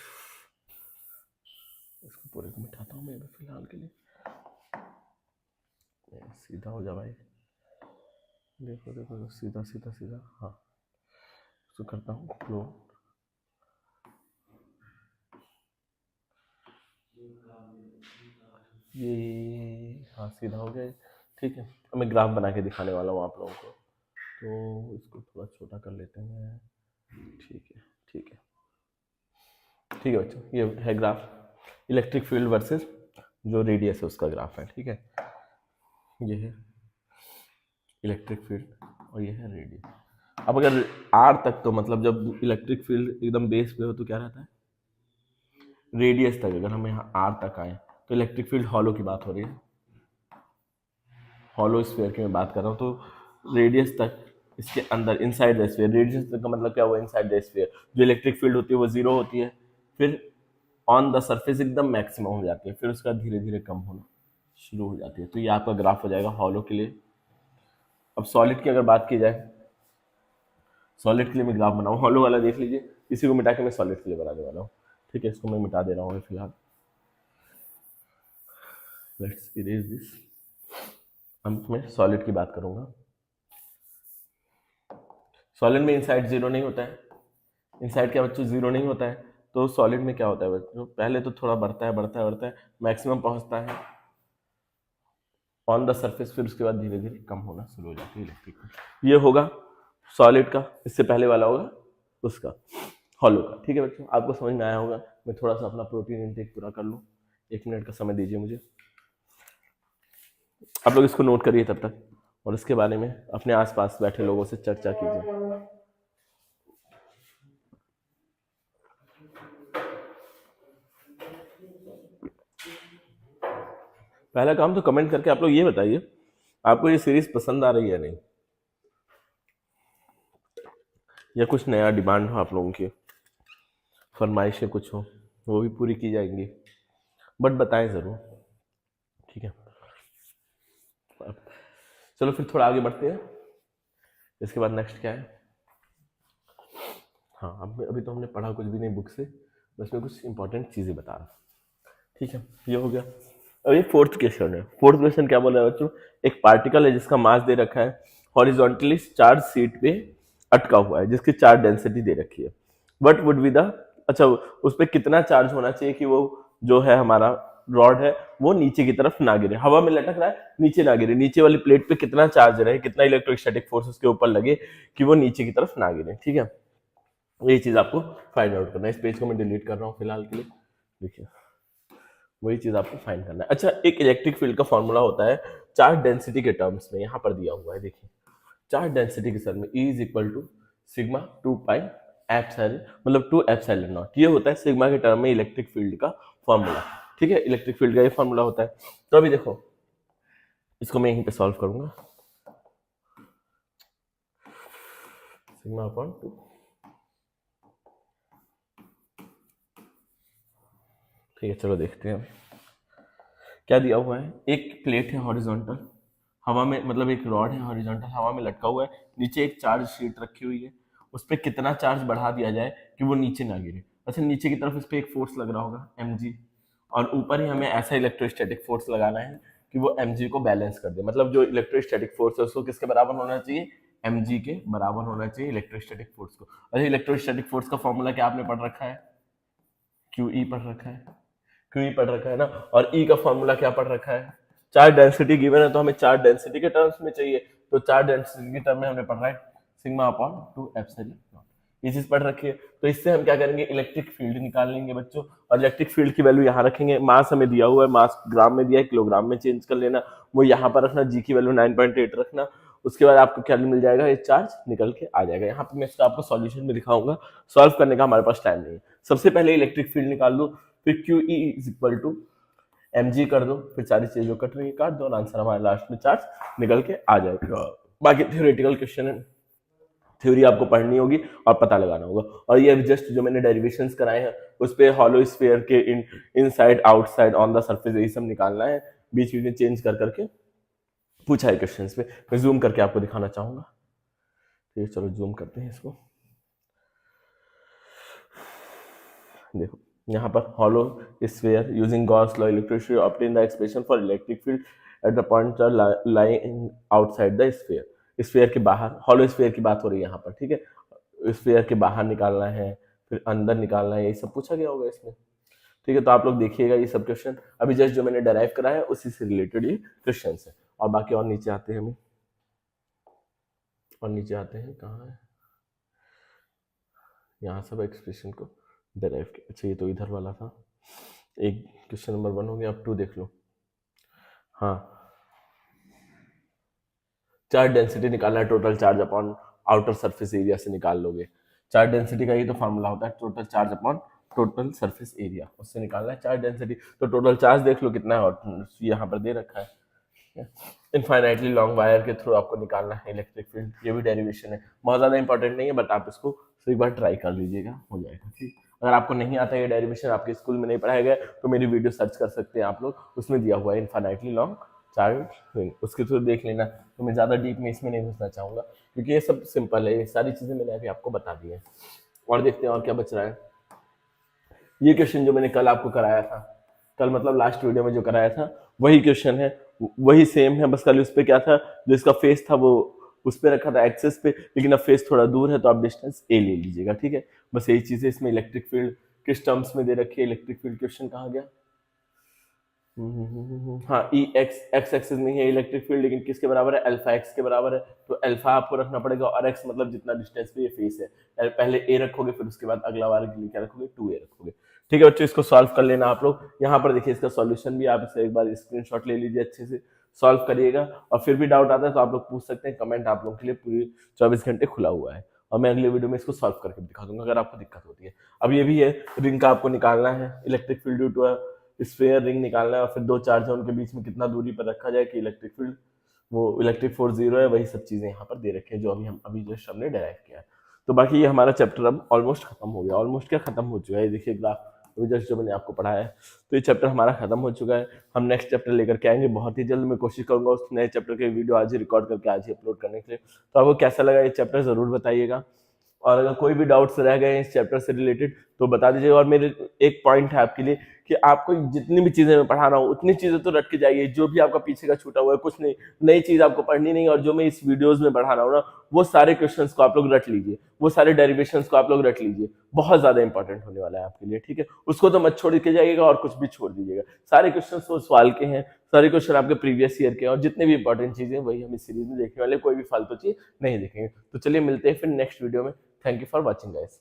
इसको पूरे को मिटाता हूँ मैं फिलहाल के लिए। सीधा हो जा भाई, देखो देखो सीधा सीधा सीधा। हाँ, इसको करता हूँ क्लोज। ये हाँ सीधा हो गया। ठीक है, अब मैं ग्राफ बना के दिखाने वाला हूँ आप लोगों को, तो इसको थोड़ा छोटा कर लेते हैं। ठीक है ठीक है ठीक है बच्चों, ये है ग्राफ, इलेक्ट्रिक फील्ड वर्सेस जो रेडियस है उसका ग्राफ है। ठीक है, ये है इलेक्ट्रिक फील्ड और ये है रेडियस। अब अगर आर तक, तो मतलब जब इलेक्ट्रिक फील्ड एकदम बेस पे हो तो क्या रहता है, रेडियस तक अगर हम यहाँ आर तक आए तो इलेक्ट्रिक फील्ड हॉलो की बात हो रही है, हॉलो स्फीयर की मैं बात कर रहा हूँ। तो रेडियस तक इसके अंदर इनसाइड द स्फीयर, रेडियस तक का मतलब क्या हुआ, इनसाइड द स्फीयर जो इलेक्ट्रिक फील्ड होती है वो 0 होती है। फिर ऑन द सरफेस एकदम मैक्सिमम हो जाती है, फिर उसके बाद धीरे धीरे कम होना शुरू हो जाती है। तो ये आपका ग्राफ हो जाएगा हॉलो के लिए। अब सॉलिड की अगर बात की जाए, सॉलिड के लिए मैं ग्राफ बनाऊँ, हॉलो वाला देख लीजिए, इसी को मिटा के मैं सॉलिड के लिए बनाने वाला हूँ। ठीक है, इसको मैं मिटा दे रहा हूँ फिलहाल। Let's erase this. अब मैं सॉलिड की बात करूंगा। सॉलिड में इनसाइड जीरो नहीं होता है, इनसाइड क्या बच्चों जीरो नहीं होता है। तो सॉलिड में क्या होता है बच्चों, पहले तो थोड़ा बढ़ता है बढ़ता है बढ़ता है, मैक्सिमम पहुंचता है ऑन द सरफेस, फिर उसके बाद धीरे धीरे कम होना शुरू हो जाती है इलेक्ट्रिक। ये होगा सॉलिड का, इससे पहले वाला होगा उसका हॉलो का। ठीक है बच्चों, आपको समझ में आया होगा। मैं थोड़ा सा अपना प्रोटीन इंटेक पूरा कर लूँ, 1 मिनट का समय दीजिए मुझे। आप लोग इसको नोट करिए तब तक, और इसके बारे में अपने आसपास बैठे लोगों से चर्चा कीजिए। पहला काम तो कमेंट करके आप लोग ये बताइए आपको ये सीरीज पसंद आ रही है नहीं, या कुछ नया डिमांड हो, आप लोगों की फरमाइशें कुछ हो वो भी पूरी की जाएंगी, बट बताएं ज़रूर। ठीक है, चलो फिर थोड़ा आगे बढ़ते हैं। इसके बाद नेक्स्ट क्या है? हाँ, अब अभी तो हमने पढ़ा कुछ भी नहीं बुक से, बस मैं कुछ इंपॉर्टेंट चीज़ें बता रहा। ठीक है, ये हो गया। अब ये फोर्थ क्वेश्चन है। फोर्थ क्वेश्चन क्या बोल रहा है बच्चों, एक पार्टिकल है जिसका मास दे रखा है, हॉरिजॉन्टली चार्ज सीट पे अटका हुआ है, जिसकी चार्ज डेंसिटी दे रखी है। वट वुड बी द, अच्छा उस पर कितना चार्ज होना चाहिए कि वो जो है हमारा रॉड है वो नीचे की तरफ ना गिरे, हवा में लटक रहा है नीचे ना गिरे, नीचे वाली प्लेट पे कितना चार्ज रहे, कितना इलेक्ट्रोस्टैटिक फोर्स उसके ऊपर लगे कि वो नीचे की तरफ ना गिरे। ठीक है, ये चीज आपको फाइंड आउट करना है। इस पेज को मैं डिलीट कर रहा हूँ फिलहाल के लिए। देखिए, वही चीज आपको फाइंड करना है। अच्छा, एक इलेक्ट्रिक फील्ड का फॉर्मूला होता है चार्ज डेंसिटी के टर्म्स में, यहाँ पर दिया हुआ है। देखिए, चार्ज डेंसिटी के सर में E is equal to sigma 2 pi epsilon, मतलब 2 एप्सिलॉन नॉट। ये होता है सिग्मा के टर्म में इलेक्ट्रिक फील्ड का फॉर्मूला। ठीक है, इलेक्ट्रिक फील्ड का ये फॉर्मूला होता है। तो अभी देखो, इसको मैं यहीं पे सॉल्व करूंगा। सिग्मा अपॉन 2, ठीक है चलो देखते हैं क्या दिया हुआ है। एक प्लेट है हॉरिजॉन्टल हवा में, मतलब एक रॉड है हॉरिजॉन्टल हवा में लटका हुआ है, नीचे एक चार्ज शीट रखी हुई है, उस पर कितना चार्ज बढ़ा दिया जाए कि वो नीचे ना गिरे। अच्छा, नीचे की तरफ इस पर एक फोर्स लग रहा होगा mg, और ऊपर ही हमें ऐसा इलेक्ट्रोस्टैटिक फोर्स लगाना है कि वो mg को बैलेंस कर दे, मतलब जो इलेक्ट्रोस्टैटिक फोर्स है उसको किसके बराबर होना चाहिए, mg के बराबर होना चाहिए इलेक्ट्रोस्टैटिक फोर्स को। अच्छा, इलेक्ट्रोस्टैटिक फोर्स का फॉर्मूला क्या आपने पढ़ रखा है, QE पढ़ रखा है, QE पढ़ रखा है ना। और E का फॉर्मूला क्या पढ़ रखा है, चार्ज डेंसिटी गिवन है तो हमें चार्ज डेंसिटी के टर्म्स में चाहिए, तो चार्ज डेंसिटी के टर्म में हमने पढ़ रहा है सिग्मा अपॉन 2 एप्सिलॉन नॉट। ये चीज पढ़ रखी है। तो इससे हम क्या करेंगे, इलेक्ट्रिक फील्ड निकाल लेंगे बच्चों, और इलेक्ट्रिक फील्ड की वैल्यू यहाँ रखेंगे। मास हमें दिया हुआ है, मास ग्राम में दिया है, किलोग्राम में चेंज कर लेना, वो यहाँ पर रखना, जी की वैल्यू 9.8 रखना। उसके बाद आपको क्या मिल जाएगा, ये चार्ज निकल के आ जाएगा। यहाँ पे मैं इसका आपको सॉल्यूशन में दिखाऊंगा, सॉल्व करने का हमारे पास टाइम नहीं है। सबसे पहले इलेक्ट्रिक फील्ड निकाल दो, फिर QE is equal to mg कर दो, फिर सारी चीजें जो कट रही है काट दो, और आंसर हमारे लास्ट में चार्ज निकल के आ जाएगा। बाकी थ्योरेटिकल क्वेश्चन है, थ्योरी आपको पढ़नी होगी और पता लगाना होगा। और ये जस्ट जो मैंने डेरिवेशंस कराए हैं उस पर हॉलो स्फीयर के inside outside on the surface यही सब निकालना है, बीच बीच में चेंज कर करके पूछा है क्वेश्चन पे। मैं जूम करके आपको दिखाना चाहूंगा। ठीक है, चलो जूम करते हैं इसको। देखो यहाँ पर hollow sphere using Gauss law electricity obtain the expression for electric field at the point lying outside the sphere. Sphere के बाहर, हॉलो स्फीयर की बात हो रही है यहाँ पर। ठीक है, स्फीयर के बाहर निकालना है, फिर अंदर निकालना है, यही सब पूछा गया होगा इसमें। ठीक है, तो आप लोग देखिएगा ये सब क्वेश्चन, अभी जस्ट जो मैंने डेराइव कराया है उसी से रिलेटेड ये क्वेश्चन है। और बाकी और नीचे आते हैं हम, और नीचे आते हैं कहाँ है, यहाँ सब एक्सप्रेशन को डेराइव किया। अच्छा, ये तो इधर वाला था, एक क्वेश्चन नंबर 1 हो गया, अब 2 देख लो। हाँ, चार्ज डेंसिटी निकालना है, total charge upon outer surface area से निकाल लोगे। चार्ज डेंसिटी का ये तो फॉर्मूला होता है total charge upon total surface area, उससे निकालना है चार्ज डेंसिटी। तो टोटल चार्ज देख लो कितना है, और यहाँ पर दे रखा है। इनफाइनाइटली लॉन्ग वायर के थ्रू आपको निकालना है इलेक्ट्रिक फील्ड, ये भी डेरिवेशन है, बहुत ज़्यादा इंपॉर्टेंट नहीं है, बट आप इसको एक बार ट्राई कर लीजिएगा, हो जाएगा। ठीक, अगर आपको नहीं आता ये डेरिवेशन, आपके स्कूल में नहीं पढ़ाया गया, तो मेरी वीडियो सर्च कर सकते हैं आप लोग, उसमें दिया हुआ है इन्फाइनाइटली लॉन्ग चार्ट रिंग, उसके थ्रू देख लेना। तो मैं ज़्यादा डीप में इसमें नहीं घुसना चाहूँगा, क्योंकि ये सब सिंपल है, ये सारी चीज़ें मैंने अभी आपको बता दी है। और देखते हैं और क्या बच रहा है। ये क्वेश्चन जो मैंने कल आपको कराया था, कल मतलब लास्ट वीडियो में जो कराया था, वही क्वेश्चन है, वही सेम है, बस कल उस पर क्या था, जो इसका फेस था वो उस पर रखा था एक्सेस पे, लेकिन अब फेस थोड़ा दूर है तो आप डिस्टेंस ए ले लीजिएगा, ठीक है। बस यही चीज़ है। इसमें इलेक्ट्रिक फील्ड किस टर्म्स में दे रखी है, इलेक्ट्रिक फील्ड क्वेश्चन कहाँ गया, हाँ, ई एक्स एक्स एक्सिस में है इलेक्ट्रिक फील्ड, लेकिन किसके बराबर है, अल्फा एक्स के बराबर है, तो अल्फा आपको रखना पड़ेगा, और एक्स मतलब जितना डिस्टेंस पे ये फेस है, पहले ए रखोगे, फिर उसके बाद अगला वाले के लिए क्या रखोगे, 2a रखोगे, ठीक है बच्चों। इसको सॉल्व कर लेना आप लोग। यहाँ पर देखिए इसका सॉल्यूशन भी, आप इसे एक बार स्क्रीनशॉट ले लीजिए, अच्छे से सॉल्व करिएगा, और फिर भी डाउट आता है तो आप लोग पूछ सकते हैं, कमेंट आप लोगों के लिए पूरी 24 घंटे खुला हुआ है, और मैं अगले वीडियो में इसको सॉल्व करके दिखा दूंगा अगर आपको दिक्कत होती है। अब ये भी है, रिंग का आपको निकालना है, electric field due to sphere ring निकालना है, और फिर दो चार्ज है उनके बीच में कितना दूरी पर रखा जाए कि इलेक्ट्रिक फील्ड वो इलेक्ट्रिक फोर्स 0 है, वही सब चीजें यहाँ पर दे रखी है जो अभी हम जस्ट हमने डेराइव किया है। तो बाकी ये हमारा चैप्टर अब ऑलमोस्ट खत्म हो गया, ऑलमोस्ट क्या खत्म हो चुका है, देखिए ग्राफ अभी जस्ट जो मैंने आपको पढ़ाया है, तो ये चैप्टर हमारा खत्म हो चुका है। हम नेक्स्ट चैप्टर लेकर के आएंगे बहुत ही जल्द। मैं कोशिश करूंगा उस नए चैप्टर के वीडियो आज ही रिकॉर्ड करके आज ही अपलोड करने के लिए। तो आपको कैसा लगा ये चैप्टर जरूर बताइएगा, और अगर कोई भी डाउट्स रह गए इस चैप्टर से रिलेटेड तो बता दीजिएगा। और मेरे एक पॉइंट है आपके लिए कि आपको जितनी भी चीजें मैं पढ़ा रहा हूँ उतनी चीजें तो रट के जाइए, जो भी आपका पीछे का छूटा हुआ है कुछ नहीं, नई चीज आपको पढ़नी नहीं, और जो मैं इस वीडियोस में पढ़ा रहा हूँ ना, वो सारे क्वेश्चंस को आप लोग रट लीजिए, वो सारे डेरिवेशंस को आप लोग रट लीजिए, बहुत ज्यादा इंपॉर्टेंट होने वाला है आपके लिए, ठीक है। उसको तो मत छोड़ के जाइएगा और कुछ भी छोड़ दीजिएगा, सारे क्वेश्चन वो सवाल के हैं, सारे क्वेश्चन आपके प्रीवियस ईयर के हैं, और जितने भी इंपॉर्टेंट चीजें वही हम इस सीरीज में देखने वाले, कोई भी फालतू चीज नहीं देखेंगे। तो चलिए मिलते हैं फिर नेक्स्ट वीडियो में। Thank you for watching guys.